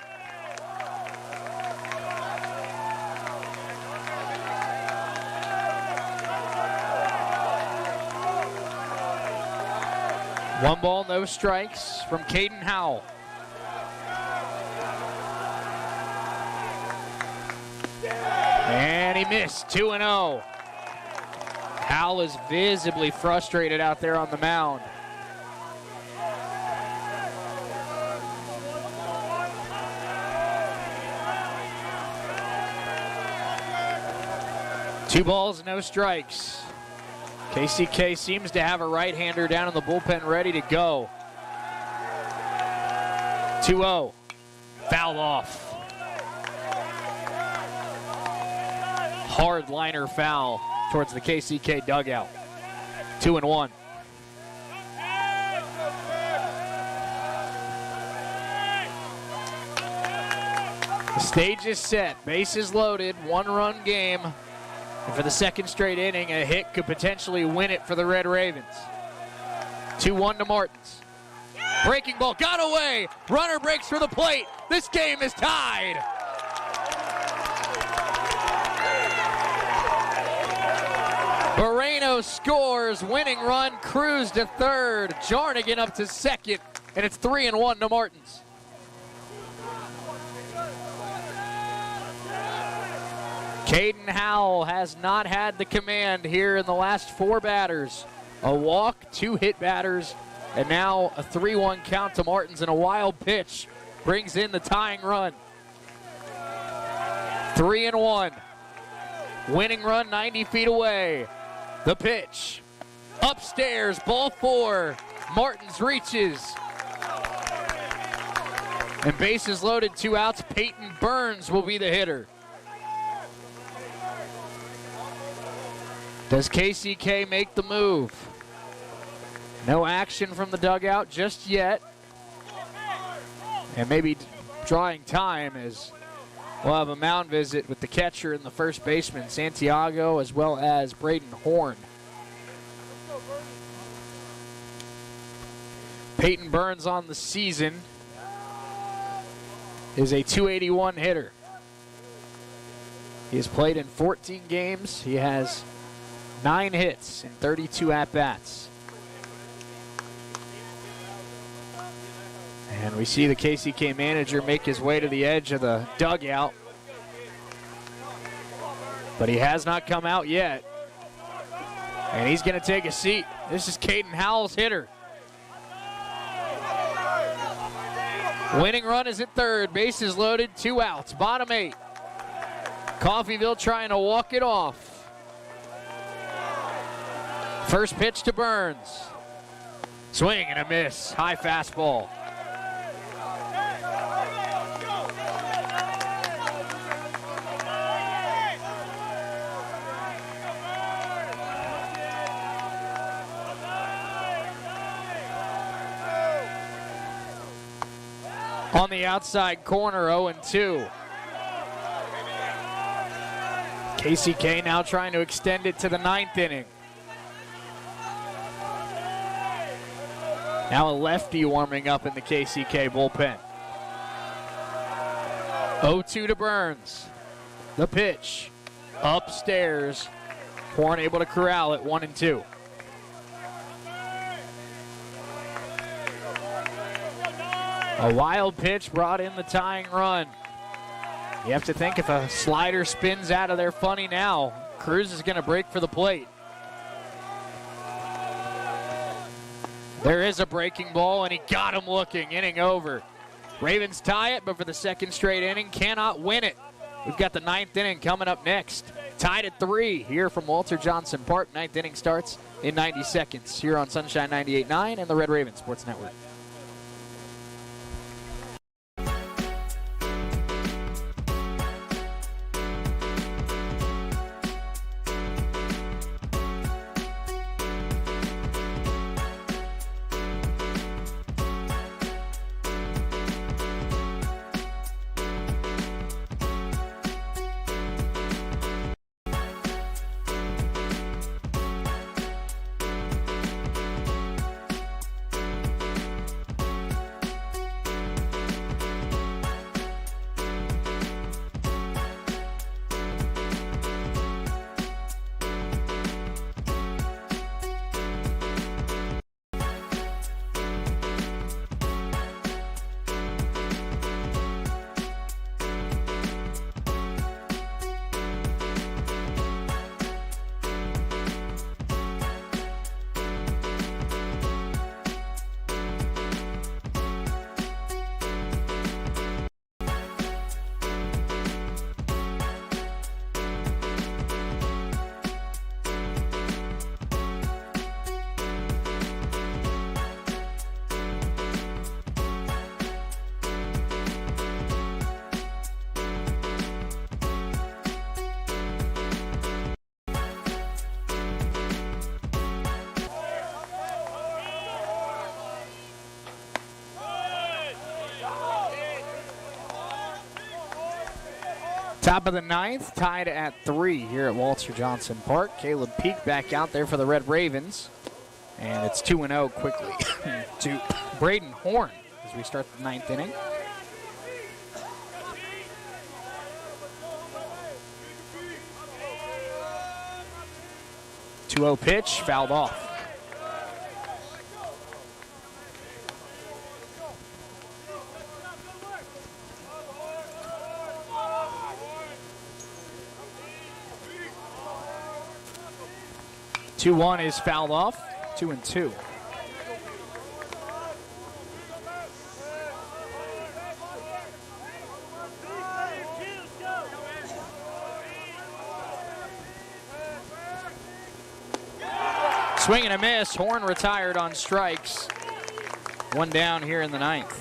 [SPEAKER 1] One ball, no strikes from Caden Howell. And he missed, 2-0. Howell is visibly frustrated out there on the mound. Two balls, no strikes. KCK seems to have a right-hander down in the bullpen ready to go. 2-0. Foul off. Hard liner foul towards the KCK dugout. 2-1. The stage is set. Bases loaded. One-run game. And for the second straight inning, a hit could potentially win it for the Red Ravens. 2-1 to Martins. Breaking ball, got away. Runner breaks for the plate. This game is tied. Moreno scores. Winning run, Cruz to third. Jarnigan up to second. And it's 3-1 to Martins. Caden Howell has not had the command here in the last four batters. A walk, two hit batters, and now a 3-1 count to Martins, and a wild pitch brings in the tying run. 3-1. Winning run 90 feet away. The pitch. Upstairs, ball four. Martins reaches. And bases loaded, 2 outs. Peyton Burns will be the hitter. Does KCK make the move? No action from the dugout just yet. And maybe drawing time as we'll have a mound visit with the catcher and the first baseman, Santiago, as well as Braden Horn. Peyton Burns on the season is a .281 hitter. He has played in 14 games. He has 9 hits and 32 at-bats. And we see the KCK manager make his way to the edge of the dugout. But he has not come out yet. And he's going to take a seat. This is Caden Howell's hitter. Winning run is at third. Bases loaded, 2 outs. Bottom 8. Coffeyville trying to walk it off. First pitch to Burns. Swing and a miss. High fastball. On the outside corner, 0-2. KCK now trying to extend it to the 9th inning. Now a lefty warming up in the KCK bullpen. 0-2 to Burns. The pitch. Upstairs. Horn able to corral it, 1-2. A wild pitch brought in the tying run. You have to think if a slider spins out of there funny now, Cruz is going to break for the plate. There is a breaking ball, and he got him looking. Inning over. Ravens tie it, but for the second straight inning, cannot win it. We've got the 9th inning coming up next. Tied at 3 here from Walter Johnson Park. 9th inning starts in 90 seconds here on Sunshine 98.9 and the Red Raven Sports Network. Top of the ninth, tied at 3 here at Walter Johnson Park. Caleb Peak back out there for the Red Ravens. And it's 2-0 quickly to Braden Horn as we start the 9th inning. 2-0 pitch, fouled off. Two one is fouled off. 2-2. Swing and a miss. Horn retired on strikes. One down here in the 9th.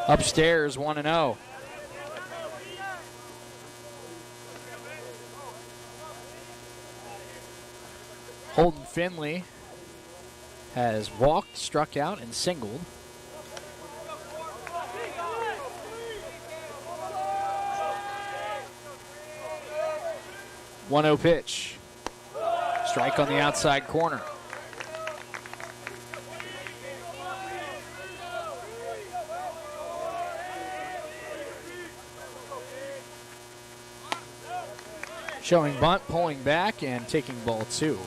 [SPEAKER 1] Upstairs, 1-0. Holden Finley has walked, struck out, and singled. One-0 pitch. Strike on the outside corner. Showing bunt, pulling back, and taking ball 2.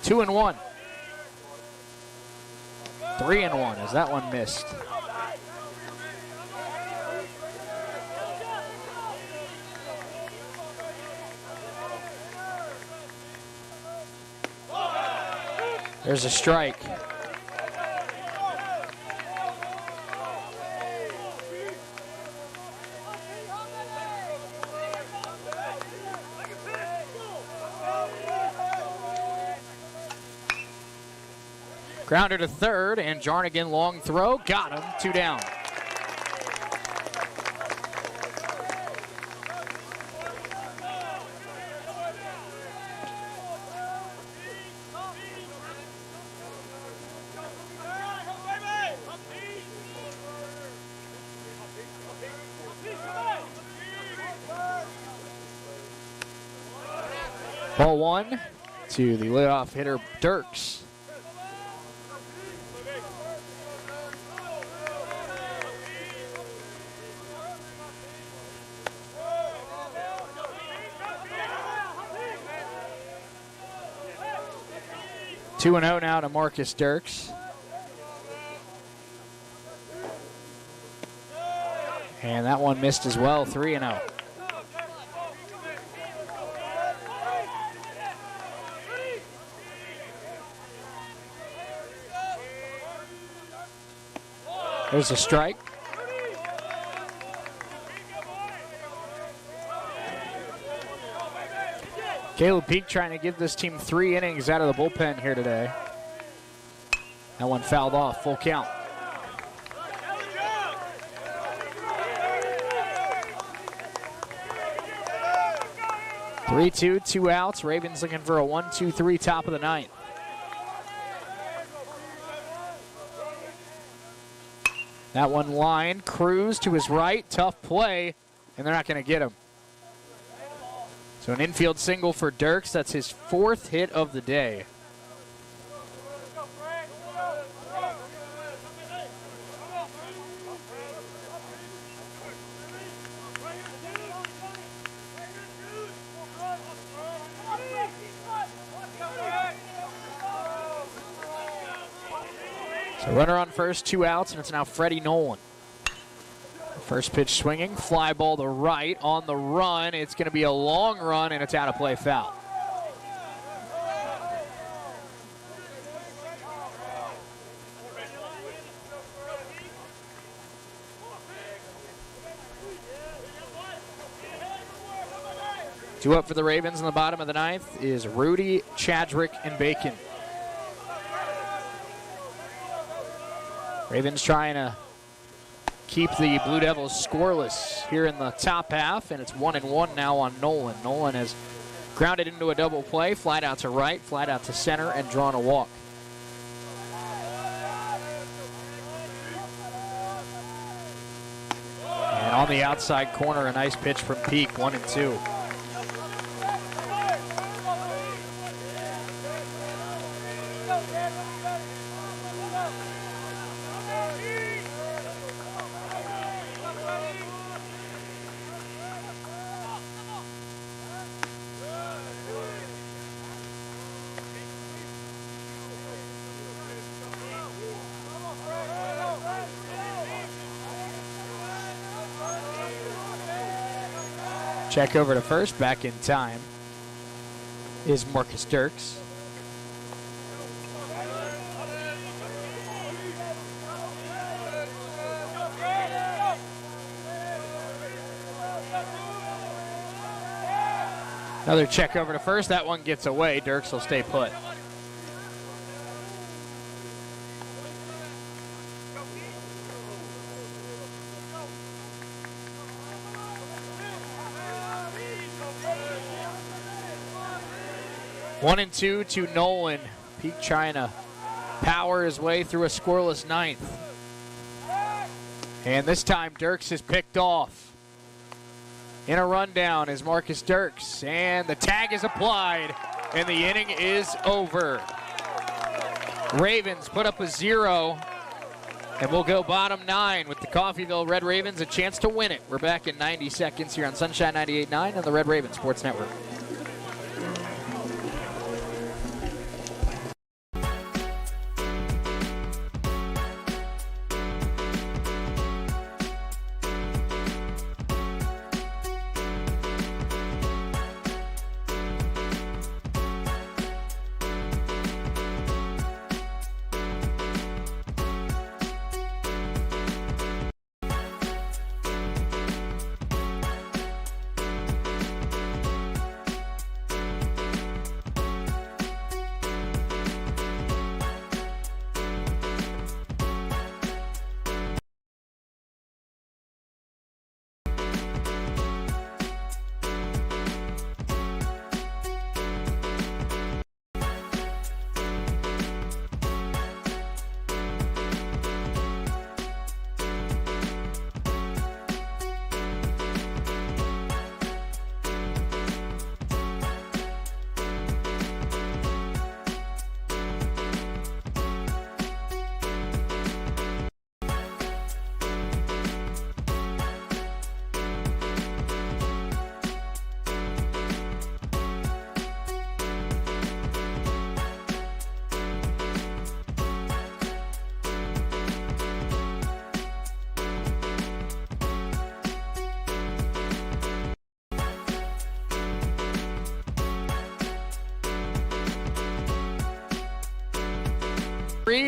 [SPEAKER 1] Two and 1. 3-1 as that one missed. There's a strike. Grounder to third, and Jarnigan long throw. Got him. 2 down. Ball 1 to the leadoff hitter, Dirks. 2-0 now to Marcus Dirks. And that one missed as well, 3-0. There's a strike. Caleb Peak trying to give this team 3 innings out of the bullpen here today. That one fouled off, full count. Three-two, 2 outs. Ravens looking for a 1-2-3 top of the 9th. That one line, Cruz to his right, tough play, and they're not going to get him. So an infield single for Dirks. That's his 4th hit of the day. So runner on first, 2 outs, and it's now Freddie Nolan. First pitch swinging, fly ball to right on the run. It's going to be a long run, and it's out of play, foul. Two up for the Ravens in the bottom of the ninth is Rudy, Chadrick, and Bacon. Ravens trying to keep the Blue Devils scoreless here in the top half, and it's 1-1 now on Nolan. Nolan has grounded into a double play, flat out to right, flat out to center, and drawn a walk. And on the outside corner, a nice pitch from Peak, 1-2. Check over to first, back in time is Marcus Dirks. Another check over to first, that one gets away. Dirks will stay put. One and two to Nolan. Peak trying to power his way through a scoreless ninth. And this time Dirks is picked off. In a rundown is Marcus Dirks. And the tag is applied. And the inning is over. Ravens put up a 0. And we'll go bottom 9 with the Coffeyville Red Ravens a chance to win it. We're back in 90 seconds here on Sunshine 98.9 and the Red Raven Sports Network.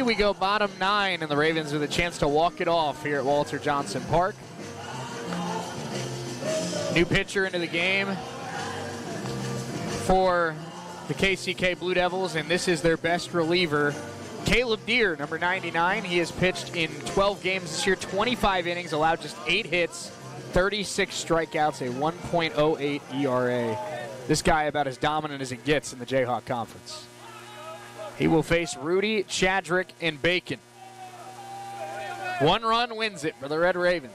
[SPEAKER 1] We go bottom 9, and the Ravens with a chance to walk it off here at Walter Johnson Park. New pitcher into the game for the KCK Blue Devils, and this is their best reliever, Caleb Deere, number 99. He has pitched in 12 games this year, 25 innings, allowed just 8 hits, 36 strikeouts, a 1.08 ERA. This guy about as dominant as it gets in the Jayhawk Conference. He will face Rudy, Chadrick, and Bacon. 1 run wins it for the Red Ravens.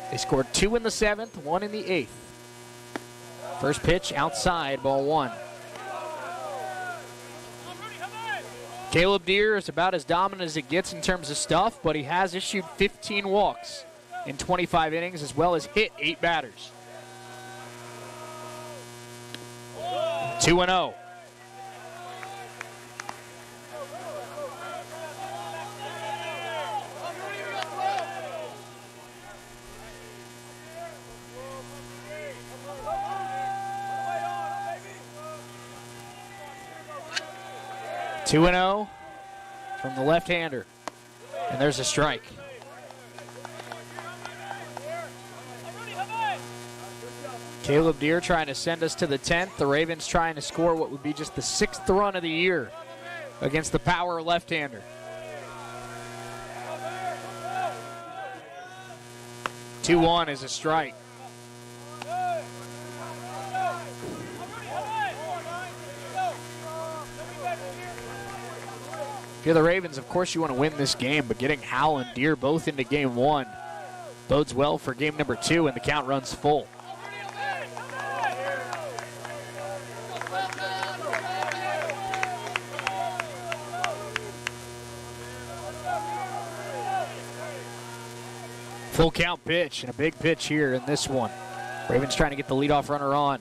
[SPEAKER 1] They scored 2 in the 7th, 1 in the 8th. First pitch outside, ball 1. Caleb Deere is about as dominant as it gets in terms of stuff, but he has issued 15 walks in 25 innings, as well as hit 8 batters. 2-0. From the left-hander. And there's a strike. Caleb Deere trying to send us to the 10th. The Ravens trying to score what would be just the 6th run of the year against the power left-hander. 2-1 is a strike. If you're the Ravens, of course you want to win this game, but getting Howell and Deere both into game 1 bodes well for game number 2, and the count runs full. Full count pitch, and a big pitch here in this one. Ravens trying to get the leadoff runner on,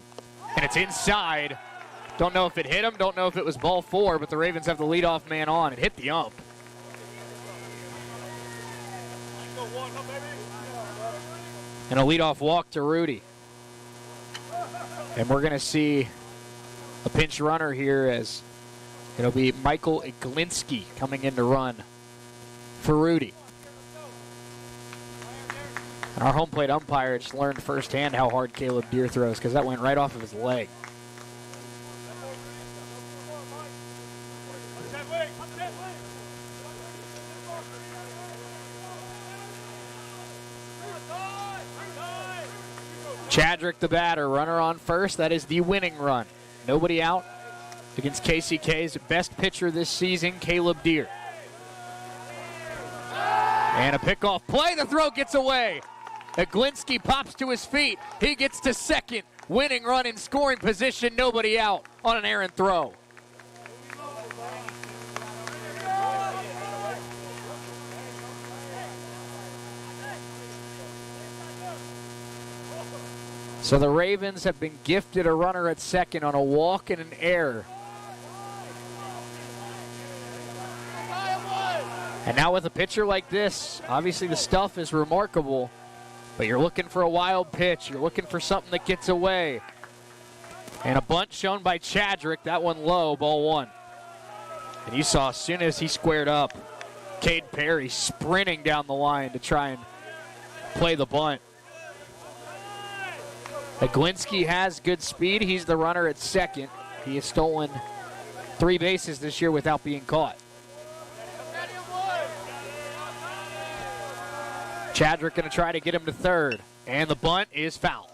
[SPEAKER 1] and it's inside. Don't know if it hit him, don't know if it was ball 4, but the Ravens have the leadoff man on. It hit the ump. And a leadoff walk to Rudy. And we're going to see a pinch runner here as it'll be Michael Iglinski coming in to run for Rudy. And our home plate umpire just learned firsthand how hard Caleb Deere throws because that went right off of his leg. Chadrick the batter, runner on first. That is the winning run. Nobody out against KCK's best pitcher this season, Caleb Deere. And a pickoff play. The throw gets away. Iglinski pops to his feet. He gets to second. Winning run in scoring position. Nobody out on an errant throw. So the Ravens have been gifted a runner at second on a walk and an error. And now with a pitcher like this, obviously the stuff is remarkable, but you're looking for a wild pitch. You're looking for something that gets away. And a bunt shown by Chadrick, that one low, ball 1. And you saw as soon as he squared up, Cade Perry sprinting down the line to try and play the bunt. Iglinski has good speed. He's the runner at second. He has stolen 3 bases this year without being caught. Chadrick going to try to get him to third, and the bunt is foul.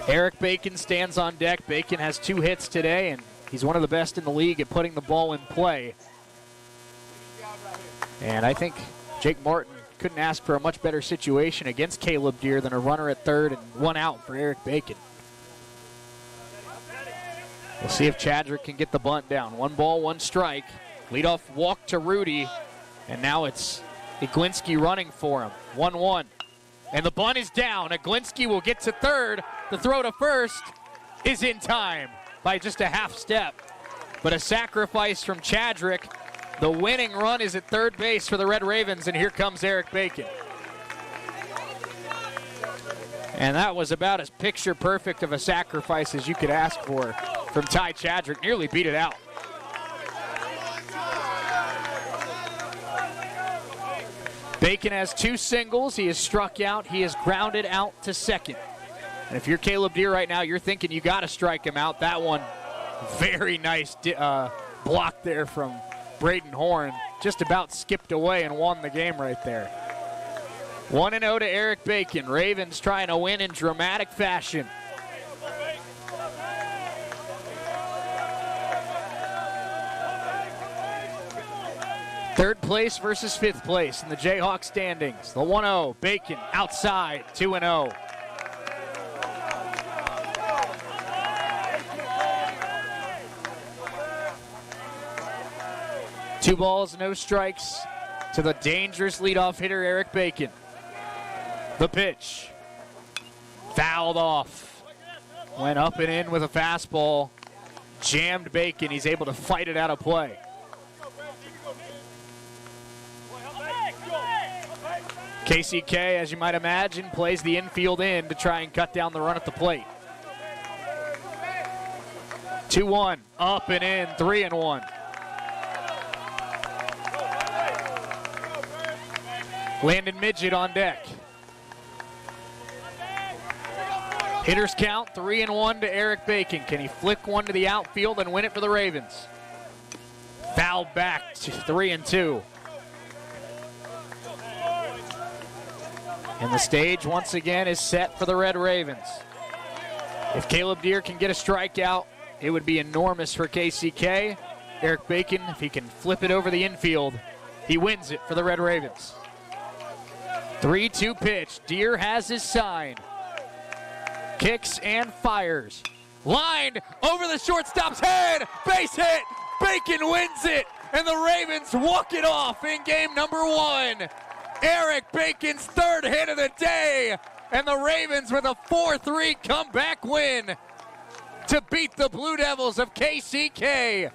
[SPEAKER 1] Eric Bacon stands on deck. Bacon has 2 hits today, and he's one of the best in the league at putting the ball in play. And I think Jake Martin couldn't ask for a much better situation against Caleb Deere than a runner at third and 1 out for Eric Bacon. We'll see if Chadrick can get the bunt down. 1 ball, 1 strike. Leadoff walk to Rudy, and now it's Iglinski running for him. 1-1. And the bunt is down. Iglinski will get to third. The throw to first is in time by just a half step. But a sacrifice from Chadrick. The winning run is at third base for the Red Ravens, and here comes Eric Bacon. And that was about as picture perfect of a sacrifice as you could ask for from Ty Chadrick. Nearly beat it out. Bacon has 2 singles. He is struck out. He is grounded out to second. And if you're Caleb Deere right now, you're thinking you got to strike him out. That one, very nice block there from Braden Horn. Just about skipped away and won the game right there. 1-0 to Eric Bacon. Ravens trying to win in dramatic fashion. Third place versus 5th place in the Jayhawk standings. The 1-0, Bacon outside, 2-0. Two balls, no strikes to the dangerous leadoff hitter, Eric Bacon. The pitch. Fouled off. Went up and in with a fastball. Jammed Bacon. He's able to fight it out of play. KCK, as you might imagine, plays the infield in to try and cut down the run at the plate. 2-1, up and in, 3-1. Landon Midget on deck. Hitters count 3-1 to Eric Bacon. Can he flick one to the outfield and win it for the Ravens? Foul back to 3-2. And the stage once again is set for the Red Ravens. If Caleb Deere can get a strikeout, it would be enormous for KCK. Eric Bacon, if he can flip it over the infield, he wins it for the Red Ravens. 3-2 pitch. Deere has his sign. Kicks and fires. Lined over the shortstop's head. Base hit. Bacon wins it. And the Ravens walk it off in game number 1. Eric Bacon's third hit of the day. And the Ravens with a 4-3 comeback win to beat the Blue Devils of KCK.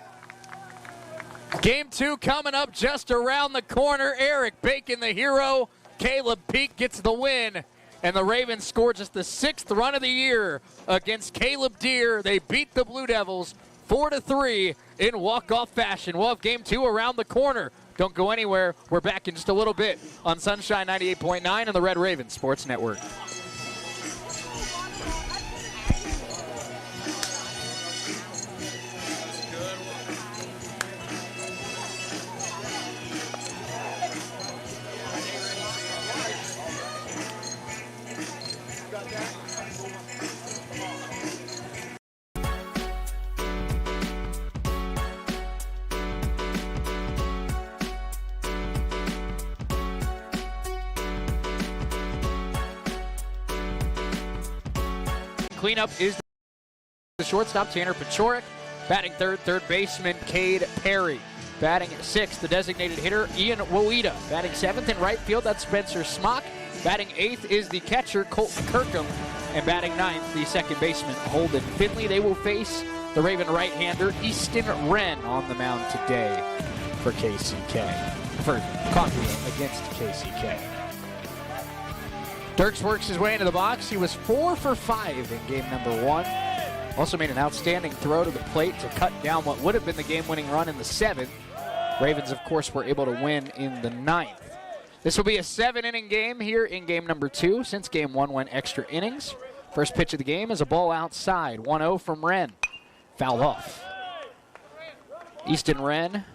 [SPEAKER 1] Game 2 coming up just around the corner. Eric Bacon, the hero. Caleb Peak gets the win. And the Ravens score just the 6th run of the year against Caleb Deere. They beat the Blue Devils 4-3 in walk-off fashion. We'll have game 2 around the corner. Don't go anywhere. We're back in just a little bit on Sunshine 98.9 and the Red Ravens Sports Network. Cleanup is the shortstop, Tanner Pachorik. Batting third baseman, Cade Perry. Batting sixth, the designated hitter, Ian Woida. Batting seventh in right field, that's Spencer Smock. Batting eighth is the catcher, Colton Kirkham. And batting ninth, the second baseman, Holden Finley. They will face the Raven right-hander, Easton Wren, on the mound today for KCK. For Coffeyville against KCK. Dirks works his way into the box. He was 4 for 5 in game number 1. Also made an outstanding throw to the plate to cut down what would have been the game-winning run in the 7th. Ravens, of course, were able to win in the 9th. This will be a 7-inning game here in game number 2 since game 1 went extra innings. First pitch of the game is a ball outside. 1-0 from Wren. Fouled off. Easton Wren,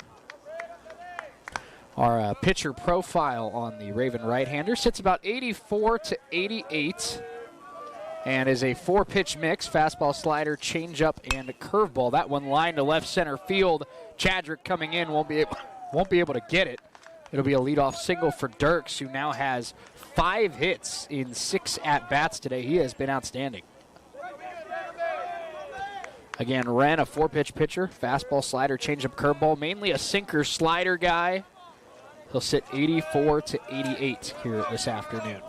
[SPEAKER 1] our pitcher profile on the Raven right-hander, sits about 84 to 88 and is a 4-pitch mix: fastball, slider, changeup, and a curveball. That one lined to left center field. Chadrick coming in won't be able to get it. It'll be a leadoff single for Dirks, who now has 5 hits in 6 at-bats today. He has been outstanding. Again, Wren, a 4-pitch pitcher: fastball, slider, changeup, curveball, mainly a sinker slider guy. He'll sit 84 to 88 here this afternoon.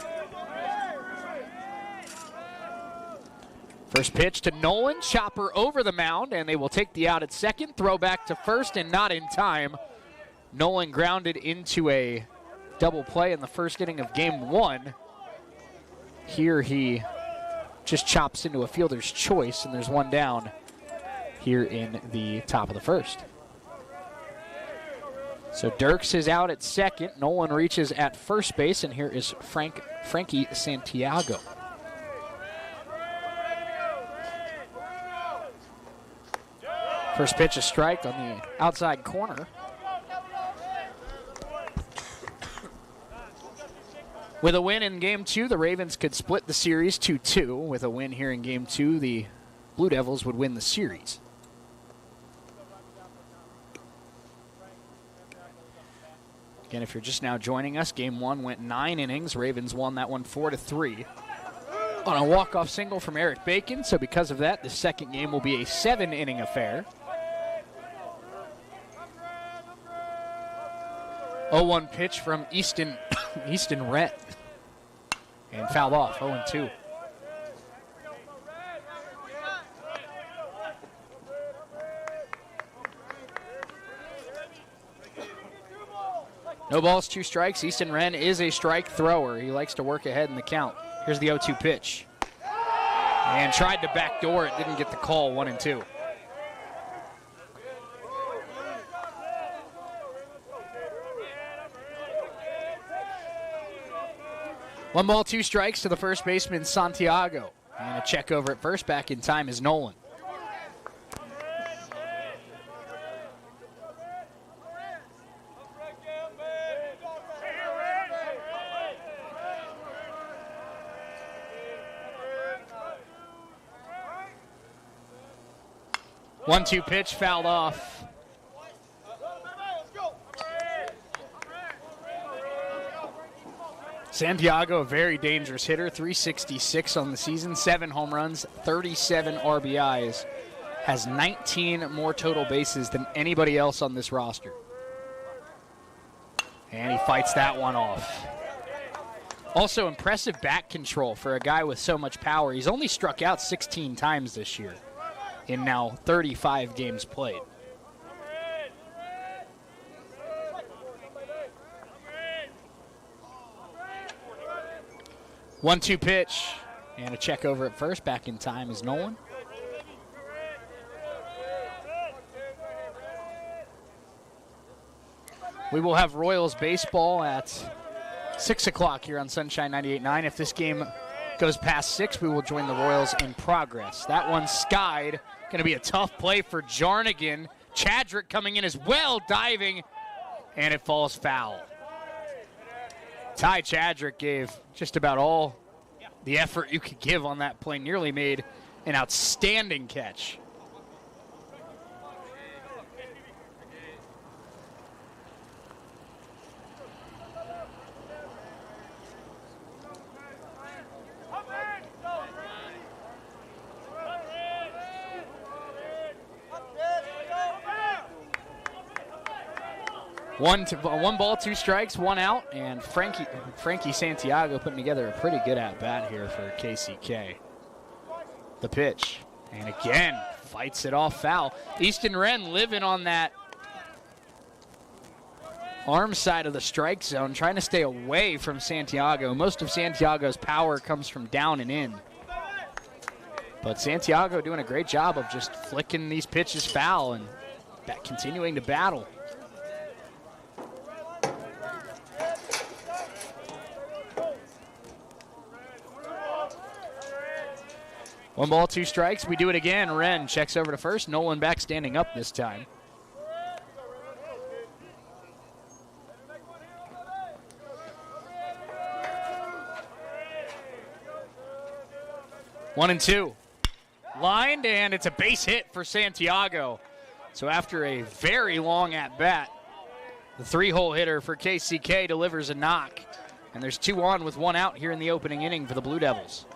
[SPEAKER 1] First pitch to Nolan, chopper over the mound, and they will take the out at second. Throw back to first, and not in time. Nolan grounded into a double play in the first inning of game 1. Here he just chops into a fielder's choice, and there's one down here in the top of the first. So Dirks is out at second. Nolan reaches at first base, and here is Frankie Santiago. First pitch, a strike on the outside corner. With a win in game 2, the Ravens could split the series 2-2. With a win here in game 2, the Blue Devils would win the series. Again, if you're just now joining us, game 1 went 9 innings. Ravens won that one 4-3 on a walk-off single from Eric Bacon. So because of that, the second game will be a 7-inning affair. 0-1 pitch from Easton Wren. And fouled off, 0-2. No balls, 2 strikes. Easton Wren is a strike thrower. He likes to work ahead in the count. Here's the 0-2 pitch. And tried to backdoor it, didn't get the call, 1-2. One ball, 2 strikes to the first baseman, Santiago. And a check over at first. Back in time is Nolan. One-two pitch fouled off. Santiago, a very dangerous hitter, 366 on the season, 7 home runs, 37 RBIs, has 19 more total bases than anybody else on this roster. And he fights that one off. Also impressive bat control for a guy with so much power. He's only struck out 16 times this year in now 35 games played. One-two pitch and a check over at first. Back in time is Nolan. We will have Royals baseball at 6 o'clock here on Sunshine 98.9. If this game goes past 6, we will join the Royals in progress. That one skied. Going to be a tough play for Jarnigan. Chadrick coming in as well, diving, and it falls foul. Ty Chadrick gave just about all the effort you could give on that play. Nearly made an outstanding catch. One ball, 2 strikes, 1 out, and Frankie Santiago putting together a pretty good at-bat here for KCK. The pitch, and again, fights it off foul. Easton Wren living on that arm side of the strike zone, trying to stay away from Santiago. Most of Santiago's power comes from down and in. But Santiago doing a great job of just flicking these pitches foul and continuing to battle. One ball, 2 strikes. We do it again. Wren checks over to first. Nolan back standing up this time. One and 2. Lined, and it's a base hit for Santiago. So after a very long at-bat, the 3-hole hitter for KCK delivers a knock. And there's 2 on with 1 out here in the opening inning for the Blue Devils.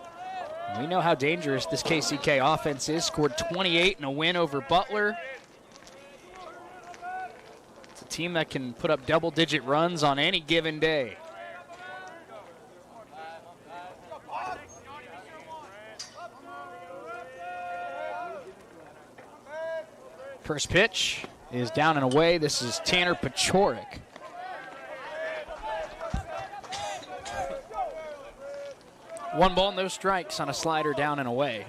[SPEAKER 1] We know how dangerous this KCK offense is. Scored 28 in a win over Butler. It's a team that can put up double-digit runs on any given day. First pitch is down and away. This is Tanner Pachorik. One ball, no strikes on a slider down and away.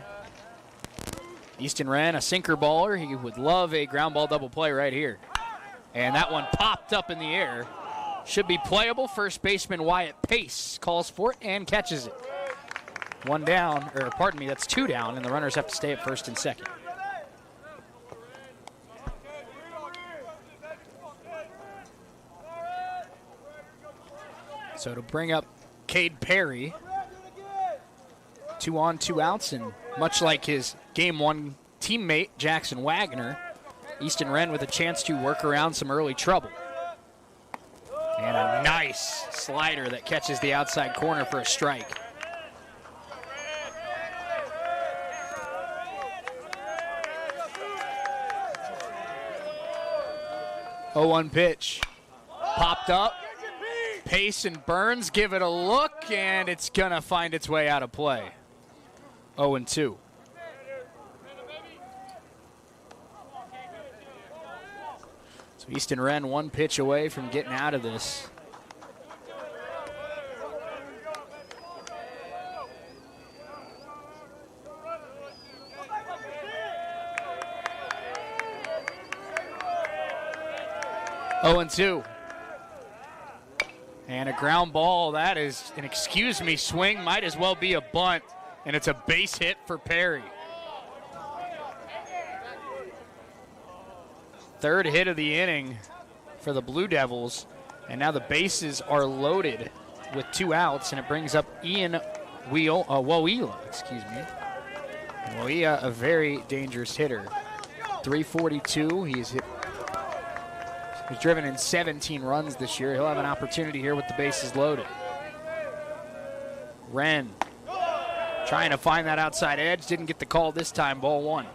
[SPEAKER 1] Easton Wren, a sinker baller. He would love a ground ball double play right here. And that one popped up in the air. Should be playable. First baseman Wyatt Pace calls for it and catches it. 1 down, or pardon me, that's 2 down, and the runners have to stay at first and second. So to bring up Cade Perry, 2 on, 2 outs, and much like his Game 1 teammate, Jackson Wagner, Easton Wren with a chance to work around some early trouble. And a nice slider that catches the outside corner for a strike. Oh, 1 pitch. Popped up. Pace and Burns give it a look, and it's going to find its way out of play. 0-2. So Easton Wren 1 pitch away from getting out of this. Oh, and 2. And a ground ball. That is an excuse me swing. Might as well be a bunt. and it's a base hit for Perry. Third hit of the inning for the Blue Devils, and now the bases are loaded with 2 outs, and it brings up Ian Woila, And Woila, a very dangerous hitter. 342, he's driven in 17 runs this year. He'll have an opportunity here with the bases loaded. Wren trying to find that outside edge, didn't get the call this time, ball 1.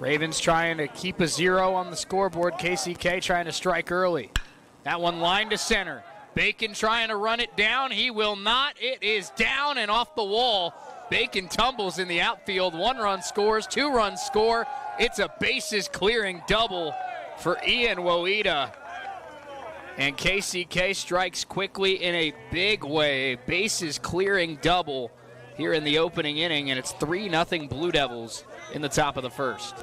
[SPEAKER 1] Ravens trying to keep a 0 on the scoreboard. KCK trying to strike early. That one lined to center. Bacon trying to run it down. He will not. It is down and off the wall. Bacon tumbles in the outfield. 1 run scores, 2 runs score. It's a bases clearing double for Ian Woila. And KCK strikes quickly in a big way. Bases clearing double here in the opening inning, and it's 3-0 Blue Devils in the top of the first.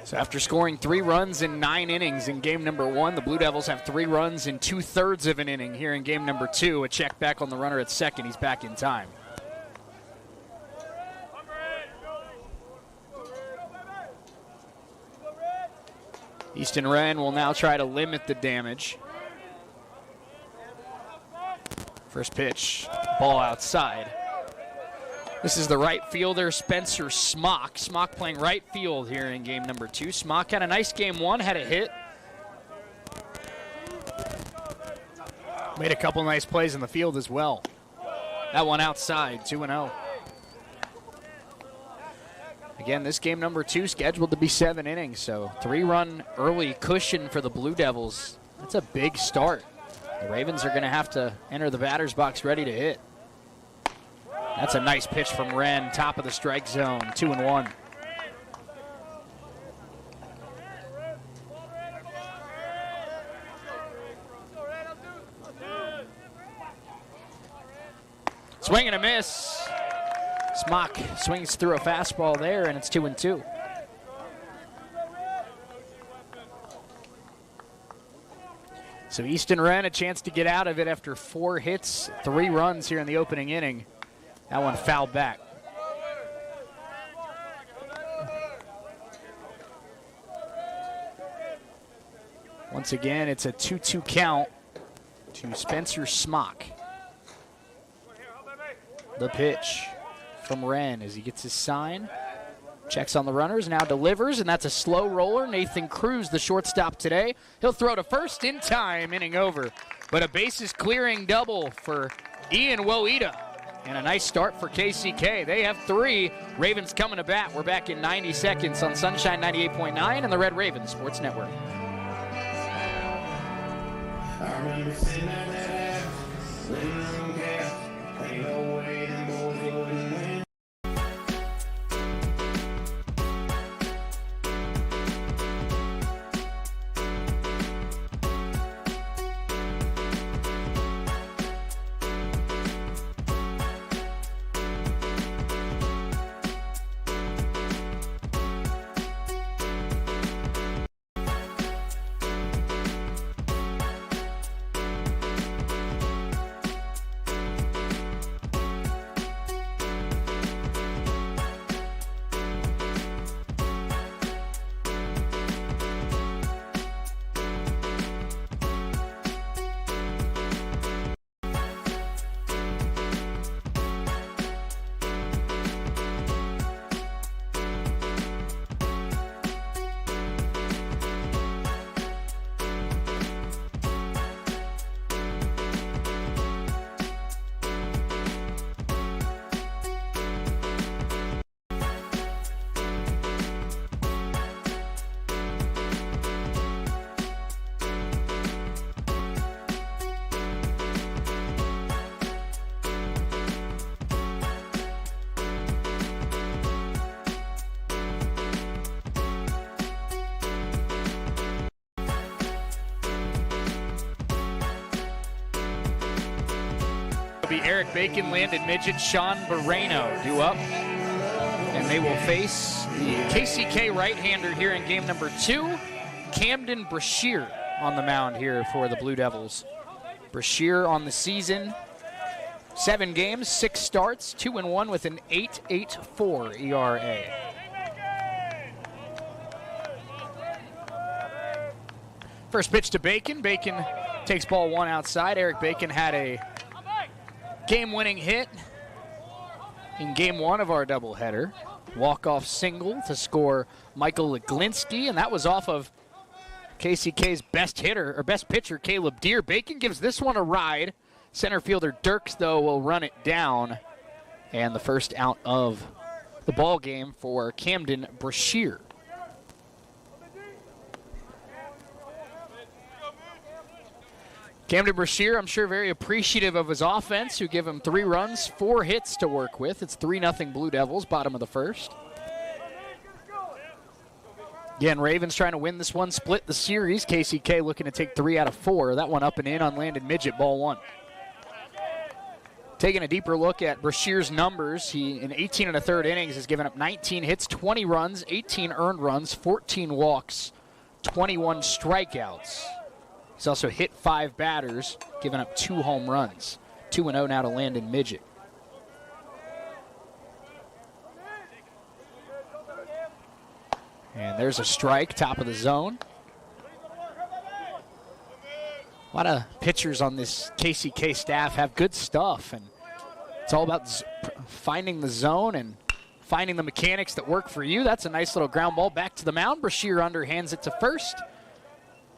[SPEAKER 1] So after scoring 3 runs in 9 innings in game number 1, the Blue Devils have 3 runs in 2/3 of an inning here in game number 2. A check back on the runner at second. He's back in time. Easton Wren will now try to limit the damage. First pitch, ball outside. This is the right fielder, Spencer Smock. Smock playing right field here in game number 2. Smock had a nice game 1, had a hit. Made a couple nice plays in the field as well. That one outside, 2-0. Again, this game number 2 scheduled to be 7 innings, so 3-run early cushion for the Blue Devils. That's a big start. The Ravens are going to have to enter the batter's box ready to hit. That's a nice pitch from Wren, top of the strike zone, 2-1. Swing and a miss. Smock swings through a fastball there, and it's 2-2. So Easton Wren a chance to get out of it after 4 hits, 3 runs here in the opening inning. That one fouled back. Once again, it's a 2-2 count to Spencer Smock. The pitch from Wren as he gets his sign. Checks on the runners, now delivers, and that's a slow roller. Nathan Cruz, the shortstop today. He'll throw to first in time, inning over. But a bases clearing double for Ian Woila. And a nice start for KCK. They have 3. Ravens coming to bat. We're back in 90 seconds on Sunshine 98.9 and the Red Ravens Sports Network.
[SPEAKER 2] I remember sitting at that ass, living room gas, ain't no way them boys wouldn't win.
[SPEAKER 1] Be Eric Bacon, landed midget Sean Moreno due up. And And they will face the KCK right-hander here in game number 2, Camden Brashear on the mound here for the Blue Devils. Brashear on the season, 7 games, 6 starts, 2-1 with an 8.84 ERA. First pitch to Bacon. Bacon takes ball 1 outside. Eric Bacon had a game-winning hit in game 1 of our doubleheader. Walk-off single to score Michael Leglinski, and that was off of KCK's best hitter, or best pitcher, Caleb Deere. Bacon gives this one a ride. Center fielder Dirks, though, will run it down. And the first out of the ball game for Camden Brashear. Camden Brashear, I'm sure, very appreciative of his offense, who give him 3 runs, 4 hits to work with. It's 3-0 Blue Devils, bottom of the first. Again, Ravens trying to win this one, split the series. KCK looking to take 3 out of 4. That one up and in on landed midget, ball 1. Taking a deeper look at Brashear's numbers, he, in 18 1/3 innings, has given up 19 hits, 20 runs, 18 earned runs, 14 walks, 21 strikeouts. He's also hit 5 batters, given up 2 home runs. 2-0 now to Landon Midget. And there's a strike, top of the zone. A lot of pitchers on this KCK staff have good stuff, and it's all about finding the zone and finding the mechanics that work for you. That's a nice little ground ball back to the mound. Brashear underhands it to first.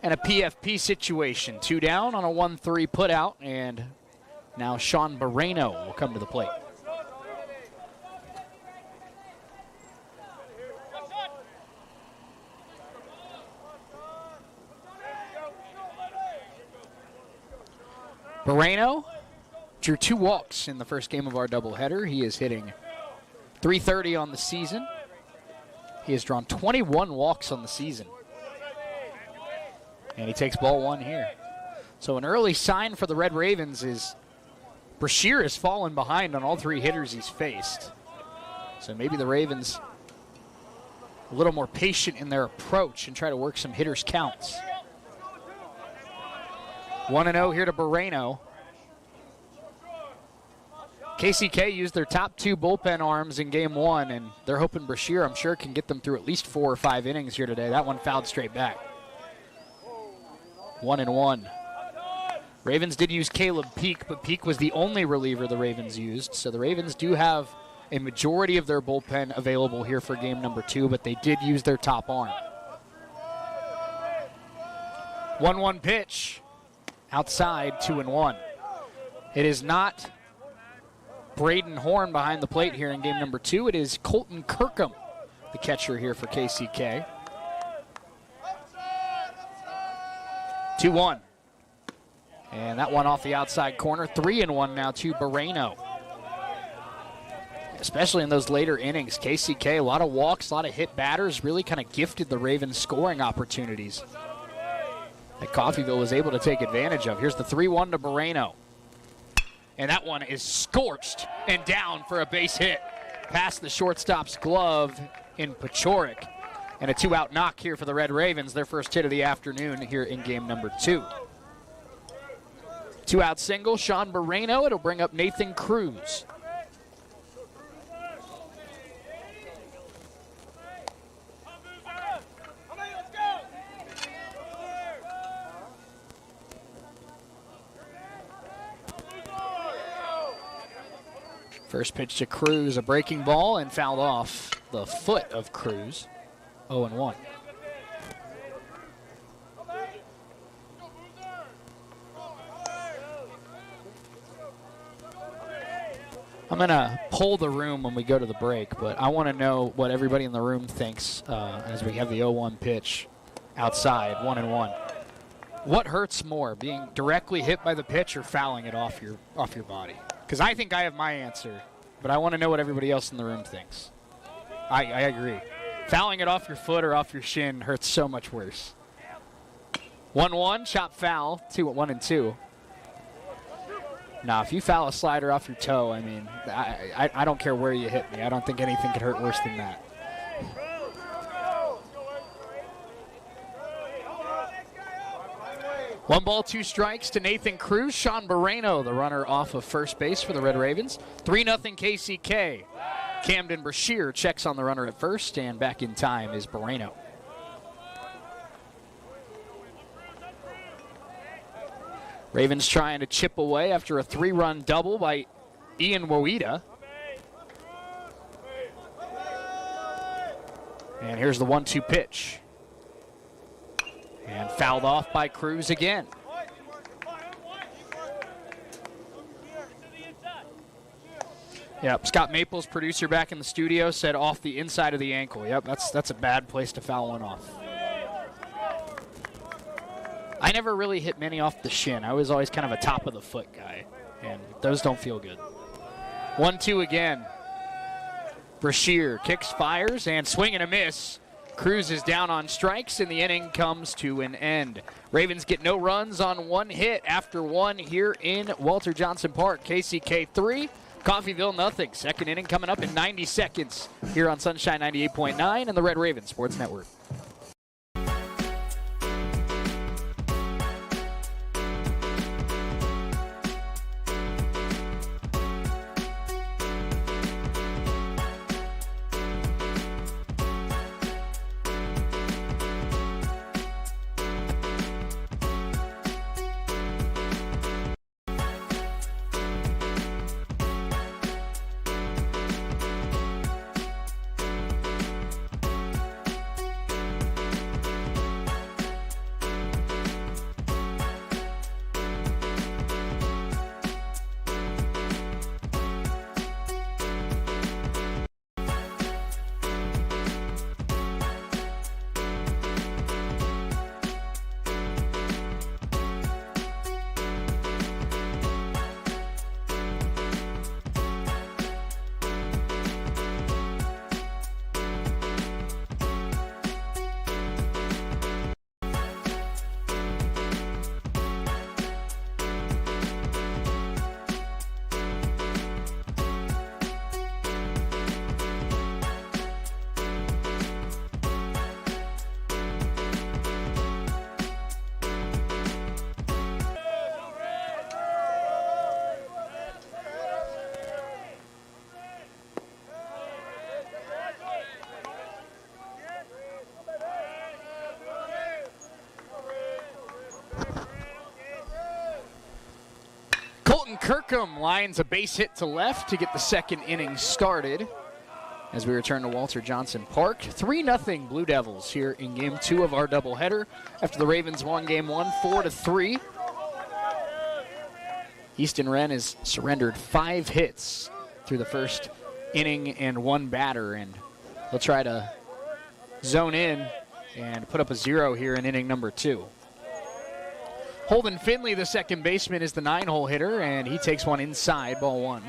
[SPEAKER 1] And a PFP situation. 2 down on a 1-3 put out, and now Sean Moreno will come to the plate. Moreno drew 2 walks in the first game of our doubleheader. He is hitting .330 on the season. He has drawn 21 walks on the season. And he takes ball 1 here. So an early sign for the Red Ravens is Brashear has fallen behind on all 3 hitters he's faced. So maybe the Ravens a little more patient in their approach and try to work some hitters' counts. 1-0 here to Moreno. KCK used their top 2 bullpen arms in game 1, and they're hoping Brashear, I'm sure, can get them through at least 4 or 5 innings here today. That one fouled straight back. 1-1. Ravens did use Caleb Peak, but Peak was the only reliever the Ravens used. So the Ravens do have a majority of their bullpen available here for game number 2, but they did use their top arm. 1-1 pitch. Outside, 2-1. It is not Braden Horn behind the plate here in game number 2. It is Colton Kirkham, the catcher here for KCK. 2-1. And that one off the outside corner. 3-1 now to Moreno. Especially in those later innings, KCK, a lot of walks, a lot of hit batters, really kind of gifted the Ravens scoring opportunities that Coffeyville was able to take advantage of. Here's the 3-1 to Moreno. And that one is scorched and down for a base hit. Past the shortstop's glove in Pachorik. And a 2-out knock here for the Red Ravens, their first hit of the afternoon here in game number 2. 2-out single, Sean Moreno. It'll bring up Nathan Cruz. First pitch to Cruz, a breaking ball, and fouled off the foot of Cruz. 0-1. I'm going to poll the room when we go to the break, but I want to know what everybody in the room thinks as we have the 0-1 pitch outside, 1-1. What hurts more, being directly hit by the pitch or fouling it off your body? Because I think I have my answer, but I want to know what everybody else in the room thinks. I agree. Fouling it off your foot or off your shin hurts so much worse. 1-1, chop foul, 1-2. Nah, if you foul a slider off your toe, I mean, I don't care where you hit me. I don't think anything could hurt worse than that. One ball, two strikes to Nathan Cruz. Sean Moreno, the runner off of first base for the Red Ravens. 3-0 KCK. Camden Brashear checks on the runner at first, and back in time is Moreno. Ravens trying to chip away after a 3-run double by Ian Woida. And here's the 1-2 pitch. And fouled off by Cruz again. Yep, Scott Maples, producer back in the studio, said off the inside of the ankle. Yep, that's a bad place to foul one off. I never really hit many off the shin. I was always kind of a top of the foot guy, and those don't feel good. 1-2 again. Brashear kicks, fires, and swing and a miss. Cruz is down on strikes, and the inning comes to an end. Ravens get no runs on one hit after one here in Walter Johnson Park. KCK 3, Coffeyville nothing. Second inning coming up in 90 seconds here on Sunshine 98.9 and the Red Raven Sports Network. Kirkham lines a base hit to left to get the second inning started as we return to Walter Johnson Park. 3-0 Blue Devils here in game 2 of our doubleheader after the Ravens won game 1 4-3. Easton Wren has surrendered 5 hits through the first inning and 1 batter, and they'll try to zone in and put up a 0 here in inning number 2. Holden Finley, the second baseman, is the 9-hole hitter, and he takes one inside, ball 1.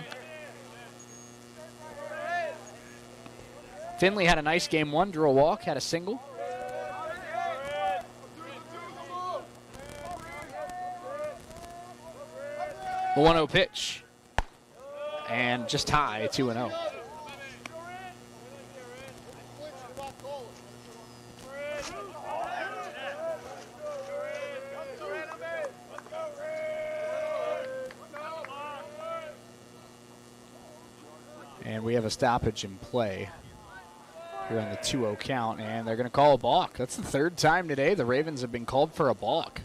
[SPEAKER 1] Finley had a nice game 1, drew a walk, had a single. The 1-0 pitch, and just high, 2-0. And we have a stoppage in play here on the 2-0 count, and they're going to call a balk. That's the 3rd time today the Ravens have been called for a balk.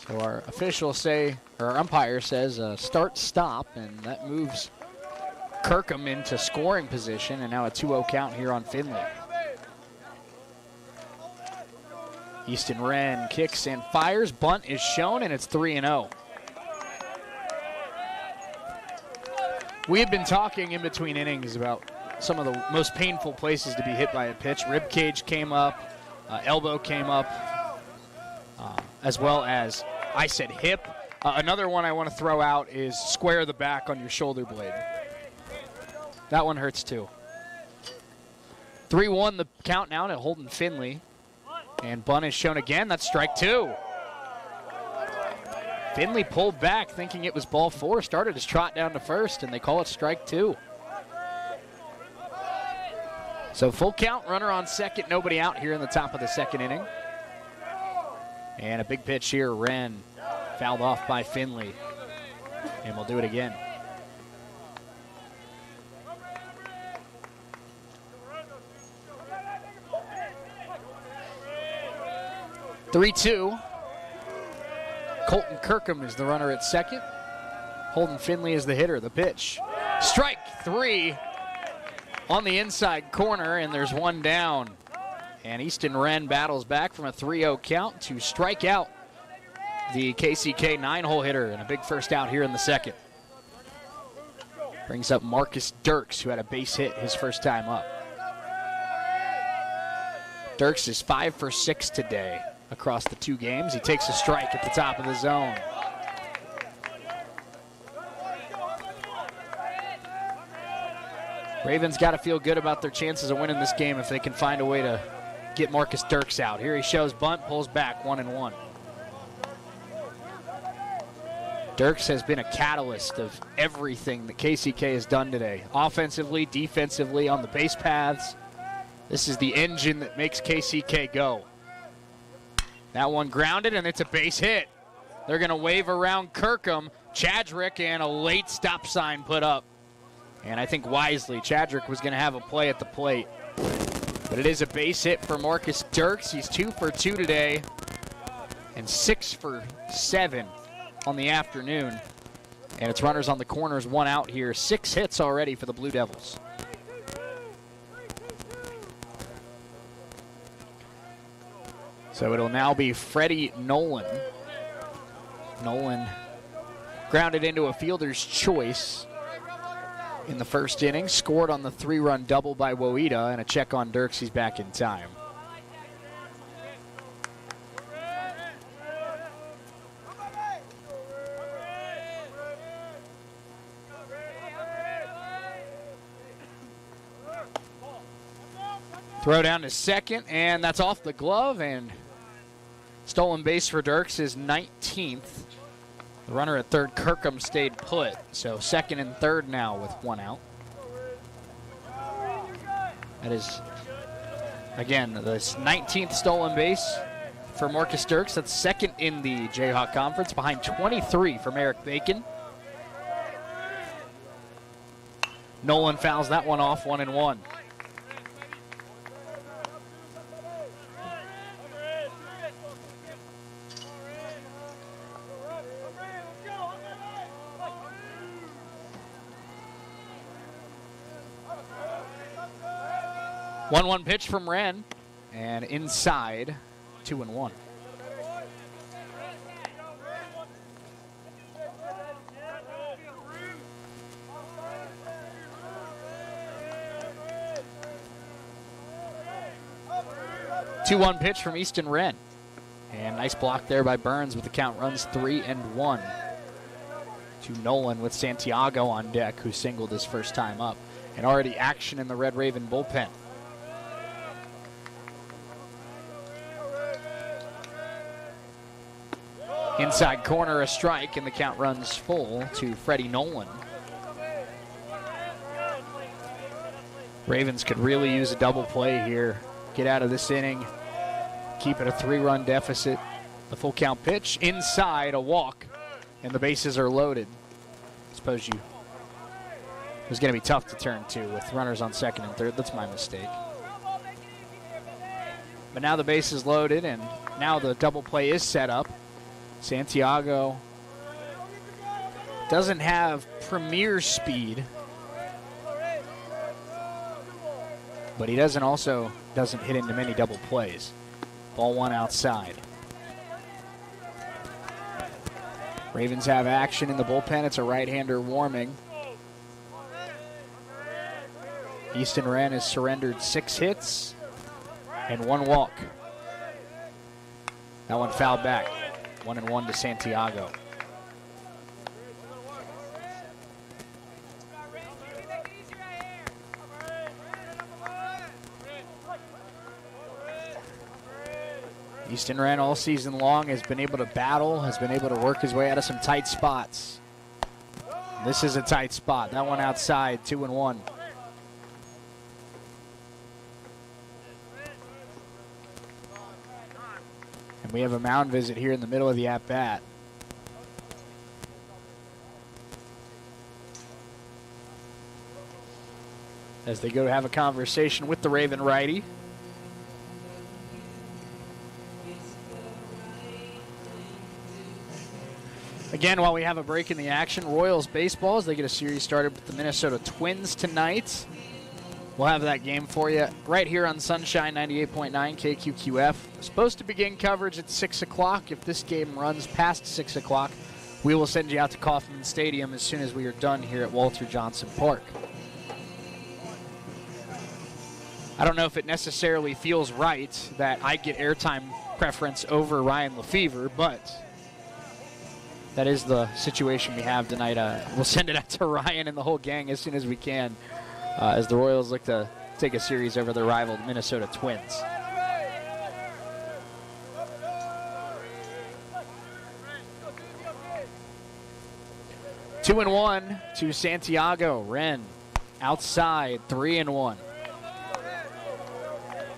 [SPEAKER 1] So our officials say, or our umpire says, start, stop, and that moves Kirkham into scoring position, and now a 2-0 count here on Finley. Easton Wren kicks and fires. Bunt is shown, and it's 3-0. We have been talking in between innings about some of the most painful places to be hit by a pitch. Rib cage came up, elbow came up, as well as, I said hip. Another one I want to throw out is square the back on your shoulder blade. That one hurts too. 3-1 the count now to Holden Finley. And bunt is shown again. That's strike 2. Finley pulled back thinking it was ball 4, started his trot down to first, and they call it strike 2. So full count, runner on second, nobody out here in the top of the second inning. And a big pitch here, Wren, fouled off by Finley. And we'll do it again. (3-2). Colton Kirkham is the runner at second. Holden Finley is the hitter. The pitch. Strike 3 on the inside corner, and there's one down. And Easton Wren battles back from a 3-0 count to strike out the KCK 9-hole hitter, and a big first out here in the second. Brings up Marcus Dirks, who had a base hit his first time up. Dirks is 5 for 6 today across the 2 games. He takes a strike at the top of the zone. Ravens got to feel good about their chances of winning this game if they can find a way to get Marcus Dirks out. Here he shows bunt, pulls back, 1-1. Dirks has been a catalyst of everything that KCK has done today. Offensively, defensively, on the base paths. This is the engine that makes KCK go. That one grounded, and it's a base hit. They're going to wave around Kirkham, Chadrick, and a late stop sign put up. And I think wisely, Chadrick was going to have a play at the plate. But it is a base hit for Marcus Dirks. He's 2 for 2 today and 6 for 7 on the afternoon. And it's runners on the corners, 1 out here. 6 hits already for the Blue Devils. So it'll now be Freddie Nolan. Nolan grounded into a fielder's choice in the first inning, scored on the 3-run double by Woida, and a check on Dirks. He's back in time. Throw down to second, and that's off the glove, and stolen base for Dirks is 19th. The runner at third, Kirkham, stayed put. So second and third now with 1 out. That is, again, the 19th stolen base for Marcus Dirks. That's second in the Jayhawk Conference, behind 23 from Eric Bacon. Nolan fouls that one off, 1-1. One pitch from Wren, and inside, 2-1. Two-one pitch from Easton Wren, and nice block there by Burns, with the count runs 3-1 to Nolan, with Santiago on deck, who singled his first time up, and already action in the Red Raven bullpen. Inside corner, a strike, and the count runs full to Freddie Nolan. Ravens could really use a double play here. Get out of this inning, keep it a 3-run deficit. The full count pitch, inside, a walk, and the bases are loaded. I suppose it was going to be tough to turn to with runners on second and third. That's my mistake. But now the base is loaded, and now the double play is set up. Santiago doesn't have premier speed, but he doesn't hit into many double plays. Ball 1 outside. Ravens have action in the bullpen. It's a right-hander warming. Easton Wren has surrendered 6 hits and 1 walk. That one fouled back. 1-1 to Santiago. Easton Wren all season long has been able to battle, has been able to work his way out of some tight spots. This is a tight spot. That one outside, 2-1. And we have a mound visit here in the middle of the at-bat. As they go to have a conversation with the Raven righty. Again, while we have a break in the action, Royals baseball as they get a series started with the Minnesota Twins tonight. We'll have that game for you right here on Sunshine 98.9 KQQF. Supposed to begin coverage at 6 o'clock. If this game runs past 6 o'clock, we will send you out to Kauffman Stadium as soon as we are done here at Walter Johnson Park. I don't know if it necessarily feels right that I get airtime preference over Ryan Lefevre, but that is the situation we have tonight. We'll send it out to Ryan and the whole gang as soon as we can as the Royals look to take a series over their rival Minnesota Twins. Two and one to Santiago. Wren outside, 3-1.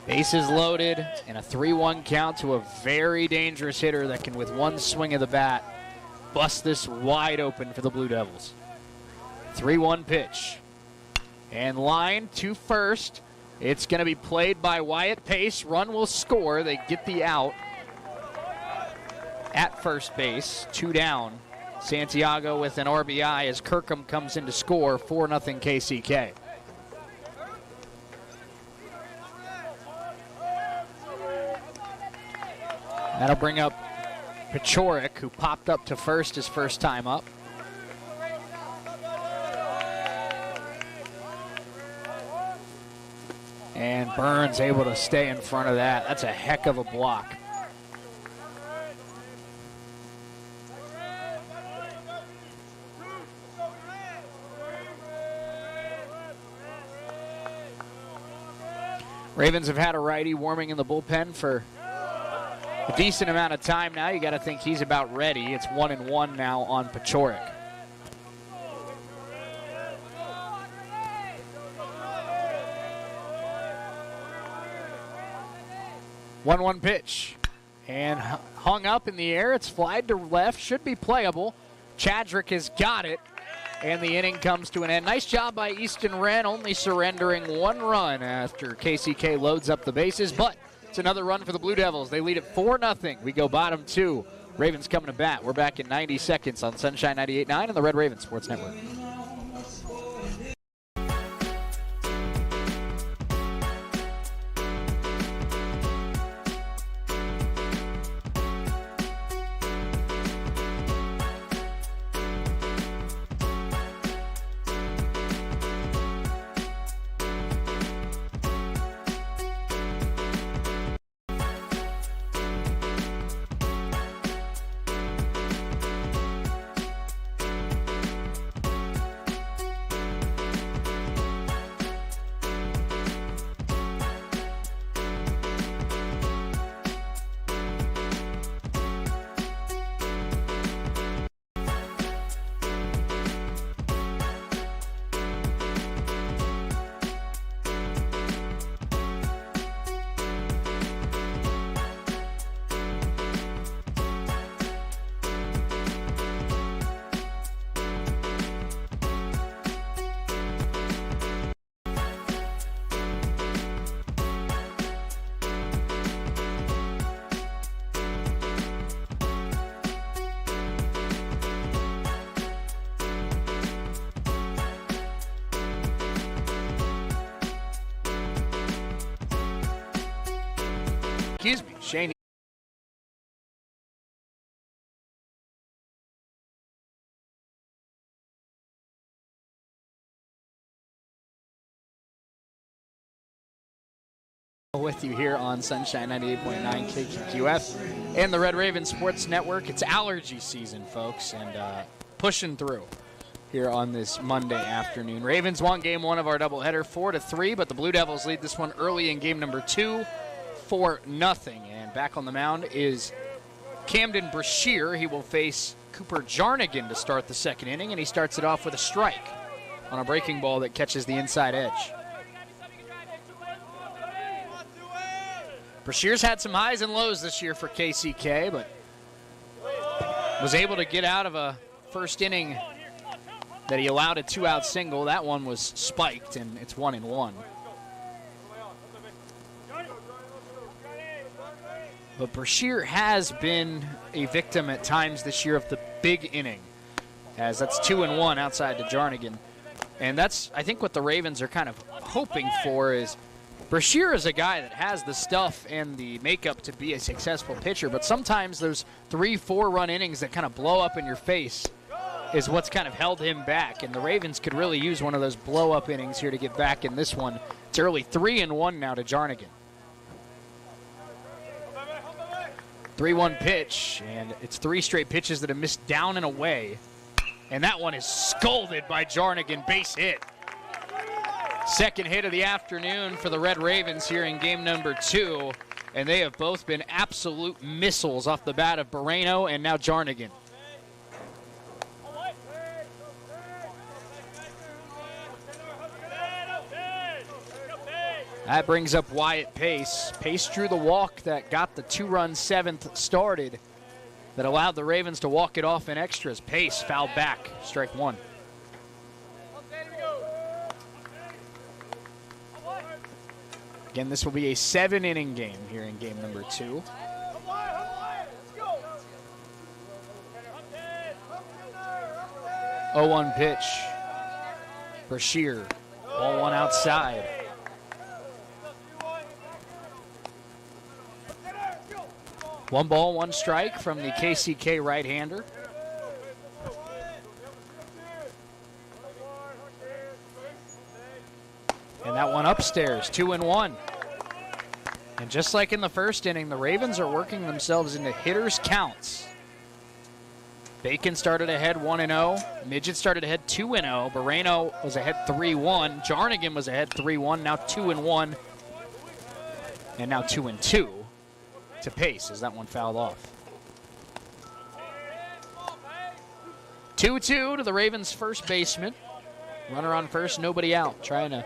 [SPEAKER 1] Bases loaded and a 3-1 count to a very dangerous hitter that can, with one swing of the bat, bust this wide open for the Blue Devils. 3-1 pitch. And line to first. It's going to be played by Wyatt Pace. Run will score. They get the out at first base. 2 down. Santiago with an RBI as Kirkham comes in to score. 4-0 KCK. That'll bring up Pachorik, who popped up to first his first time up. And Burns able to stay in front of that. That's a heck of a block. Ravens have had a righty warming in the bullpen for a decent amount of time now. You got to think he's about ready. It's 1-1 now on Pachorik. One pitch. And hung up in the air. It's flied to left. Should be playable. Chadrick has got it. And the inning comes to an end. Nice job by Easton Wren, only surrendering 1 run after KCK loads up the bases. But it's another run for the Blue Devils. They lead it 4-0. We go bottom 2. Ravens coming to bat. We're back in 90 seconds on Sunshine 98.9 and the Red Raven Sports Network. Excuse me, Shane. With you here on Sunshine 98.9 KQQF and the Red Raven Sports Network. It's allergy season, folks, and pushing through here on this Monday afternoon. Ravens won game 1 of our doubleheader 4-3, but the Blue Devils lead this one early in game number 2, 4-0. And back on the mound is Camden Brashear. He will face Cooper Jarnigan to start the second inning, and he starts it off with a strike on a breaking ball that catches the inside edge. Brashear's had some highs and lows this year for KCK, but was able to get out of a first inning that he allowed a 2-out single. That one was spiked, and it's 1-1. But Brashear has been a victim at times this year of the big inning, as that's 2-1 outside to Jarnigan. And that's, I think, what the Ravens are kind of hoping for is Brashear is a guy that has the stuff and the makeup to be a successful pitcher, but sometimes those 3-4 run innings that kind of blow up in your face is what's kind of held him back. And the Ravens could really use one of those blow-up innings here to get back in this one. It's early 3-1 now to Jarnigan. 3-1 pitch, and it's 3 straight pitches that have missed down and away. And that one is scolded by Jarnigan, base hit. Second hit of the afternoon for the Red Ravens here in game number 2. And they have both been absolute missiles off the bat of Moreno and now Jarnigan. That brings up Wyatt Pace. Pace drew the walk that got the 2-run 7th started that allowed the Ravens to walk it off in extras. Pace fouled back, strike 1. Again, this will be a 7-inning game here in game number 2. 0-1 pitch. Brashear, ball 1 outside. 1 ball, 1 strike from the KCK right-hander. And that one upstairs, 2-1. And just like in the first inning, the Ravens are working themselves into hitters' counts. Bacon started ahead 1-0. Midget started ahead 2-0. Moreno was ahead 3-1. Jarnigan was ahead 3-1. Now 2-1. And now 2-2 to Pace as that one fouled off. 2-2 to the Ravens' first baseman. Runner on first, nobody out. Trying to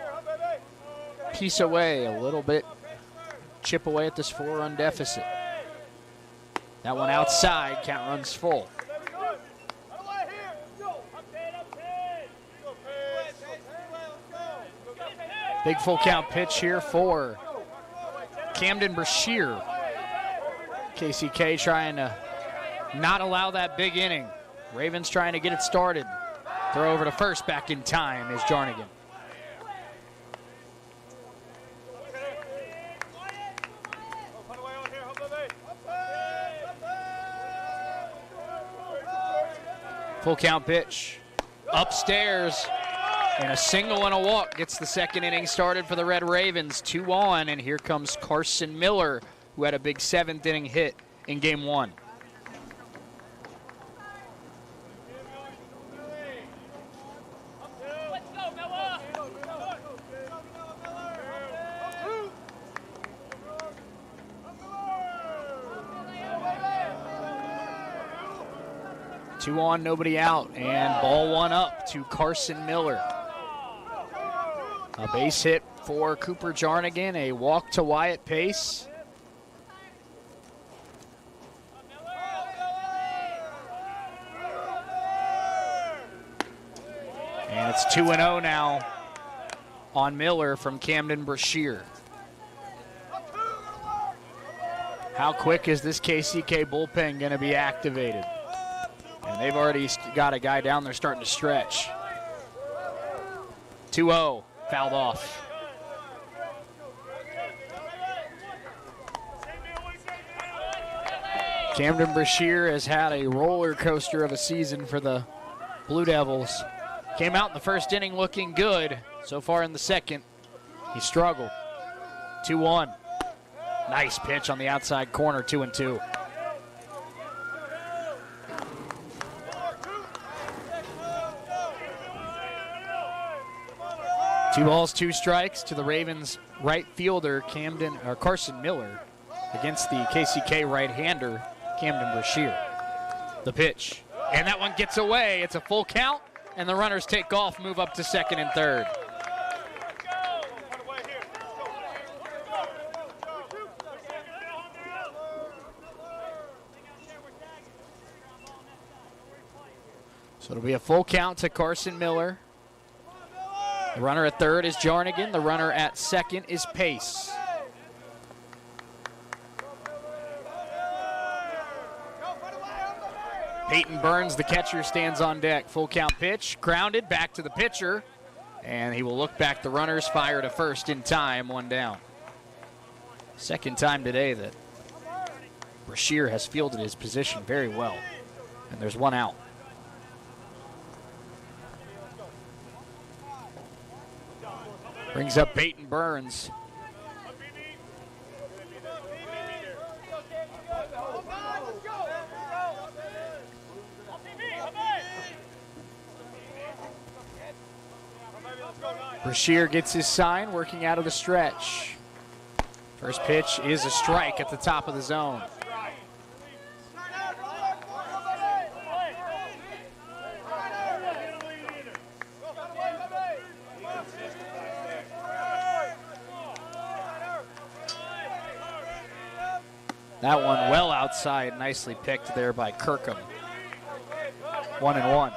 [SPEAKER 1] piece away a little bit, chip away at this 4-run deficit. That one outside, count runs full. Big full count pitch here for Camden Brashear. KCK trying to not allow that big inning. Ravens trying to get it started. Throw over to first, back in time is Jarnigan. Full count pitch, upstairs, and a single and a walk gets the second inning started for the Red Ravens. 2 on, and here comes Carson Miller, who had a big 7th inning hit in game 1. Two on, nobody out, and ball 1 up to Carson Miller. A base hit for Cooper Jarnigan, a walk to Wyatt Pace. And it's 2-0 now on Miller from Camden Brashear. How quick is this KCK bullpen going to be activated? And they've already got a guy down there starting to stretch. 2-0, fouled off. Camden Brashear has had a roller coaster of a season for the Blue Devils. Came out in the first inning looking good. So far in the second, he struggled. 2-1. Nice pitch on the outside corner, 2-2. 2 balls, 2 strikes to the Ravens right fielder Carson Miller. against the KCK right-hander, Camden Brashear. The pitch, and that one gets away. It's a full count, and the runners take off, move up to second and third. So it'll be a full count to Carson Miller. The runner at third is Jarnigan. The runner at second is Pace. Peyton Burns, the catcher, stands on deck. Full count pitch, grounded, back to the pitcher, and he will look back. The runners fire to first in time, one down. Second time today that Brashear has fielded his position very well, and there's one out. Brings up Peyton Burns. Brashear gets his sign, working out of the stretch. First pitch is a strike at the top of the zone. That one well outside, nicely picked there by Kirkham. 1-1.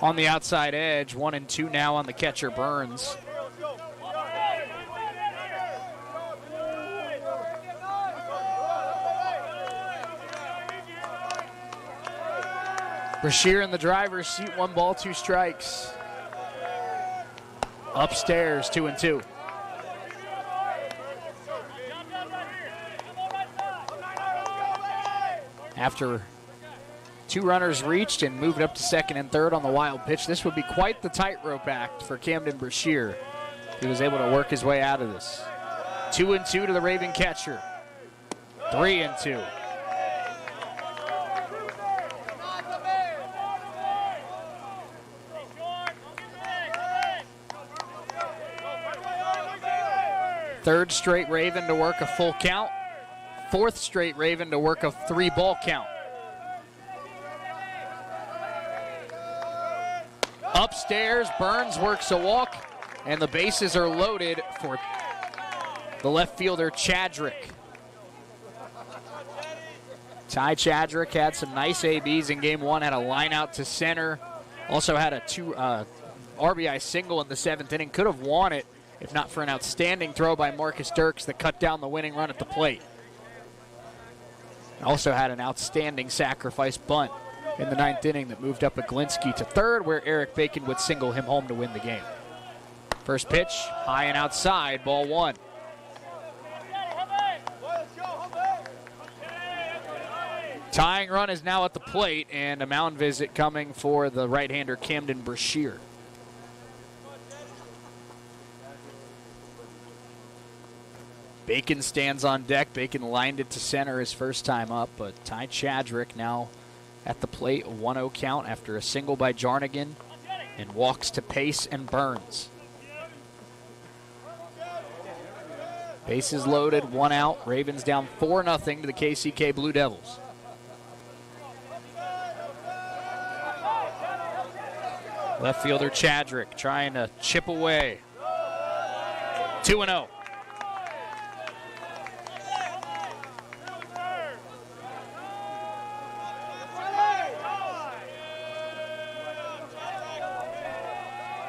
[SPEAKER 1] On the outside edge, 1-2 now on the catcher Burns. Brashear in the driver's seat, 1 ball, 2 strikes. Upstairs, 2-2. After 2 runners reached and moved up to second and third on the wild pitch, this would be quite the tightrope act for Camden Brashear. He was able to work his way out of this. 2-2 to the Raven catcher. 3-2. Third straight Raven to work a full count. Fourth straight Raven to work a 3-ball count. Upstairs, Burns works a walk, and the bases are loaded for the left fielder, Chadrick. Ty Chadrick had some nice ABs in game 1, had a line out to center, also had a 2 RBI single in the 7th inning, could have won it if not for an outstanding throw by Marcus Dirks that cut down the winning run at the plate. Also had an outstanding sacrifice bunt in the 9th inning that moved up Aglinski to third, where Eric Bacon would single him home to win the game. First pitch, high and outside, ball 1. Tying run is now at the plate, and a mound visit coming for the right-hander Camden Brashear. Bacon stands on deck. Bacon lined it to center his first time up, but Ty Chadrick now at the plate, a 1-0 count after a single by Jarnigan, and walks to Pace and Burns. Bases loaded, 1 out. Ravens down 4-0 to the KCK Blue Devils. Left fielder Chadrick trying to chip away. 2-0.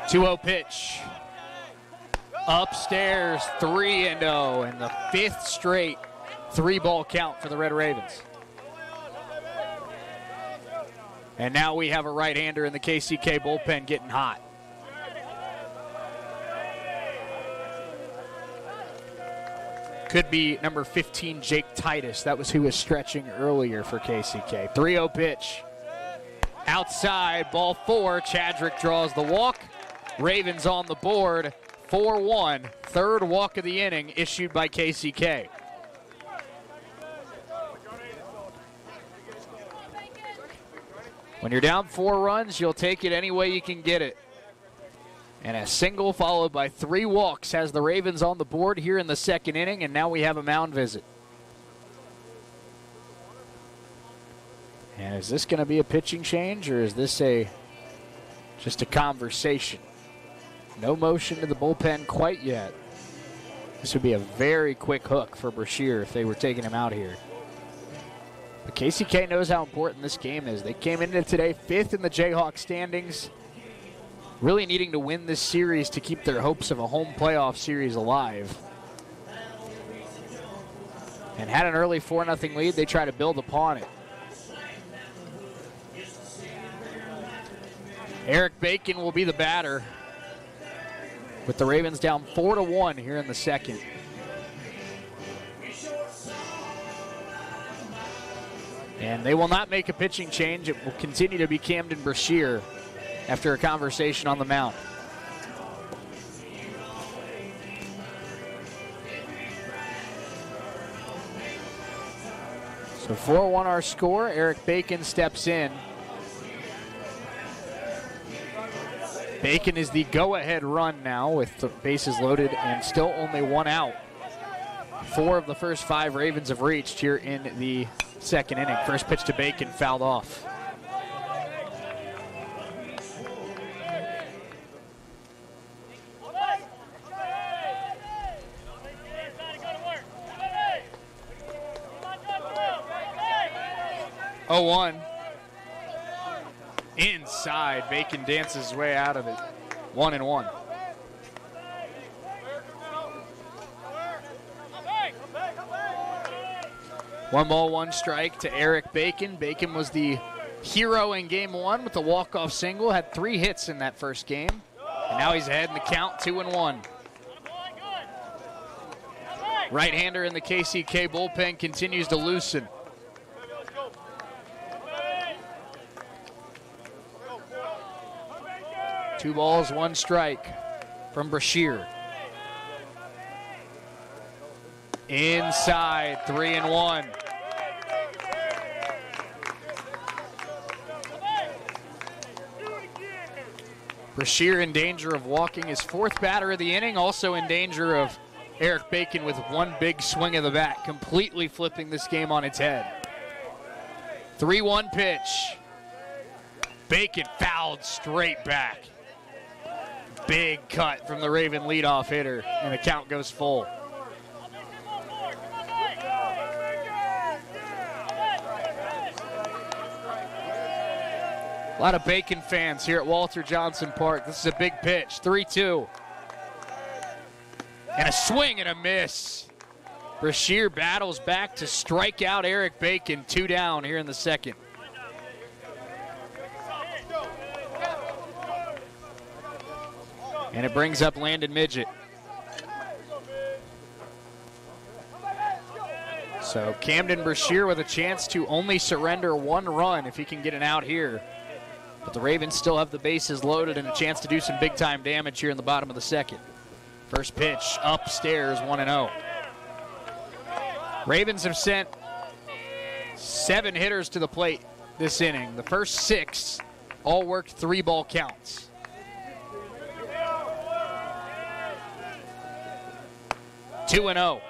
[SPEAKER 1] Two-0 pitch. Upstairs, 3-0, and the 5th straight 3-ball count for the Red Ravens. And now we have a right-hander in the KCK bullpen getting hot. Could be number 15, Jake Titus. That was who was stretching earlier for KCK. 3-0 pitch. Outside, ball 4. Chadrick draws the walk. Ravens on the board, 4-1. Third walk of the inning issued by KCK. When you're down 4 runs, you'll take it any way you can get it. And a single followed by 3 walks has the Ravens on the board here in the second inning, and now we have a mound visit. And is this going to be a pitching change, or is this just a conversation? No motion to the bullpen quite yet. This would be a very quick hook for Brashear if they were taking him out here. But KCK knows how important this game is. They came into today 5th in the Jayhawk standings, really needing to win this series to keep their hopes of a home playoff series alive. And had an early 4-0 lead, they try to build upon it. Eric Bacon will be the batter, with the Ravens down 4-1 here in the second. And they will not make a pitching change. It will continue to be Camden Brashear after a conversation on the mound. So 4-1 our score. Eric Bacon steps in. Bacon is the go-ahead run now with the bases loaded and still only 1 out. 4 of the first 5 Ravens have reached here in the second inning. First pitch to Bacon, fouled off. Oh, 1. Inside, Bacon dances his way out of it. 1-1. One ball, 1 strike to Eric Bacon. Bacon was the hero in game 1 with the walk-off single. Had 3 hits in that first game. And now he's ahead in the count, 2-1. Right-hander in the KCK bullpen continues to loosen. 2 balls, 1 strike from Brashear. Inside, 3-1. Brashear in danger of walking his 4th batter of the inning, also in danger of Eric Bacon with 1 big swing of the bat, completely flipping this game on its head. 3-1 pitch. Bacon fouled straight back. Big cut from the Raven leadoff hitter, and the count goes full. A lot of Bacon fans here at Walter Johnson Park. This is a big pitch, 3-2. And a swing and a miss. Brashear battles back to strike out Eric Bacon, 2 down here in the second. And it brings up Landon Midget. So Camden Brashear with a chance to only surrender 1 run if he can get an out here. But the Ravens still have the bases loaded and a chance to do some big-time damage here in the bottom of the second. First pitch upstairs, 1-0. Ravens have sent 7 hitters to the plate this inning. The first 6 all worked 3-ball counts. 2-0.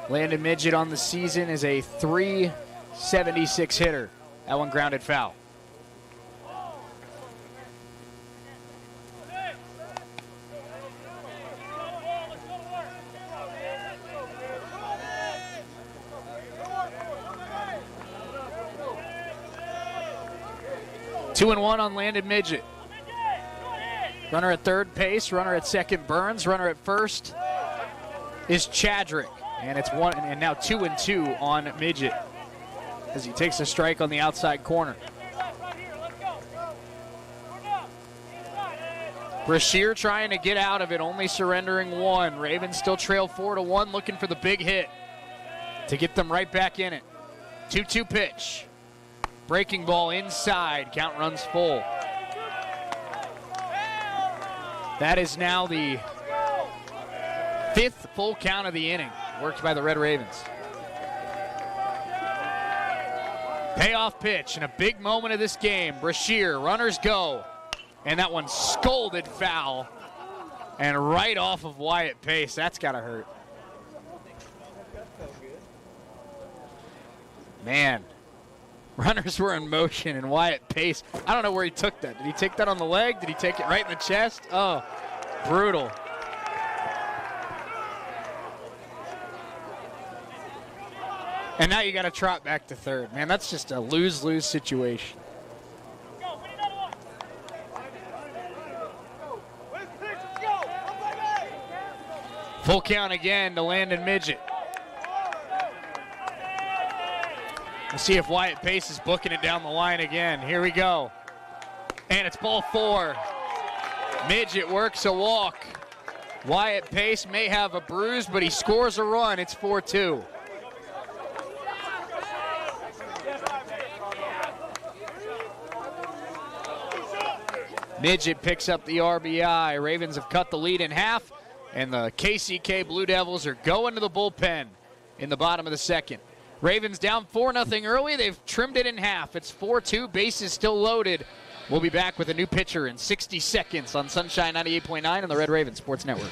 [SPEAKER 1] Landon Midget on the season is a .376 hitter. That one grounded foul. Two and one on Landon Midget. Runner at third, Pace. Runner at second, Burns. Runner at first is Chadrick. And it's 1 and now 2-2 on Midget as he takes a strike on the outside corner. Brashear trying to get out of it, only surrendering 1. Ravens still trail 4-1, looking for the big hit to get them right back in it. 2-2 pitch. Breaking ball inside, count runs full. That is now the 5th full count of the inning, worked by the Red Ravens. Payoff pitch in a big moment of this game. Brashear, runners go. And that one scolded foul. And right off of Wyatt Pace. That's got to hurt. Man, runners were in motion, and Wyatt Pace, I don't know where he took that. Did he take that on the leg? Did he take it right in the chest? Oh, brutal. And now you got to trot back to third. Man, that's just a lose-lose situation. Full count again to Landon Midget. We'll see if Wyatt Pace is booking it down the line again. Here we go. And it's ball 4. Midget works a walk. Wyatt Pace may have a bruise, but he scores a run. It's 4-2. Midget picks up the RBI. Ravens have cut the lead in half, and the KCK Blue Devils are going to the bullpen in the bottom of the second. Ravens down 4-0 early. They've trimmed it in half. It's 4-2. Bases still loaded. We'll be back with a new pitcher in 60 seconds on Sunshine 98.9 and the Red Raven Sports Network.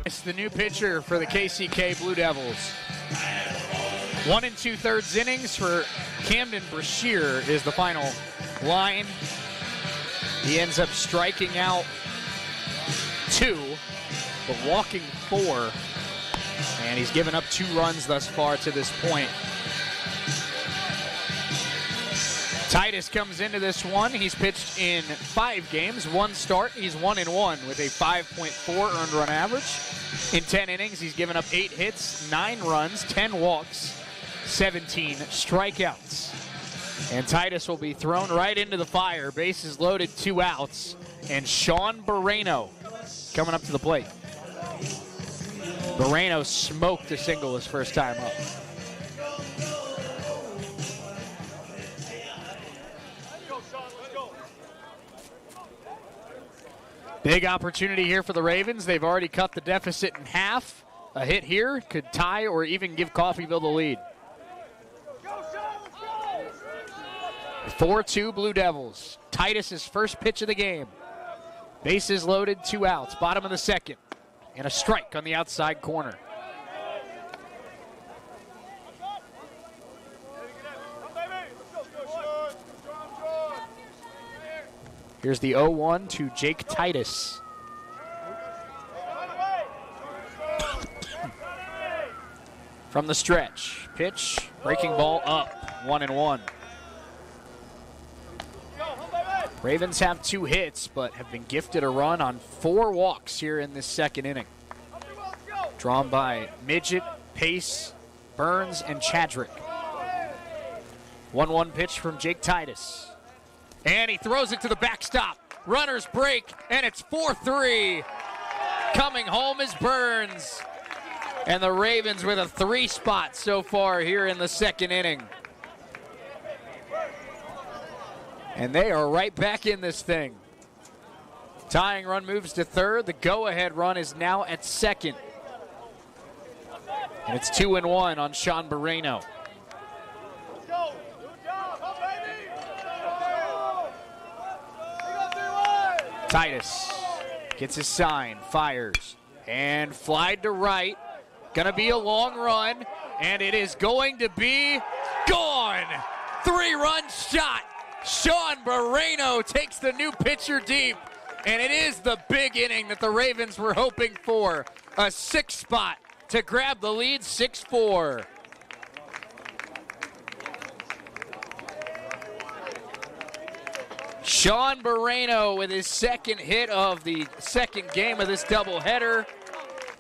[SPEAKER 1] It's the new pitcher for the KCK Blue Devils. 1 2/3 innings for Camden Brashear is the final line. He ends up striking out 2, but walking 4. And he's given up 2 runs thus far to this point. Titus comes into this one. He's pitched in 5 games, 1 start. He's 1-1 with a 5.4 earned run average. In 10 innings, he's given up 8 hits, 9 runs, 10 walks, 17 strikeouts. And Titus will be thrown right into the fire. Bases loaded, 2 outs. And Sean Barreno coming up to the plate. Barreno smoked a single his first time up. Big opportunity here for the Ravens. They've already cut the deficit in half. A hit here could tie or even give Coffeyville the lead. 4-2 Blue Devils. Titus's first pitch of the game. Bases loaded, 2 outs. Bottom of the second. And a strike on the outside corner. Here's the 0-1 to Jake Titus. From the stretch. Pitch, breaking ball up, 1-1. Ravens have 2 hits, but have been gifted a run on 4 walks here in this second inning. Drawn by Midget, Pace, Burns, and Chadrick. 1-1 pitch from Jake Titus. And he throws it to the backstop. Runners break, and it's 4-3. Coming home is Burns. And the Ravens with a 3 spot so far here in the second inning. And they are right back in this thing. Tying run moves to third. The go-ahead run is now at second. And it's 2-1 on Sean Moreno. Titus gets his sign, fires, and flied to right. Gonna be a long run, and it is going to be gone. 3-run shot. Sean Moreno takes the new pitcher deep, and it is the big inning that the Ravens were hoping for. A 6 spot to grab the lead, 6-4. Sean Moreno with his second hit of the second game of this doubleheader,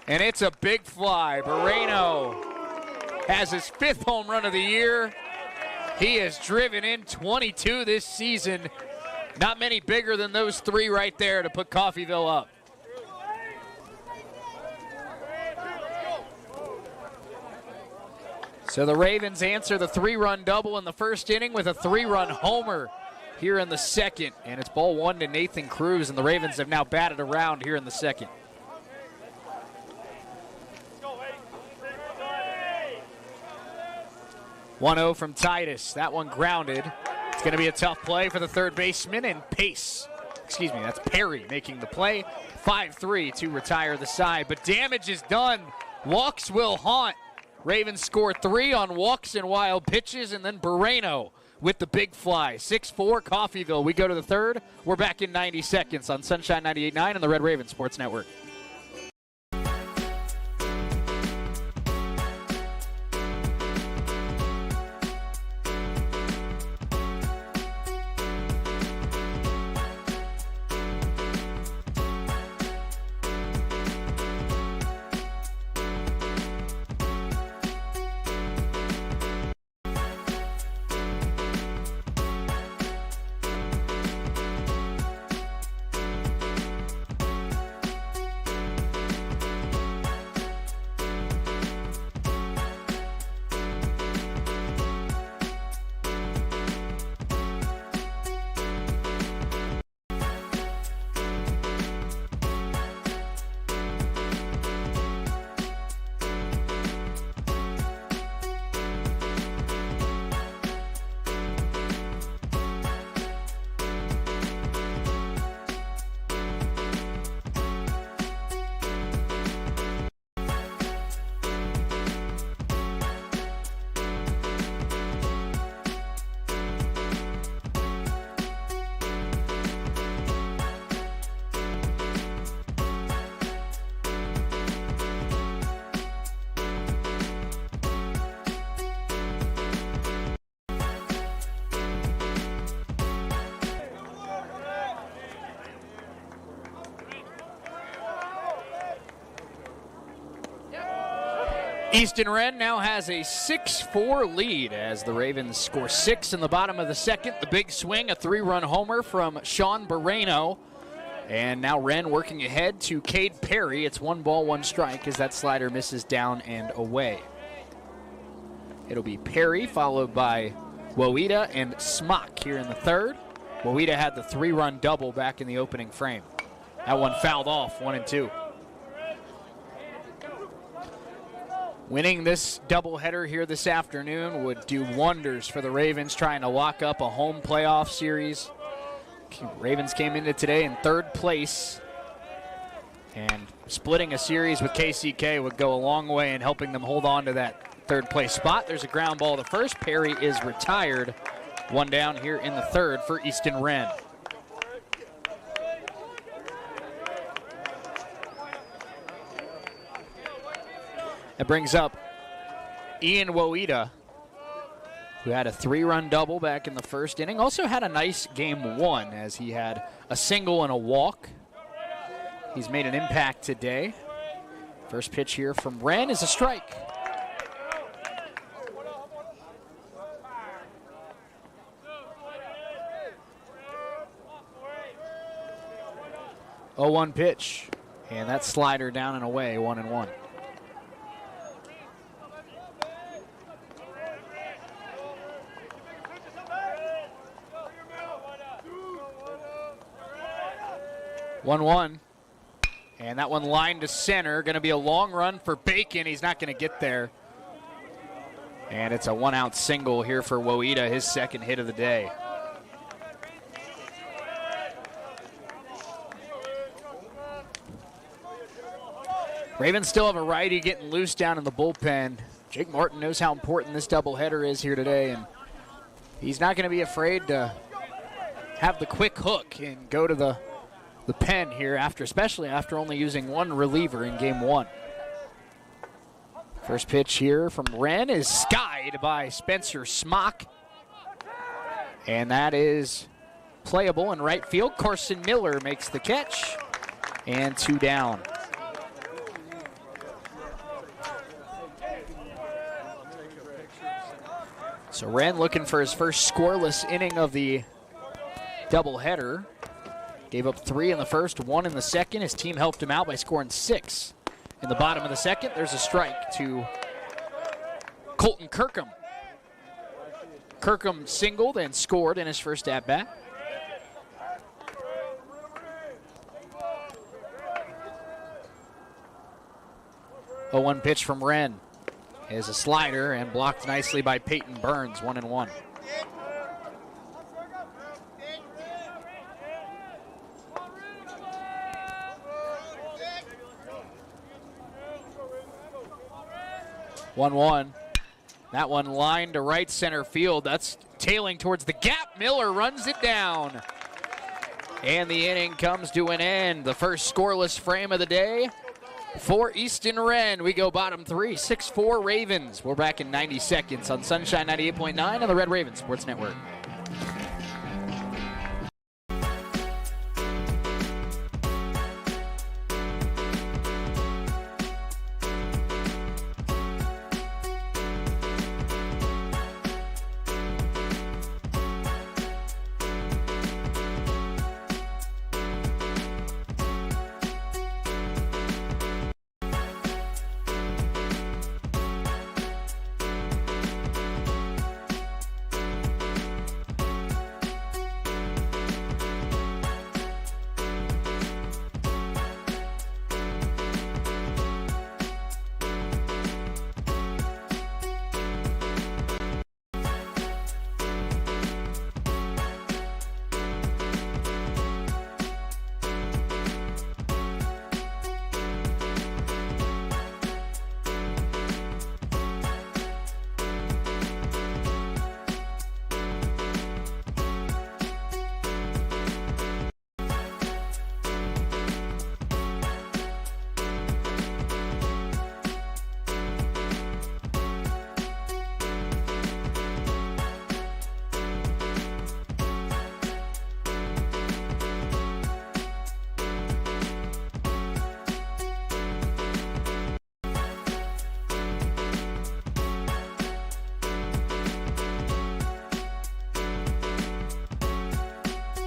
[SPEAKER 1] and it's a big fly. Moreno has his 5th home run of the year. He has driven in 22 this season. Not many bigger than those 3 right there to put Coffeyville up. So the Ravens answer the 3-run double in the first inning with a 3-run homer here in the second. And it's ball 1 to Nathan Cruz, and the Ravens have now batted around here in the second. One-0 from Titus. That one grounded. It's going to be a tough play for the third baseman, and that's Perry making the play. 5-3 to retire the side, but damage is done. Walks will haunt. Ravens score 3 on walks and wild pitches, and then Moreno with the big fly. 6-4 Coffeyville. We go to the third. We're back in 90 seconds on Sunshine 98.9 and the Red Raven Sports Network. Easton Wren now has a 6-4 lead as the Ravens score 6 in the bottom of the second. The big swing, a 3-run homer from Sean Moreno. And now Wren working ahead to Cade Perry. It's 1 ball, 1 strike as that slider misses down and away. It'll be Perry followed by Woida and Smock here in the third. Woida had the 3-run double back in the opening frame. That one fouled off, 1-2. Winning this doubleheader here this afternoon would do wonders for the Ravens trying to lock up a home playoff series. Ravens came into today in 3rd place, and splitting a series with KCK would go a long way in helping them hold on to that 3rd place spot. There's a ground ball to first. Perry is retired. 1 down here in the 3rd for Easton Wren. That brings up Ian Woida, who had a 3-run double back in the first inning. Also had a nice game 1 as he had a single and a walk. He's made an impact today. First pitch here from Wren is a strike. Oh, 1 pitch, and that slider down and away, 1-1. And that one lined to center. Going to be a long run for Bacon. He's not going to get there. And it's a one-out single here for Woida, his second hit of the day. Ravens still have a righty getting loose down in the bullpen. Jake Martin knows how important this doubleheader is here today, and he's not going to be afraid to have the quick hook and go to the pen here, especially after only using one reliever in game one. First pitch here from Wren is skied by Spencer Smock. And that is playable in right field. Carson Miller makes the catch. And 2 down. So Wren looking for his first scoreless inning of the doubleheader. Gave up 3 in the first, 1 in the second. His team helped him out by scoring 6. In the bottom of the second, there's a strike to Colton Kirkham. Kirkham singled and scored in his first at-bat. A 1 pitch from Wren is a slider and blocked nicely by Peyton Burns, 1-1. That one lined to right center field. That's tailing towards the gap. Miller runs it down. And the inning comes to an end. The first scoreless frame of the day for Easton Wren. We go bottom 3, 6-4 Ravens. We're back in 90 seconds on Sunshine 98.9 on the Red Raven Sports Network.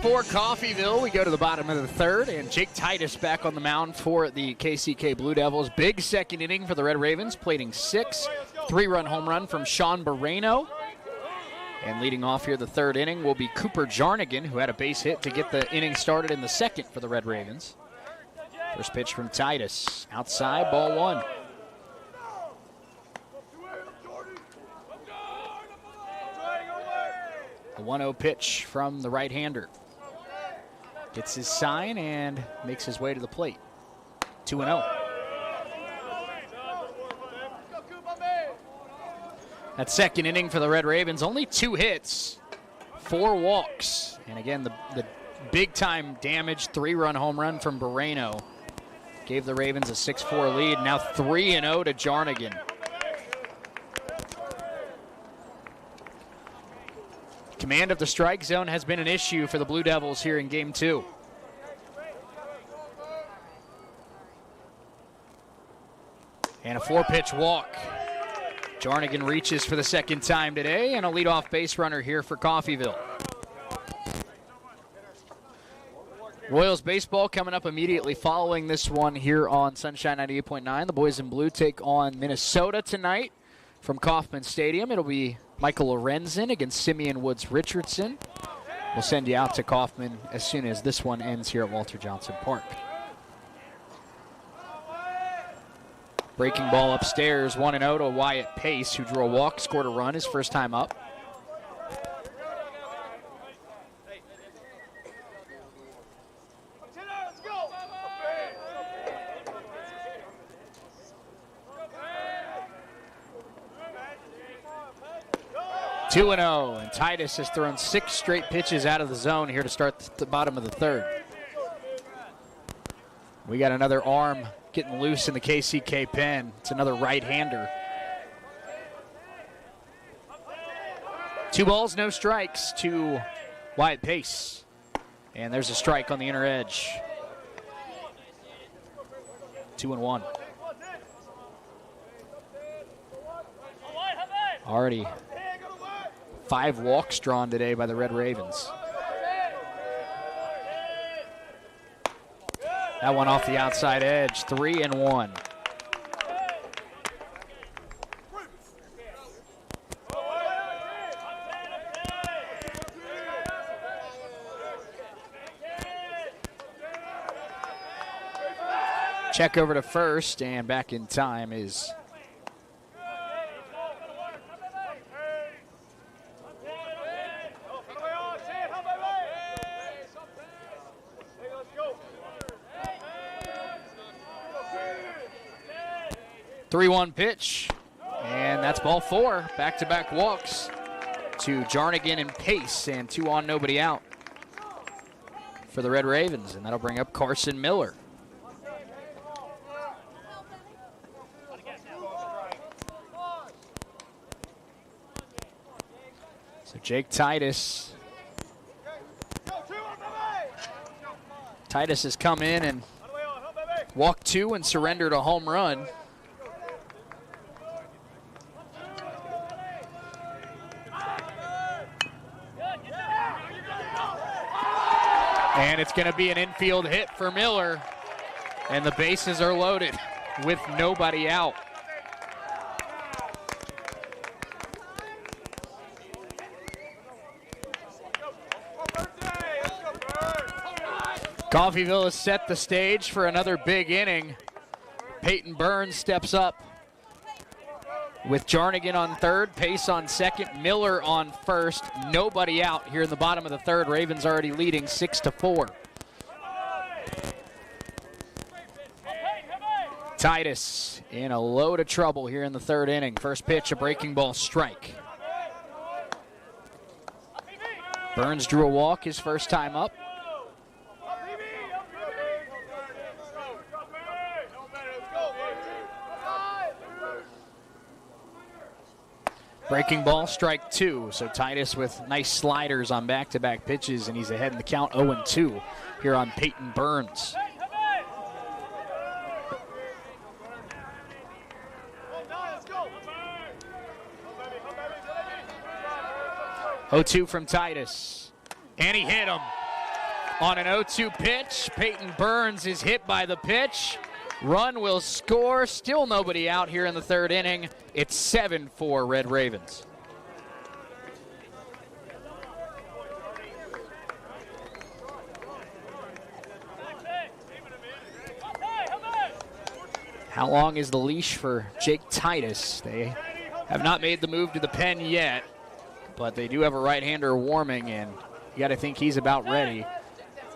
[SPEAKER 1] For Coffeyville, we go to the bottom of the third, and Jake Titus back on the mound for the KCK Blue Devils. Big second inning for the Red Ravens, plating 6. 3-run home run from Sean Moreno. And leading off here the third inning will be Cooper Jarnigan, who had a base hit to get the inning started in the second for the Red Ravens. First pitch from Titus, outside, ball 1. A 1-0 pitch from the right-hander. Gets his sign and makes his way to the plate. 2-0. That second inning for the Red Ravens, only 2 hits, 4 walks. And again, the big-time damage 3-run home run from Moreno gave the Ravens a 6-4 lead. Now 3-0 to Jarnigan. Command of the strike zone has been an issue for the Blue Devils here in Game 2. And a 4-pitch walk. Jarnigan reaches for the second time today, and a leadoff base runner here for Coffeyville. Royals baseball coming up immediately following this one here on Sunshine 98.9. The boys in blue take on Minnesota tonight from Kauffman Stadium. It'll be Michael Lorenzen against Simeon Woods Richardson. We'll send you out to Kauffman as soon as this one ends here at Walter Johnson Park. Breaking ball upstairs, 1-0 to Wyatt Pace, who drew a walk, scored a run his first time up. Two 2-0, and Titus has thrown 6 straight pitches out of the zone here to start the bottom of the third. We got another arm getting loose in the KCK pen. It's another right-hander. 2 balls, no strikes to Wyatt Pace. And there's a strike on the inner edge. 2-1. Already 5 walks drawn today by the Red Ravens. That one off the outside edge, 3-1. Check over to first, and back in time is .3-1 pitch, and that's ball 4. Back-to-back walks to Jarnigan and Pace, and 2 on, nobody out for the Red Ravens, and that'll bring up Carson Miller. So Jake Titus. Titus has come in and walked 2 and surrendered a home run. And it's going to be an infield hit for Miller. And the bases are loaded with nobody out. Coffeyville has set the stage for another big inning. Peyton Burns steps up with Jarnigan on third, Pace on second, Miller on first. Nobody out here in the bottom of the third. Ravens already leading 6-4. Titus in a load of trouble here in the third inning. First pitch, a breaking ball strike. Burns drew a walk his first time up. Breaking ball, strike 2. So Titus with nice sliders on back-to-back pitches, and he's ahead in the count 0-2 here on Peyton Burns. .0-2 from Titus, and he hit him on an 0-2 pitch. Peyton Burns is hit by the pitch. Run will score. Still nobody out here in the third inning. It's 7-4 Red Ravens. How long is the leash for Jake Titus? They have not made the move to the pen yet, but they do have a right-hander warming, and you got to think he's about ready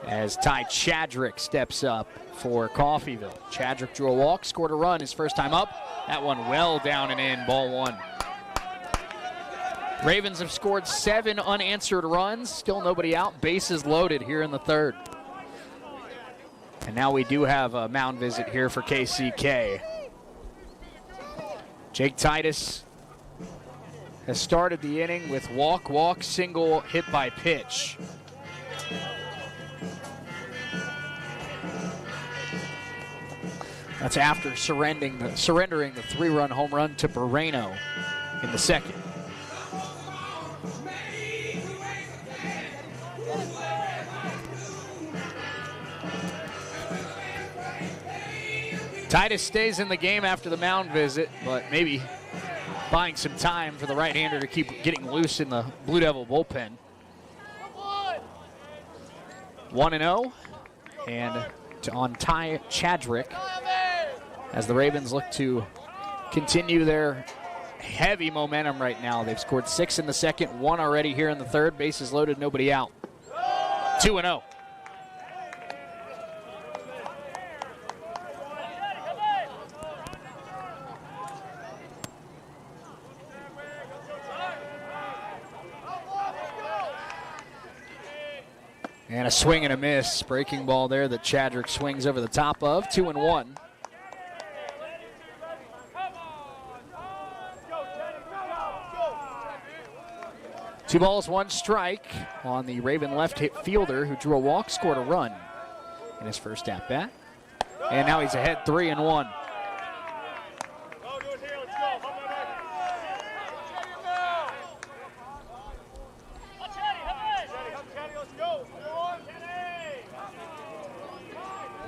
[SPEAKER 1] as Ty Chadrick steps up for Coffeyville. Chadrick drew a walk, scored a run his first time up. That one well down and in, ball 1. Ravens have scored 7 unanswered runs, still nobody out, bases loaded here in the third. And now we do have a mound visit here for KCK. Jake Titus has started the inning with walk, single, hit by pitch. That's after surrendering the 3-run home run to Moreno in the second. Titus stays in the game after the mound visit, but maybe buying some time for the right-hander to keep getting loose in the Blue Devil bullpen. 1-0, and on Ty Chadrick. as the Ravens look to continue their heavy momentum right now. They've scored 6 in the second, 1 already here in the third. Bases loaded, nobody out. 2-0. And a swing and a miss. Breaking ball there that Chadrick swings over the top of. 2-1. Two balls, one strike on the Raven left hit fielder who drew a walk, scored a run in his first at bat. And now he's ahead 3-1.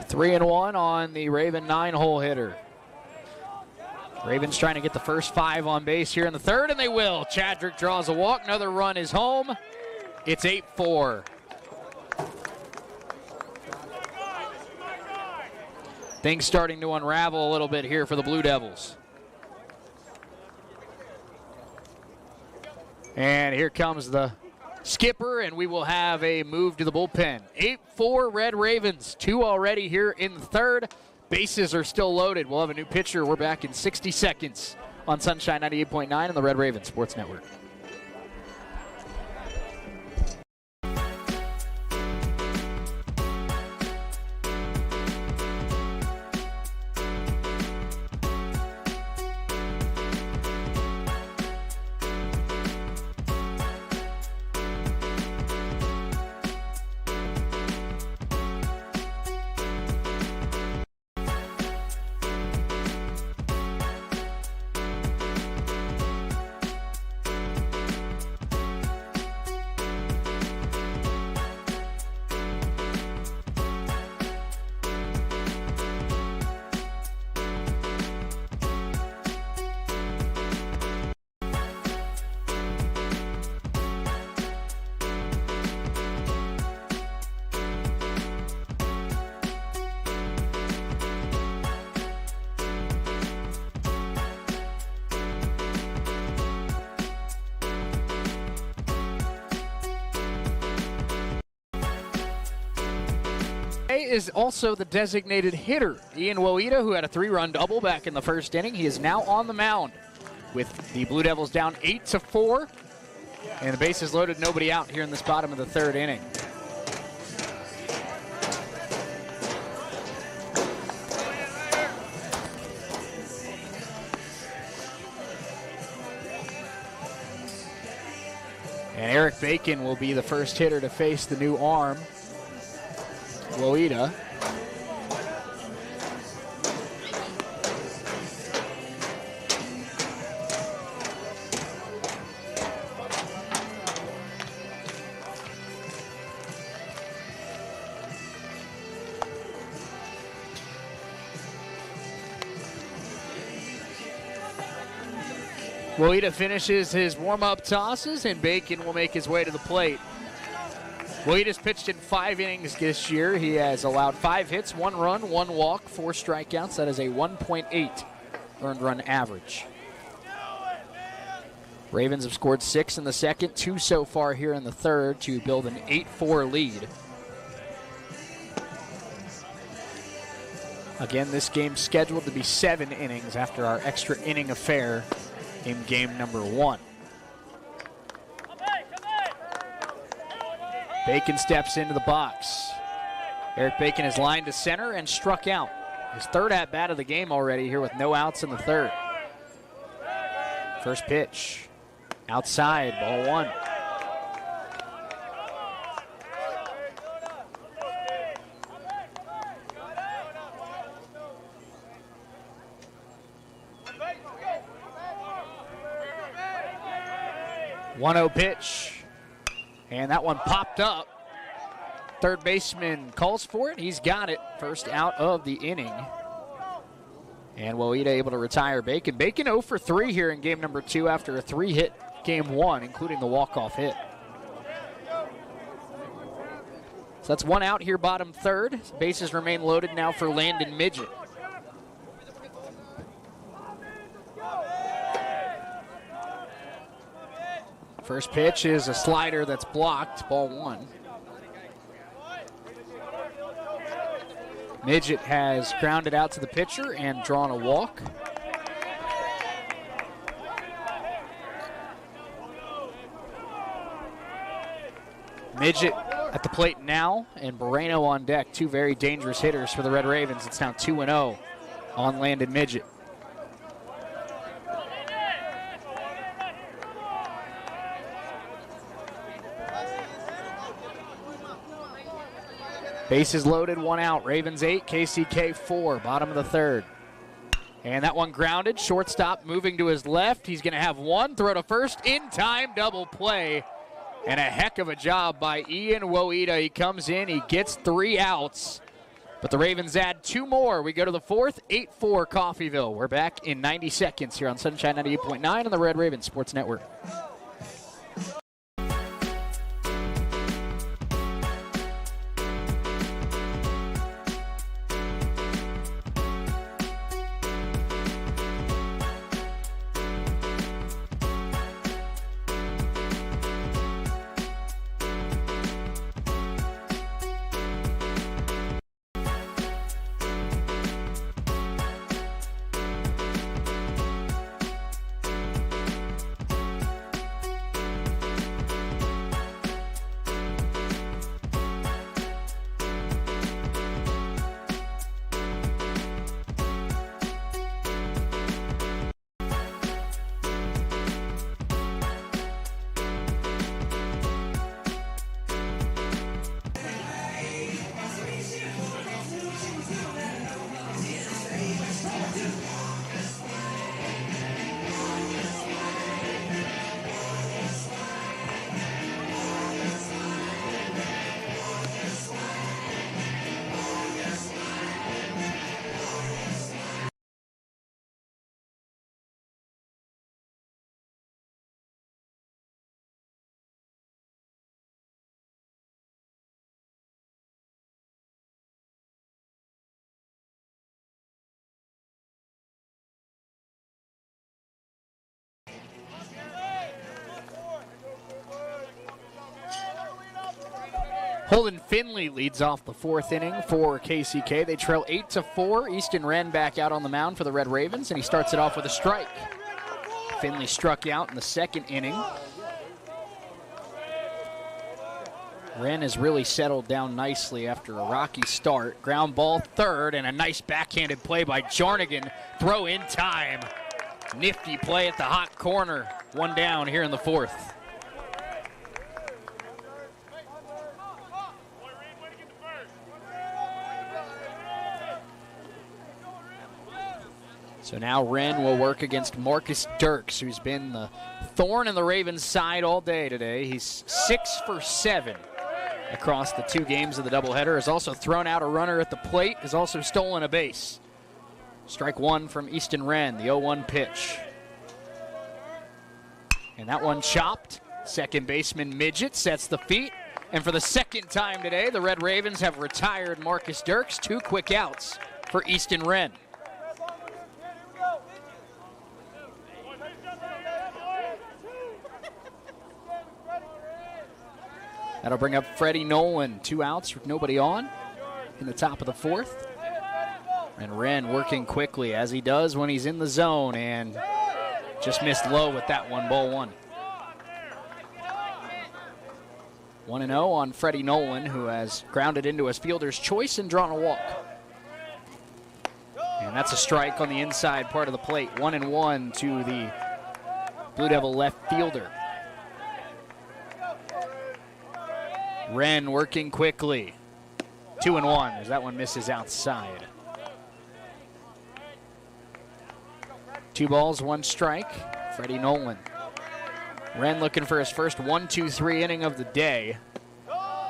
[SPEAKER 1] Three and one on the Raven 9-hole hitter. Ravens trying to get the first 5 on base here in the third, and they will. Chadrick draws a walk. Another run is home. It's 8-4. Things starting to unravel a little bit here for the Blue Devils. And here comes the skipper, and we will have a move to the bullpen. 8-4 Red Ravens, 2 already here in the third. Bases are still loaded. We'll have a new pitcher. We're back in 60 seconds on Sunshine 98.9 and the Red Ravens Sports Network. Is also the designated hitter. Ian Woida, who had a 3-run double back in the first inning. He is now on the mound with the Blue Devils down 8-4. And the bases loaded, nobody out here in this bottom of the third inning. And Eric Bacon will be the first hitter to face the new arm, Woida. Woida finishes his warm-up tosses, and Bacon will make his way to the plate. Woida's pitched in 5 innings this year. He has allowed 5 hits, 1 run, 1 walk, 4 strikeouts. That is a 1.8 earned run average. Ravens have scored 6 in the second, 2 so far here in the third to build an 8-4 lead. Again, this game's scheduled to be 7 innings after our extra inning affair in game number 1. Bacon steps into the box. Eric Bacon is lined to center and struck out. His third at-bat of the game already here with no outs in the third. First pitch. Outside, ball 1. One-0 pitch. And that one popped up. Third baseman calls for it. He's got it. First out of the inning. And Woida able to retire Bacon. Bacon 0 for 3 here in game number 2 after a 3-hit game 1, including the walk-off hit. So that's 1 out here, bottom third. Bases remain loaded now for Landon Midget. First pitch is a slider that's blocked, ball 1. Midget has grounded out to the pitcher and drawn a walk. Midget at the plate now, and Moreno on deck. Two very dangerous hitters for the Red Ravens. It's now 2-0 on Landon Midget. Bases loaded, 1 out. Ravens 8, KCK 4, bottom of the 3rd. And that one grounded. Shortstop moving to his left. He's going to have one. Throw to first. In time, double play. And a heck of a job by Ian Woida. He comes in, he gets 3 outs. But the Ravens add 2 more. We go to the 4th, 8-4 Coffeyville. We're back in 90 seconds here on Sunshine 98.9 on the Red Ravens Sports Network. Holden Finley leads off the 4th inning for KCK. They trail 8-4. Easton Wren back out on the mound for the Red Ravens, and he starts it off with a strike. Finley struck out in the 2nd inning. Wren has really settled down nicely after a rocky start. Ground ball 3rd, and a nice backhanded play by Jarnigan. Throw in time. Nifty play at the hot corner. 1 down here in the 4th. So now Wren will work against Marcus Dirks, who's been the thorn in the Ravens' side all day today. He's 6 for 7 across the 2 games of the doubleheader. Has also thrown out a runner at the plate, has also stolen a base. Strike 1 from Easton Wren, the 0-1 pitch. And that one chopped. Second baseman Midget sets the feet. And for the 2nd time today, the Red Ravens have retired Marcus Dirks. 2 quick outs for Easton Wren. That'll bring up Freddie Nolan. 2 outs with nobody on in the top of the 4th. And Wren working quickly as he does when he's in the zone, and just missed low with that one, ball 1. 1-0 on Freddie Nolan, who has grounded into his fielder's choice and drawn a walk. And that's a strike on the inside part of the plate. 1-1 to the Blue Devil left fielder. Wren working quickly. 2-1 as that one misses outside. 2 balls, 1 strike. Freddie Nolan. Wren looking for his first 1-2-3 inning of the day.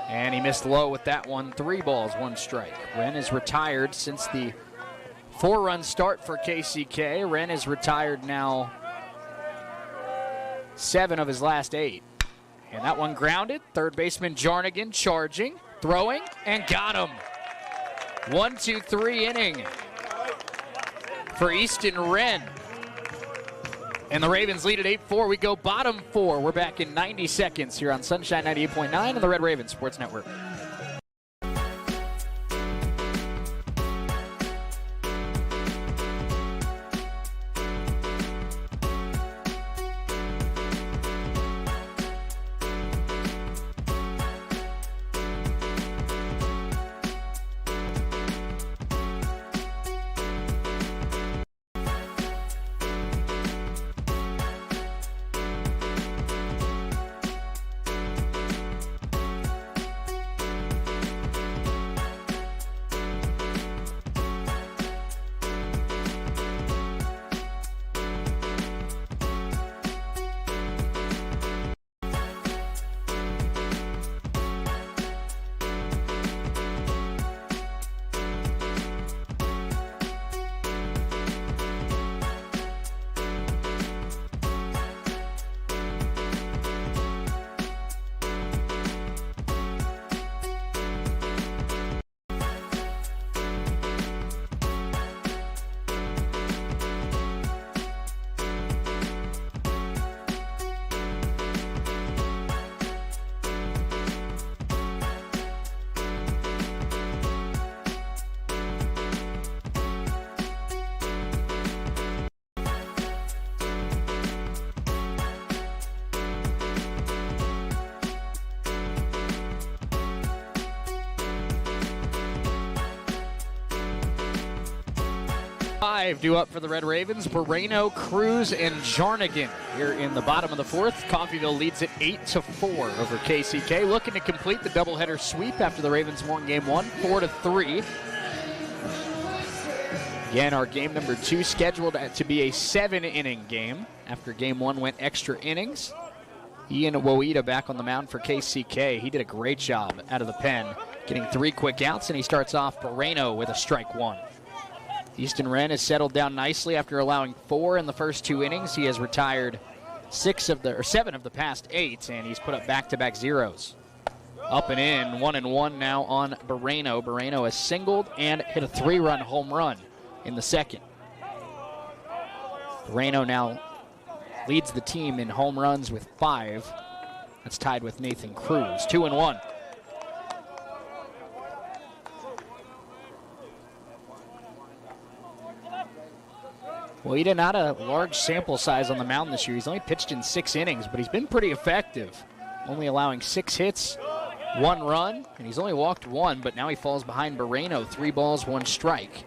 [SPEAKER 1] And he missed low with that one. 3 balls, 1 strike. Wren is retired since the 4-run start for KCK. Wren is retired now 7 of his last 8. And that one grounded. Third baseman Jarnigan charging, throwing, and got him. 1-2-3 inning for Easton Wren. And the Ravens lead at 8-4. We go bottom 4. We're back in 90 seconds here on Sunshine 98.9 and the Red Raven Sports Network. Five due up for the Red Ravens. Moreno, Cruz, and Jarnigan here in the bottom of the fourth. Coffeyville leads it 8-4 over KCK. Looking to complete the doubleheader sweep after the Ravens won game 1, 4-3. Again, our game number 2 scheduled to be a 7-inning game after game 1 went extra innings. Ian Woida back on the mound for KCK. He did a great job out of the pen, getting 3 quick outs, and he starts off Moreno with a strike 1. Easton Wren has settled down nicely after allowing 4 in the first 2 innings. He has retired 7 of the past 8, and he's put up back-to-back zeros. Up and in, 1-1 now on Moreno. Moreno has singled and hit a 3-run home run in the second. Moreno now leads the team in home runs with 5. That's tied with Nathan Cruz. 2-1. Well, he did not a large sample size on the mound this year. He's only pitched in 6 innings, but he's been pretty effective, only allowing 6 hits, 1 run, and he's only walked 1, but now he falls behind Moreno, 3 balls, 1 strike.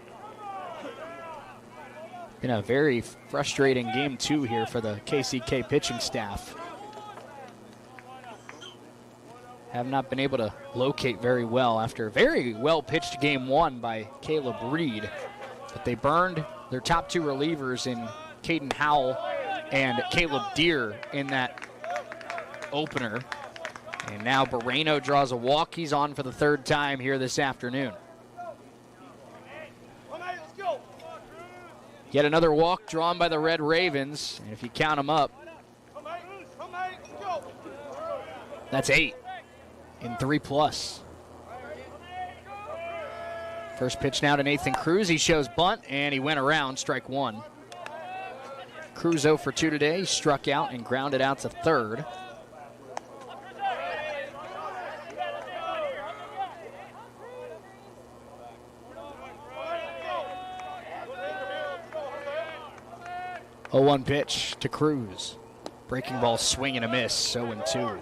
[SPEAKER 1] Been a very frustrating game 2 here for the KCK pitching staff. Have not been able to locate very well after a very well-pitched game 1 by Caleb Reed, but they burned their top 2 relievers in Caden Howell and Caleb Deere in that opener. And now Moreno draws a walk. He's on for the 3rd time here this afternoon. Yet another walk drawn by the Red Ravens. And if you count them up, that's 8 in 3+. First pitch now to Nathan Cruz. He shows bunt, and he went around, strike 1. Cruz 0 for 2 today. He struck out and grounded out to third. Oh, 1 pitch to Cruz. Breaking ball, swing and a miss, 0-2.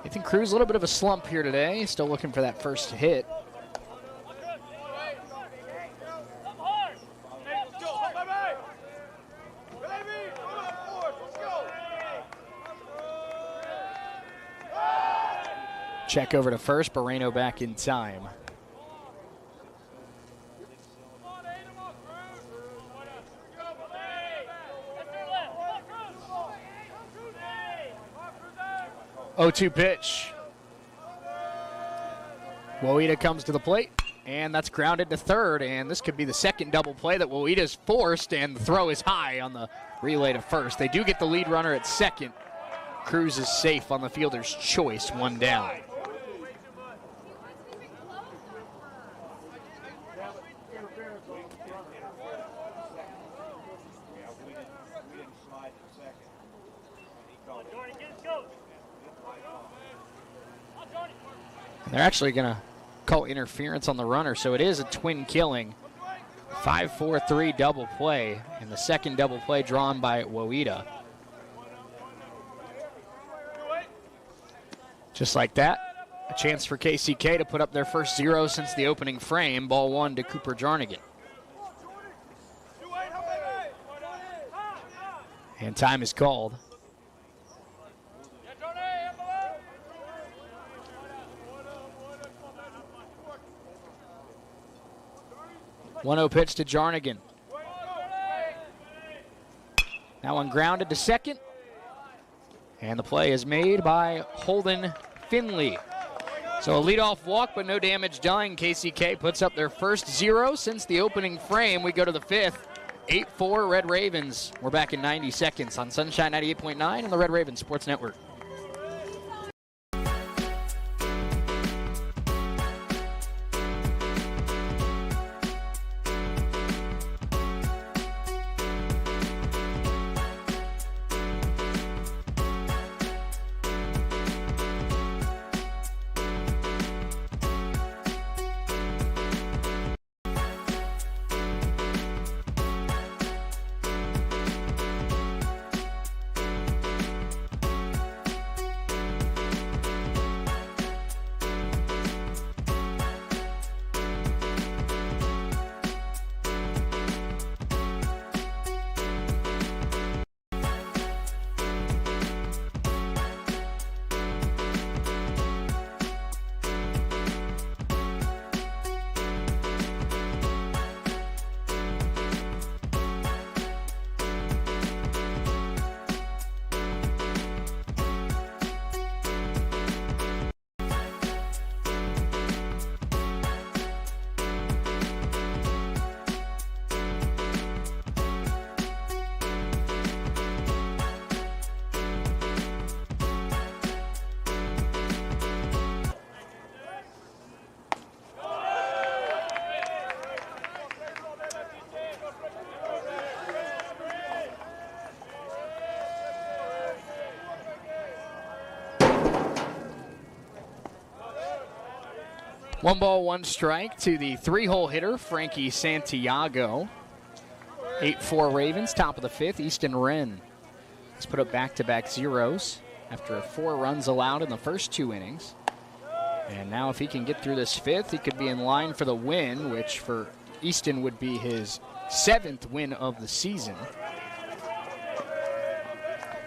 [SPEAKER 1] Nathan Cruz, a little bit of a slump here today. Still looking for that first hit. Check over to first. Moreno back in time. Oh, 2 pitch. Woida comes to the plate, and that's grounded to third, and this could be the second double play that Woida's forced, and the throw is high on the relay to first. They do get the lead runner at second. Cruz is safe on the fielder's choice, 1 down.
[SPEAKER 2] we didn't slide to second. He called it.
[SPEAKER 1] They're actually going to call interference on the runner, so it is a twin killing. 5-4-3 double play, and the second double play drawn by Woida. Just like that, a chance for KCK to put up their first 0 since the opening frame. Ball 1 to Cooper Jarnigan. And time is called. One-0 pitch to Jarnigan. That one grounded to second. And the play is made by Holden Finley. So a leadoff walk, but no damage done. KCK puts up their first 0 since the opening frame. We go to the 5th. 8-4 Red Ravens. We're back in 90 seconds on Sunshine 98.9 and the Red Ravens Sports Network. One ball, one strike to the 3-hole hitter, Frankie Santiago. 8-4 Ravens, top of the 5th. Easton Wren has put up back-to-back 0s after 4 runs allowed in the first 2 innings. And now if he can get through this 5th, he could be in line for the win, which for Easton would be his 7th win of the season.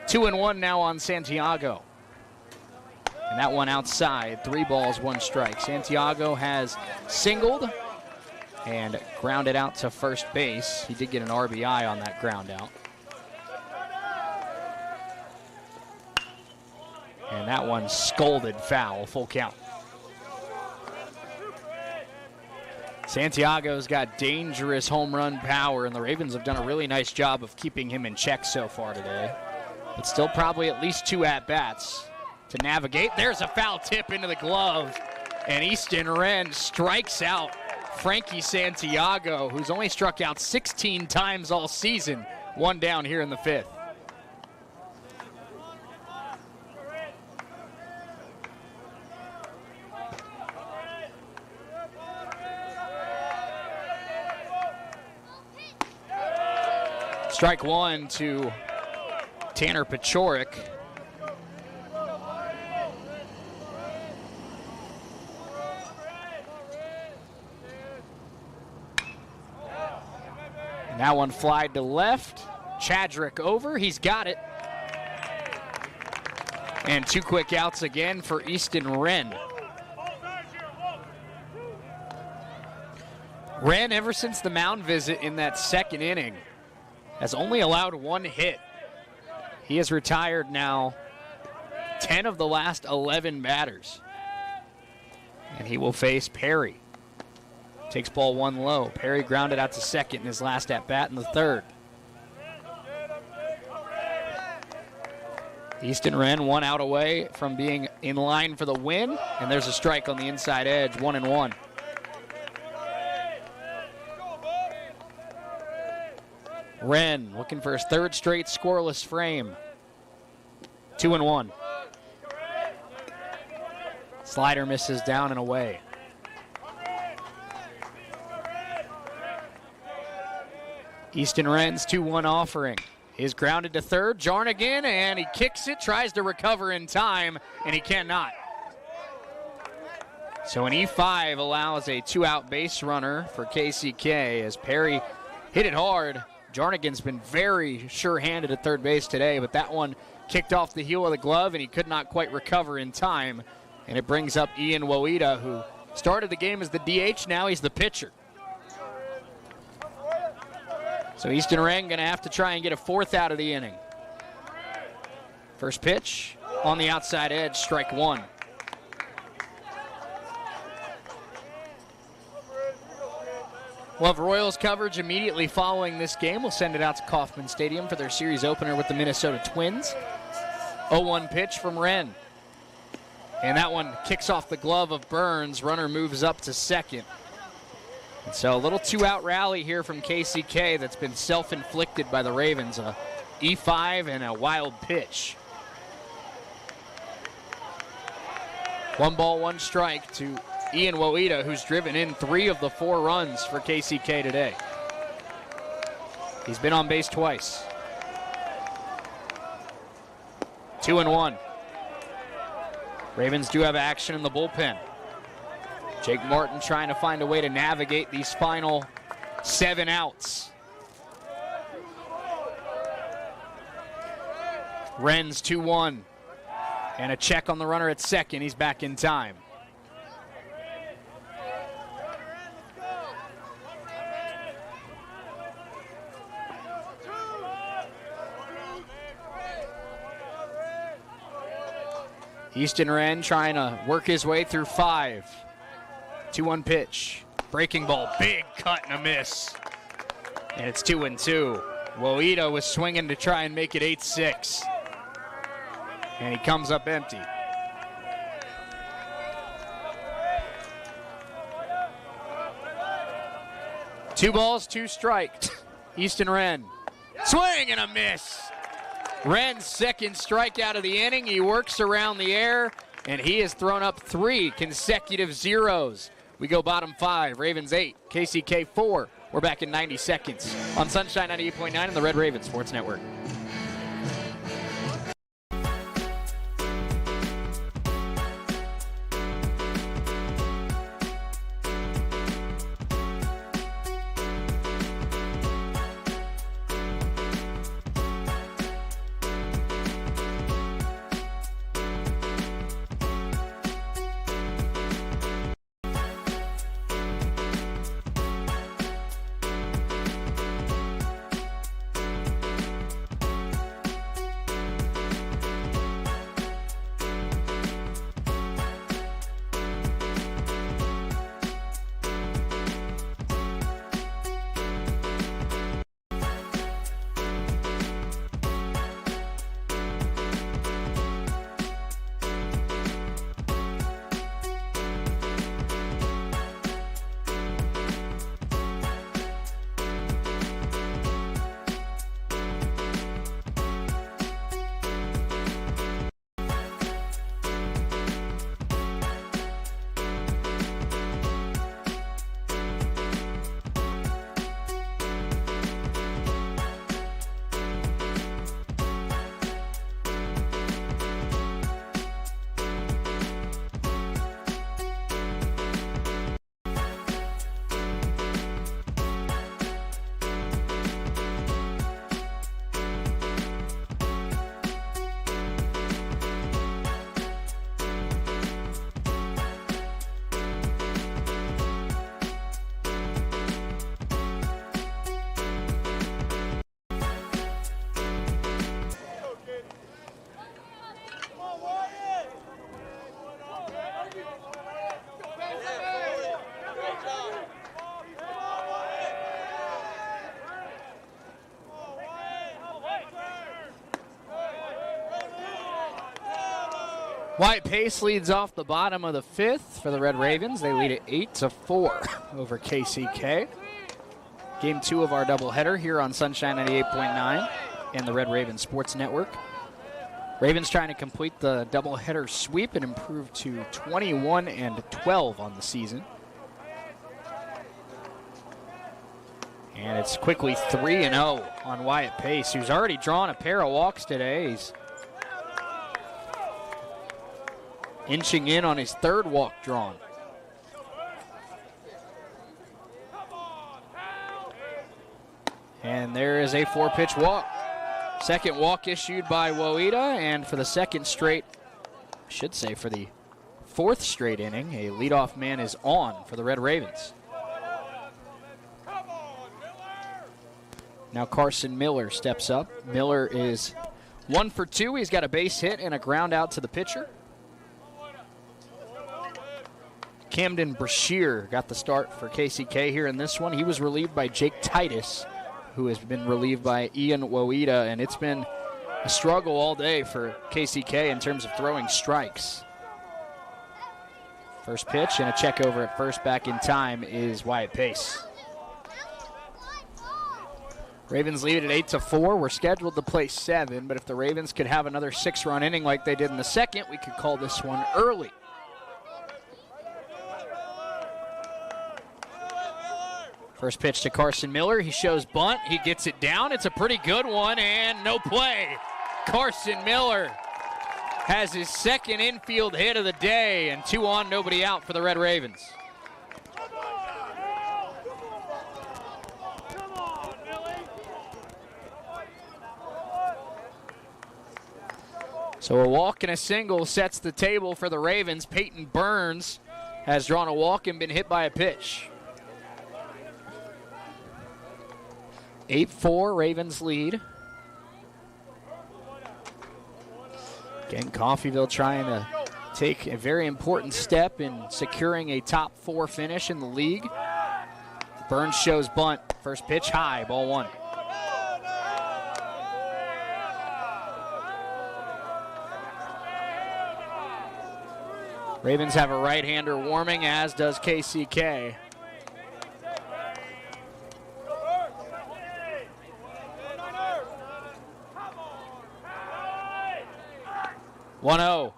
[SPEAKER 1] 2-1 now on Santiago. And that one outside, 3 balls, 1 strike. Santiago has singled and grounded out to first base. He did get an RBI on that ground out. And that one scolded foul, full count. Santiago's got dangerous home run power, and the Ravens have done a really nice job of keeping him in check so far today. But still probably at least 2 at-bats to navigate. There's a foul tip into the glove, and Easton Wren strikes out Frankie Santiago, who's only struck out 16 times all season. 1 down here in the 5th. Strike 1 to Tanner Pachorik. And that one flied to left. Chadrick over, he's got it. And 2 quick outs again for Easton Wren. Wren, ever since the mound visit in that 2nd inning, has only allowed 1 hit. He has retired now 10 of the last 11 batters. And he will face Perry. Takes ball 1 low. Perry grounded out to second in his last at-bat in the 3rd. Easton Wren 1 out away from being in line for the win. And there's a strike on the inside edge, 1-1. Wren looking for his third straight scoreless frame. 2-1. Slider misses down and away. Easton Wren's 2-1 offering. Is grounded to third. Jarnigan, and he kicks it, tries to recover in time, and he cannot. So an E5 allows a 2-out base runner for KCK as Perry hit it hard. Jarnigan's been very sure-handed at third base today, but that one kicked off the heel of the glove, and he could not quite recover in time. And it brings up Ian Woida, who started the game as the DH. Now he's the pitcher. So Easton Wren going to have to try and get a fourth out of the inning. First pitch on the outside edge, strike one. We'll have Royals coverage immediately following this game. We'll send it out to Kauffman Stadium for their series opener with the Minnesota Twins. 0-1 pitch from Wren. And that one kicks off the glove of Burns. Runner moves up to second. And so a little 2-out rally here from KCK that's been self-inflicted by the Ravens. A E5 and a wild pitch. 1 ball, 1 strike to Ian Woida, who's driven in 3 of the 4 runs for KCK today. He's been on base twice. 2-1. Ravens do have action in the bullpen. Jake Martin trying to find a way to navigate these final 7 outs. Wren's 2-1. And a check on the runner at second. He's back in time. Easton Wren trying to work his way through 5. 2-1 pitch. Breaking ball. Big cut and a miss. And it's 2-2. Woida was swinging to try and make it 8-6. And he comes up empty. Two balls, 2 strikes. Easton Wren. Swing and a miss. Wren's second strikeout of the inning. He works around the air, and he has thrown up 3 consecutive zeros. We go bottom 5. Ravens 8, KCK 4. We're back in 90 seconds on Sunshine 98.9 and the Red Raven Sports Network. Wyatt Pace leads off the bottom of the 5th for the Red Ravens. They lead at 8-4 over KCK. Game 2 of our doubleheader here on Sunshine 98.9 and the Red Raven Sports Network. Ravens trying to complete the doubleheader sweep and improve to 21-12 on the season. And it's quickly 3-0 on Wyatt Pace, who's already drawn a pair of walks today. He's inching in on his third walk drawn. And there is a 4-pitch walk. Second walk issued by Woida, and for the second straight, I should say for the fourth straight inning, a leadoff man is on for the Red Ravens. Now Carson Miller steps up. Miller is 1 for 2. He's got a base hit and a ground out to the pitcher. Camden Brashear got the start for KCK here in this one. He was relieved by Jake Titus, who has been relieved by Ian Woida, and it's been a struggle all day for KCK in terms of throwing strikes. First pitch and a check over at first back in time is Wyatt Pace. Ravens lead it 8-4. We're scheduled to play 7, but if the Ravens could have another 6-run inning like they did in the second, we could call this one early. First pitch to Carson Miller. He shows bunt. He gets it down. It's a pretty good one, and no play. Carson Miller has his second infield hit of the day, and 2 on, nobody out for the Red Ravens. So a walk and a single sets the table for the Ravens. Peyton Burns has drawn a walk and been hit by a pitch. 8-4, Ravens lead. Again, Coffeyville trying to take a very important step in securing a top 4 finish in the league. Burns shows bunt. First pitch high, ball 1. Ravens have a right-hander warming, as does KCK. 1-0,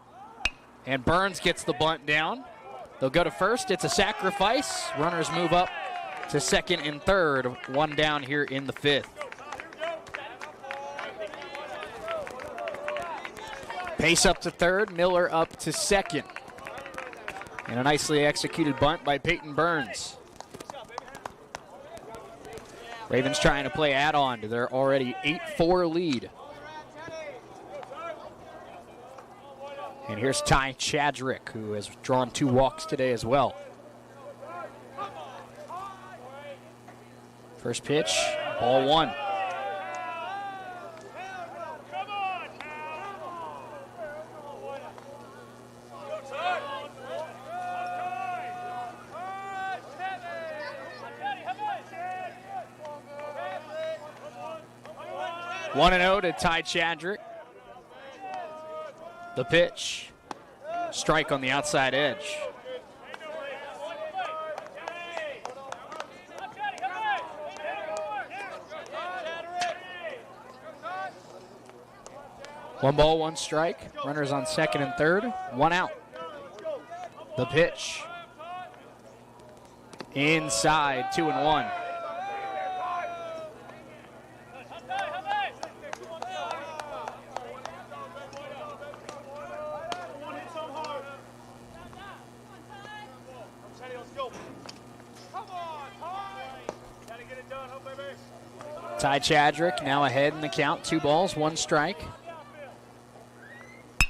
[SPEAKER 1] and Burns gets the bunt down. They'll go to first. It's a sacrifice. Runners move up to second and third. 1 down here in the 5th. Pace up to third, Miller up to second. And a nicely executed bunt by Peyton Burns. Ravens trying to play add-on to their already 8-4 lead. And here's Ty Chadrick, who has drawn 2 walks today as well. First pitch, ball 1. One and 0 to Ty Chadrick. The pitch, strike on the outside edge. One ball, 1 strike. Runners on second and third. 1 out. The pitch, inside, 2-1. Ty Chadrick now ahead in the count. 2 balls, 1 strike.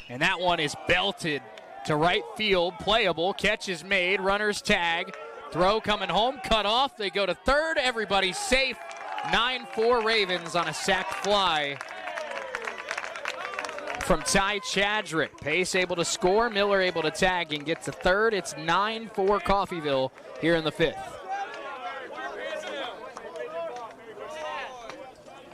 [SPEAKER 1] And that one is belted to right field. Playable. Catch is made. Runners tag. Throw coming home. Cut off. They go to third. Everybody's safe. 9-4 Ravens on a sac fly from Ty Chadrick. Pace able to score. Miller able to tag and get to third. It's 9-4 Coffeyville here in the 5th.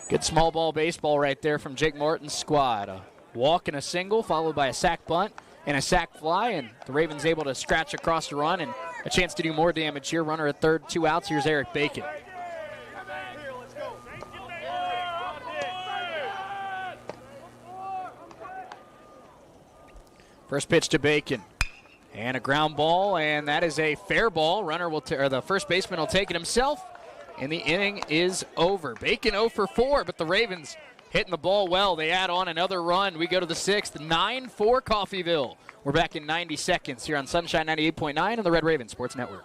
[SPEAKER 1] Good small ball baseball right there from Jake Martin's squad. A walk and a single, followed by a sac bunt and a sac fly, and the Ravens able to scratch across the run and a chance to do more damage here. Runner at third, 2 outs. Here's Eric Bacon. First pitch to Bacon. And a ground ball, and that is a fair ball. Runner will or the first baseman will take it himself, and the inning is over. Bacon 0 for 4, but the Ravens hitting the ball well. They add on another run. We go to the 6th, 9-4 Coffeyville. We're back in 90 seconds here on Sunshine 98.9 and the Red Raven Sports Network.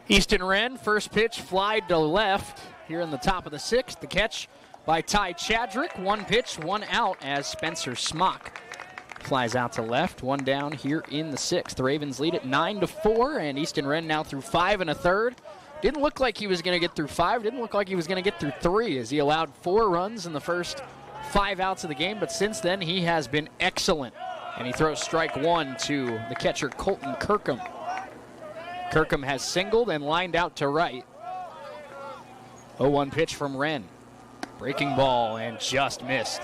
[SPEAKER 1] Easton Wren, first pitch, fly to left here in the top of the 6th. The catch by Ty Chadrick. One pitch, one out as Spencer Smock flies out to left. One down here in the 6th. The Ravens lead it 9-4, and Easton Wren now through 5 1/3. Didn't look like he was going to get through 5. Didn't look like he was going to get through 3 as he allowed 4 runs in the first 5 outs of the game. But since then, he has been excellent. And he throws strike 1 to the catcher, Colton Kirkham. Kirkham has singled and lined out to right. 0-1 pitch from Wren. Breaking ball and just missed.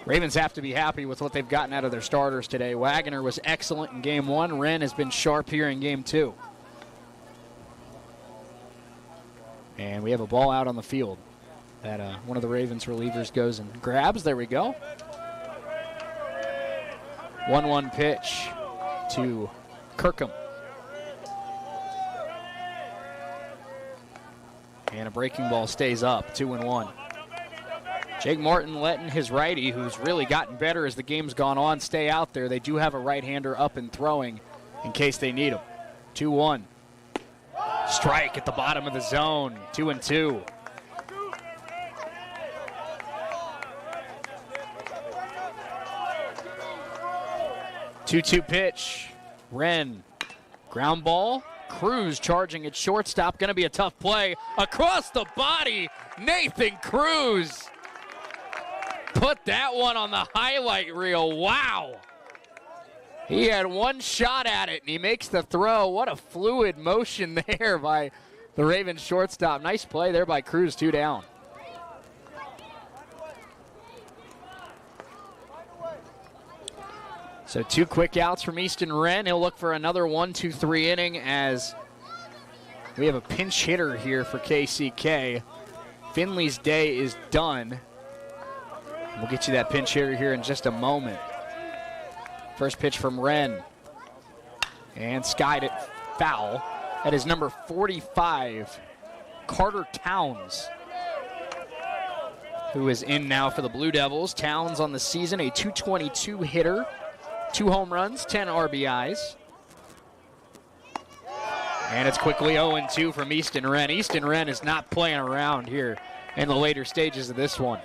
[SPEAKER 1] Ravens have to be happy with what they've gotten out of their starters today. Wagner was excellent in game 1. Wren has been sharp here in game 2. And we have a ball out on the field that one of the Ravens relievers goes and grabs. There we go. 1-1 pitch to Kirkham. And a breaking ball stays up, 2-1. Jake Martin letting his righty, who's really gotten better as the game's gone on, stay out there. They do have a right-hander up and throwing in case they need him. 2-1. Strike at the bottom of the zone, 2-2. Two-two pitch. Wren, ground ball. Cruz charging at shortstop. Going to be a tough play. Across the body, Nathan Cruz. Put that one on the highlight reel. Wow. He had one shot at it, and he makes the throw. What a fluid motion there by the Ravens shortstop. Nice play there by Cruz, 2 down. So 2 quick outs from Easton Wren. He'll look for another 1-2-3 inning as we have a pinch hitter here for KCK. Finley's day is done. We'll get you that pinch hitter here in just a moment. First pitch from Wren. And skied it foul. That is number 45, Carter Towns, who is in now for the Blue Devils. Towns on the season, a .222 hitter. 2 home runs, 10 RBIs. And it's quickly 0-2 from Easton Wren. Easton Wren is not playing around here in the later stages of this one.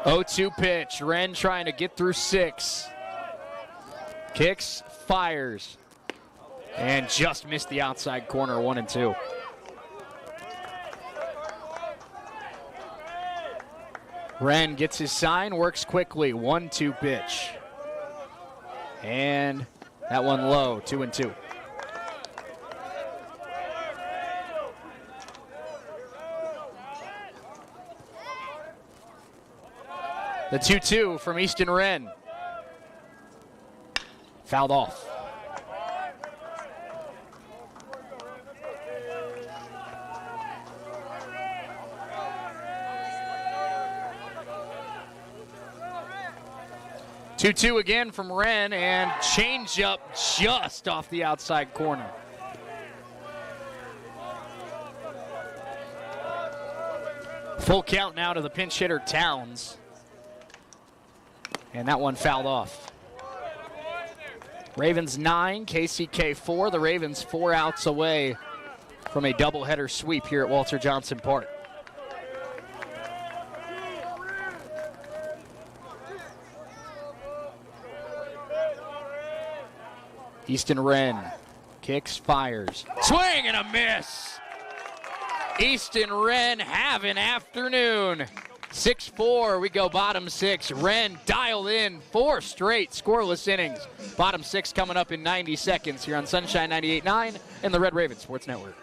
[SPEAKER 1] 0-2 pitch. Wren trying to get through 6. Kicks, fires, and just missed the outside corner, 1-2. Wren gets his sign, works quickly, 1-2 pitch. And that one low, 2-2. The 2-2 from Easton Wren. Fouled off. Two again from Wren, and change up just off the outside corner. Full count now to the pinch hitter Towns. And that one fouled off. Ravens 9, KCK 4. The Ravens 4 outs away from a doubleheader sweep here at Walter Johnson Park. Easton Wren kicks, fires. Swing and a miss. Easton Wren have an afternoon. 6-4, we go bottom 6. Wren dialed in 4 straight scoreless innings. Bottom 6 coming up in 90 seconds here on Sunshine 98.9 and the Red Raven Sports Network.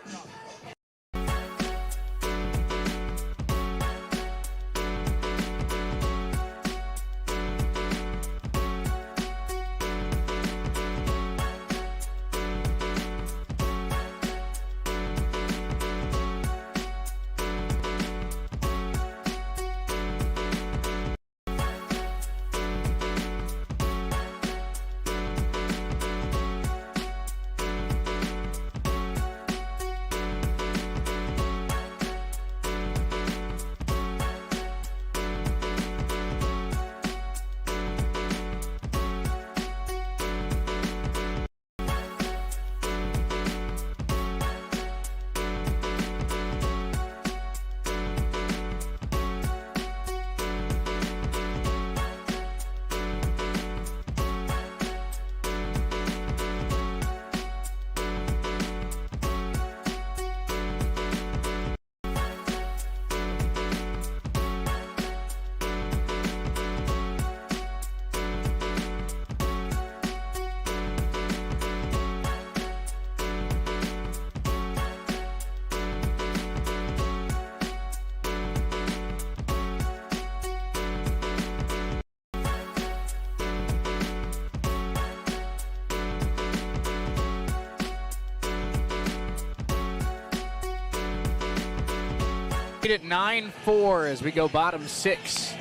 [SPEAKER 1] At 9-4 as we go bottom 6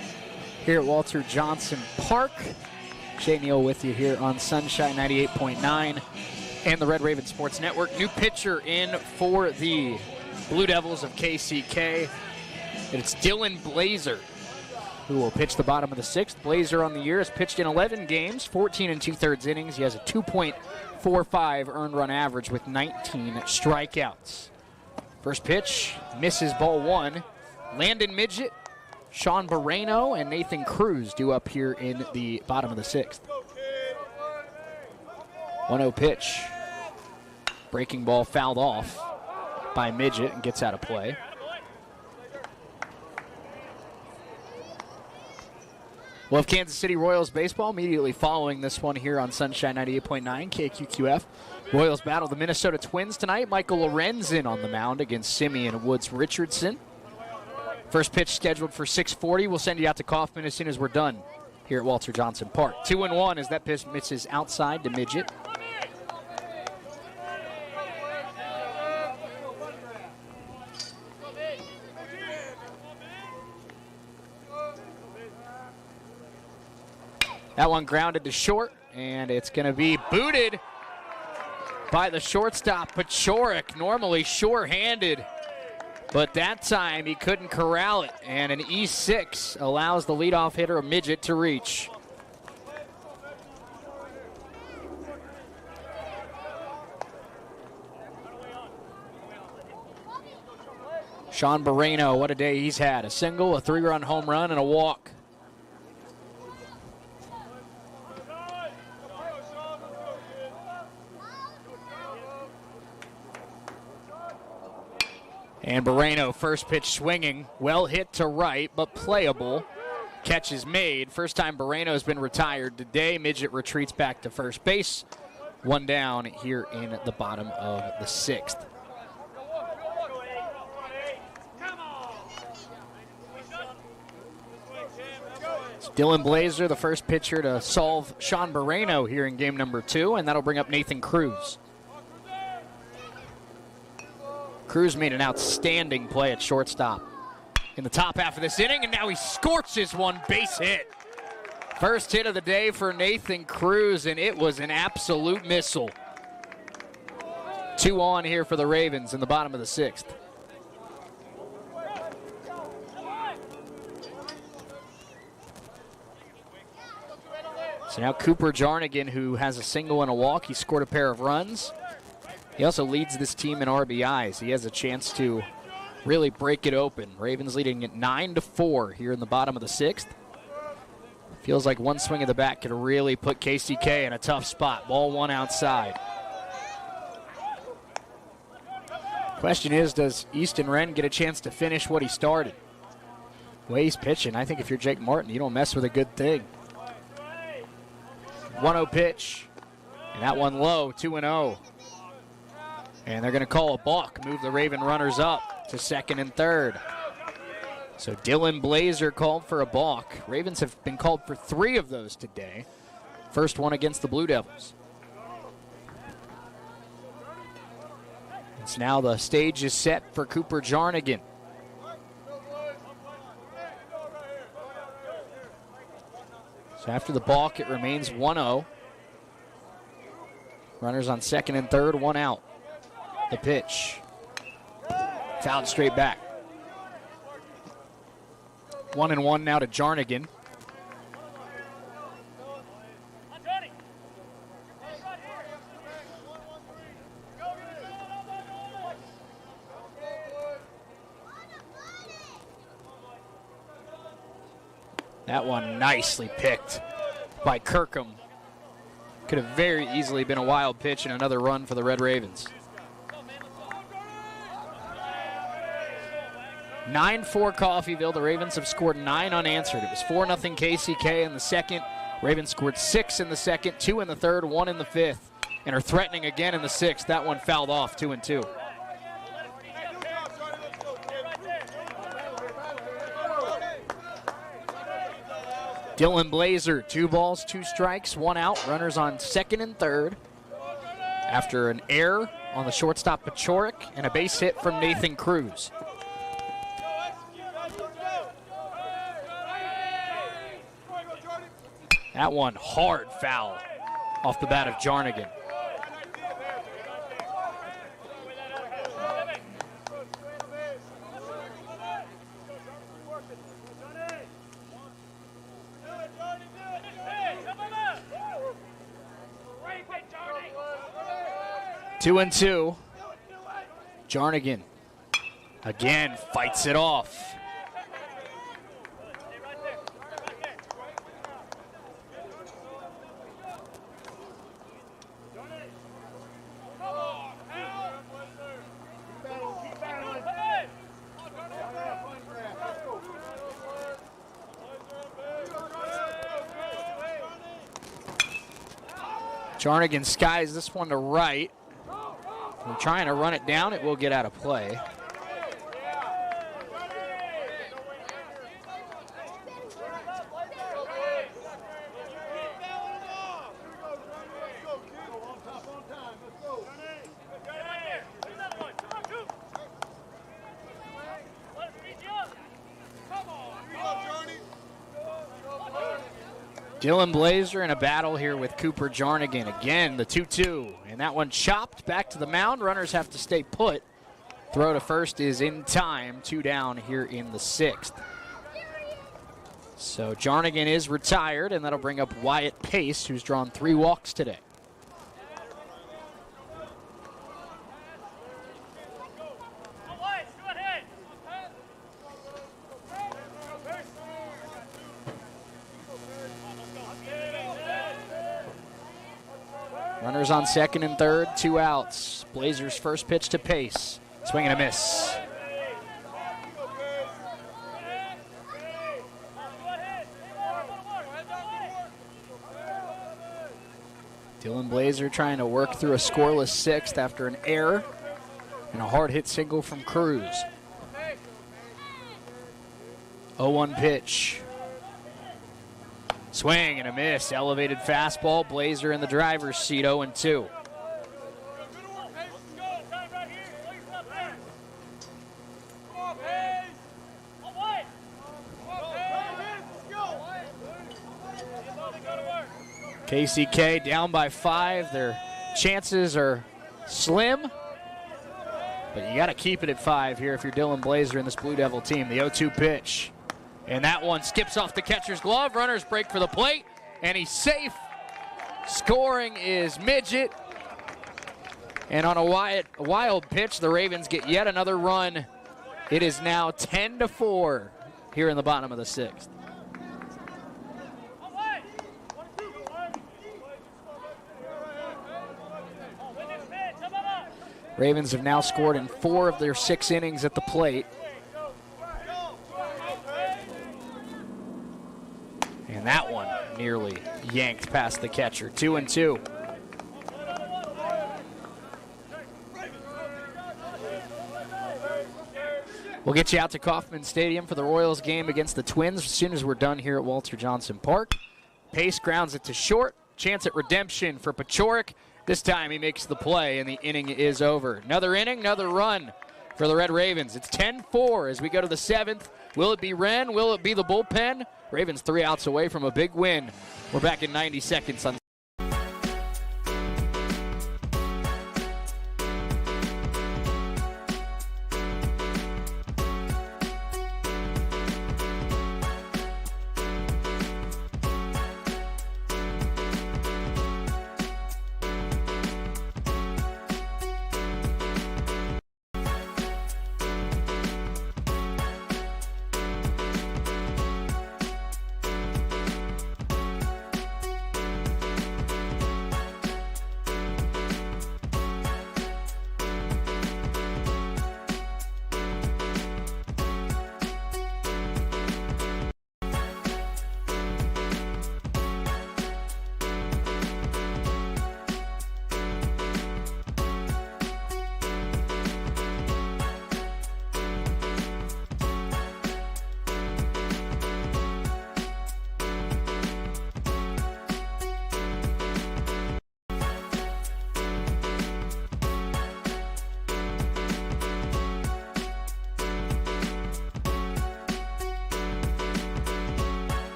[SPEAKER 1] here at Walter Johnson Park. Shay Neal with you here on Sunshine 98.9 and the Red Raven Sports Network. New pitcher in for the Blue Devils of KCK. And it's Dylan Blazer who will pitch the bottom of the 6th. Blazer on the year has pitched in 11 games, 14 2/3 innings. He has a 2.45 earned run average with 19 strikeouts. First pitch, misses ball 1. Landon Midget, Sean Barreno, and Nathan Cruz due up here in the bottom of the 6th. 1-0 pitch. Breaking ball fouled off by Midget and gets out of play. We'll have Kansas City Royals baseball immediately following this one here on Sunshine 98.9 KQQF. Royals battle the Minnesota Twins tonight. Michael Lorenzen on the mound against Simeon Woods Richardson. First pitch scheduled for 6:40. We'll send you out to Kaufman as soon as we're done here at Walter Johnson Park. 2-1 as that pitch misses outside to Midget. That one grounded to short, and it's going to be booted by the shortstop, Pachorik, normally sure-handed. But that time he couldn't corral it, and an E6 allows the leadoff hitter, a Midget, to reach. Sean Barreno, what a day he's had. A single, a 3-run home run, and a walk. And Barreno, first pitch swinging, well hit to right, but playable. Catch is made. First time Barreno has been retired today. Midget retreats back to first base. One down here in the bottom of the 6th. Dylan Blazer, the first pitcher to solve Sean Moreno here in game number 2, and that'll bring up Nathan Cruz. Cruz made an outstanding play at shortstop in the top half of this inning, and now he scorches one base hit. First hit of the day for Nathan Cruz, and it was an absolute missile. 2 on here for the Ravens in the bottom of the 6th. So now Cooper Jarnigan, who has a single and a walk, he scored a pair of runs. He also leads this team in RBIs. He has a chance to really break it open. Ravens leading at 9-4 here in the bottom of the 6th. Feels like one swing of the bat could really put KCK in a tough spot. Ball 1 outside. Question is, does Easton Wren get a chance to finish what he started? The way he's pitching, I think if you're Jake Martin, you don't mess with a good thing. 1-0 pitch, and that one low, 2-0. And they're going to call a balk, move the Raven runners up to second and third. So Dylan Blazer called for a balk. Ravens have been called for 3 of those today. First one against the Blue Devils. And so now the stage is set for Cooper Jarnigan. So after the balk, it remains 1-0. Runners on second and third, 1 out. The pitch. Fouled straight back. 1-1 now to Jarnigan. That one nicely picked by Kirkham. Could have very easily been a wild pitch and another run for the Red Ravens. 9-4 Coffeyville. The Ravens have scored 9 unanswered. It was 4-0 KCK in the second. Ravens scored 6 in the second, 2 in the third, 1 in the fifth, and are threatening again in the sixth. That one fouled off, 2-2. Dylan Blazer, 2 balls, 2 strikes, 1 out. Runners on second and third after an error on the shortstop Pachorik and a base hit from Nathan Cruz. That one hard foul off the bat of Jarnigan. Two and two. Jarnigan again fights it off. Jarnigan skies this one to right. We're trying to run it down. It will get out of play. Dylan Blazer in a battle here with Cooper Jarnigan. Again, the 2-2. And that one chopped back to the mound. Runners have to stay put. Throw to first is in time. 2 down here in the sixth. So Jarnigan is retired, and that'll bring up Wyatt Pace, who's drawn 3 walks today. Runners on second and third, 2 outs. Blazers first pitch to Pace. Swing and a miss. Dylan Blazer trying to work through a scoreless sixth after an error and a hard hit single from Cruz. 0-1 pitch. Swing and a miss. Elevated fastball. Blazer in the driver's seat, 0-2. KCK down by 5. Their chances are slim, but you got to keep it at 5 here if you're Dylan Blazer in this Blue Devil team. The 0-2 pitch. And that one skips off the catcher's glove. Runners break for the plate, and he's safe. Scoring is Midget. And on a wild pitch, the Ravens get yet another run. It is now 10-4 here in the bottom of the 6th. Ravens have now scored in 4 of their 6 innings at the plate. And that one nearly yanked past the catcher. 2-2. We'll get you out to Kauffman Stadium for the Royals game against the Twins as soon as we're done here at Walter Johnson Park. Pace grounds it to short. Chance at redemption for Pachorik. This time he makes the play, and the inning is over. Another inning, another run for the Red Ravens. It's 10-4 as we go to the 7th. Will it be Wren? Will it be the bullpen? Ravens 3 outs away from a big win. We're back in 90 seconds on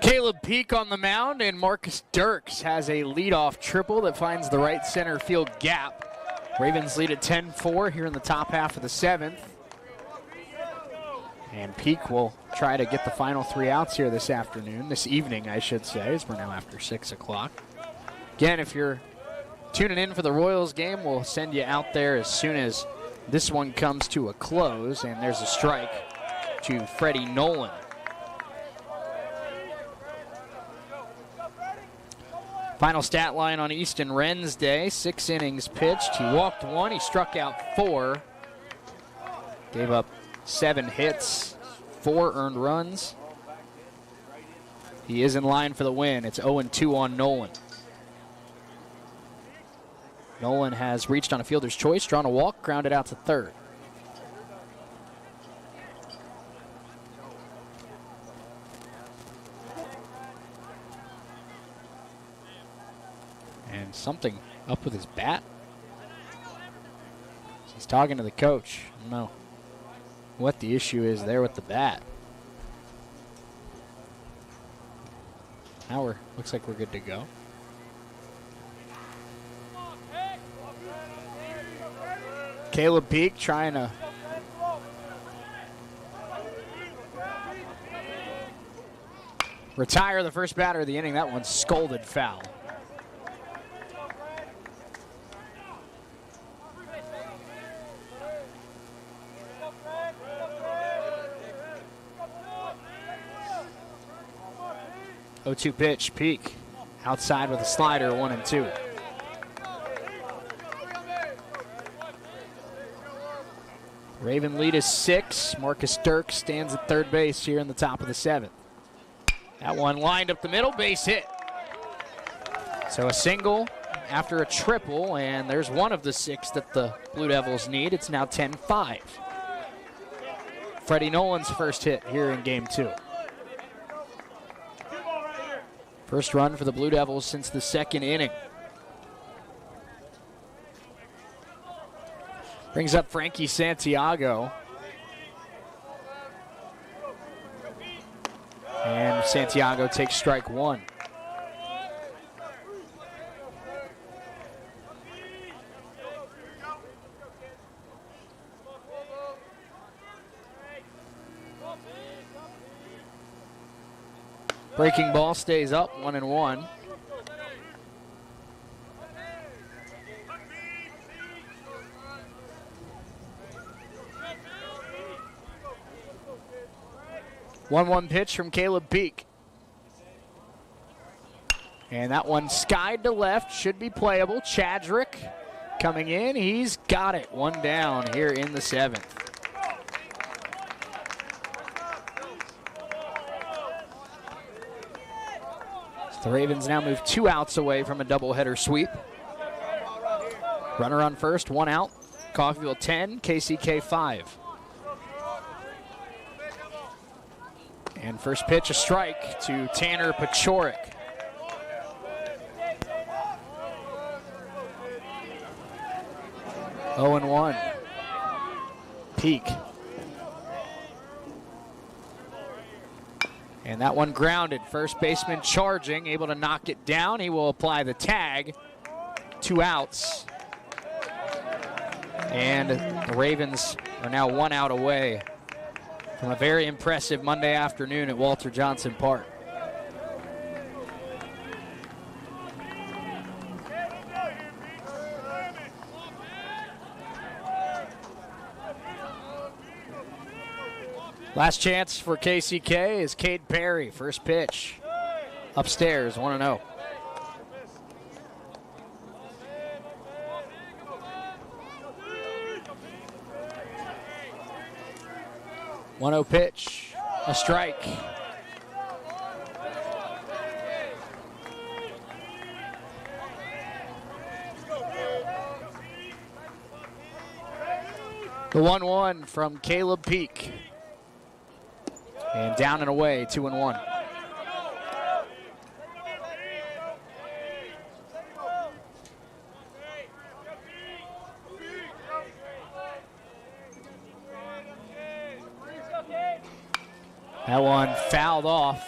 [SPEAKER 1] Caleb Peak on the mound, and Marcus Dirks has a leadoff triple that finds the right center field gap. Ravens lead at 10-4 here in the top half of the 7th. And Peak will try to get the final 3 outs here this evening, I should say, as we're now after 6 o'clock. Again, if you're tuning in for the Royals game, we'll send you out there as soon as this one comes to a close, and there's a strike to Freddie Nolan. Final stat line on Easton Wren's day, 6 innings pitched. He walked 1, he struck out 4, gave up 7 hits, 4 earned runs. He is in line for the win. It's 0-2 on Nolan. Nolan has reached on a fielder's choice, drawn a walk, grounded out to third. And something up with his bat. He's talking to the coach. I don't know what the issue is there with the bat. Now looks like we're good to go. Caleb Peak trying to retire the first batter of the inning. That one's scolded foul. 0-2 pitch, Peak. Outside with a slider, 1-2. Raven lead is 6. Marcus Dirk stands at third base here in the top of the 7th. That one lined up the middle, base hit. So a single after a triple, and there's one of the 6 that the Blue Devils need. It's now 10-5. Freddie Nolan's first hit here in game 2. First run for the Blue Devils since the 2nd inning. Brings up Frankie Santiago. And Santiago takes strike 1. Breaking ball stays up, 1-1. One pitch from Caleb Peak. And that one skied to left, should be playable. Chadrick coming in, he's got it. 1 down here in the 7th. The Ravens now move 2 outs away from a doubleheader sweep. Runner on first, 1 out. Coffeyville 10, KCK 5. And first pitch, a strike to Tanner Pachorik. Oh and 1. Peak. And that one grounded. First baseman charging, able to knock it down. He will apply the tag. 2 outs. And the Ravens are now 1 out away from a very impressive Monday afternoon at Walter Johnson Park. Last chance for KCK is Cade Perry. First pitch. Upstairs, 1-0. Pitch, a strike. The 1-1 from Caleb Peak. And down and away, 2-1. That one fouled off.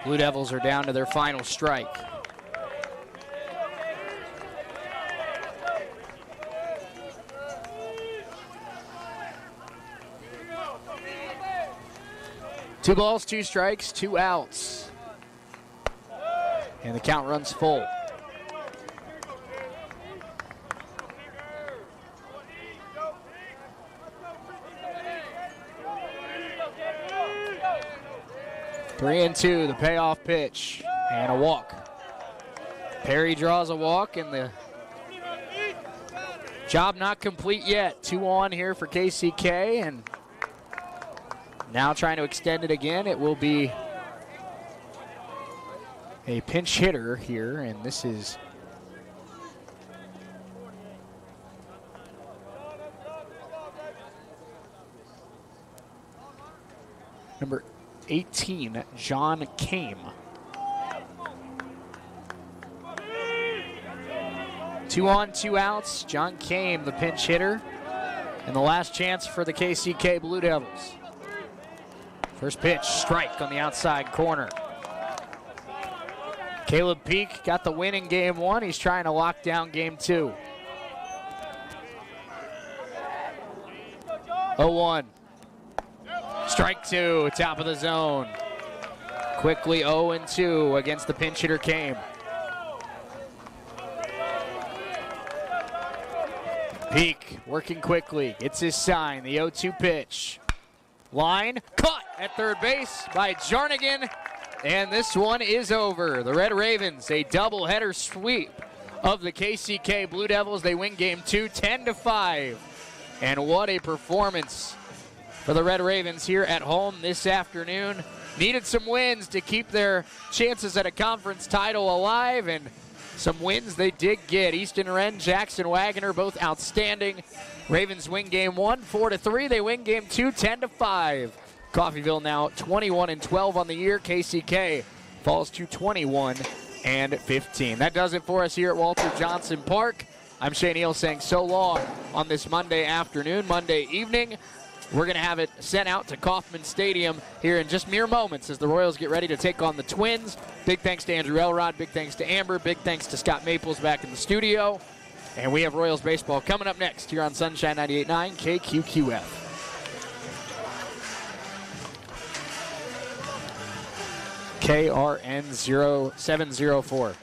[SPEAKER 1] Blue Devils are down to their final strike. Two balls, 2 strikes, 2 outs. And the count runs full. Three and 2, the payoff pitch, and a walk. Perry draws a walk, and the job not complete yet. 2 on here for KCK, and now trying to extend it again. It will be a pinch hitter here, and this is number 18, John Kame. 2 on, 2 outs. John Kame, the pinch hitter, and the last chance for the KCK Blue Devils. First pitch, strike on the outside corner. Caleb Peak got the win in game 1. He's trying to lock down game 2. 0-1. Strike 2, top of the zone. Quickly 0-2 against the pinch hitter Kame. Peak working quickly, gets his sign, the 0-2 pitch. Line, caught at third base by Jarnigan, and this one is over. The Red Ravens, a doubleheader sweep of the KCK Blue Devils. They win game 2, 10-5. And what a performance for the Red Ravens here at home this afternoon. Needed some wins to keep their chances at a conference title alive, and some wins they did get. Easton Wren, Jackson Wagoner, both outstanding. Ravens win game 1, 4-3. They win game 2, 10-5. Coffeyville now 21-12 on the year. KCK falls to 21-15. That does it for us here at Walter Johnson Park. I'm Shane Neal saying so long on this Monday afternoon, Monday evening. We're going to have it sent out to Kauffman Stadium here in just mere moments as the Royals get ready to take on the Twins. Big thanks to Andrew Elrod. Big thanks to Amber. Big thanks to Scott Maples back in the studio. And we have Royals baseball coming up next here on Sunshine 98.9 KQQF. KRN 0704.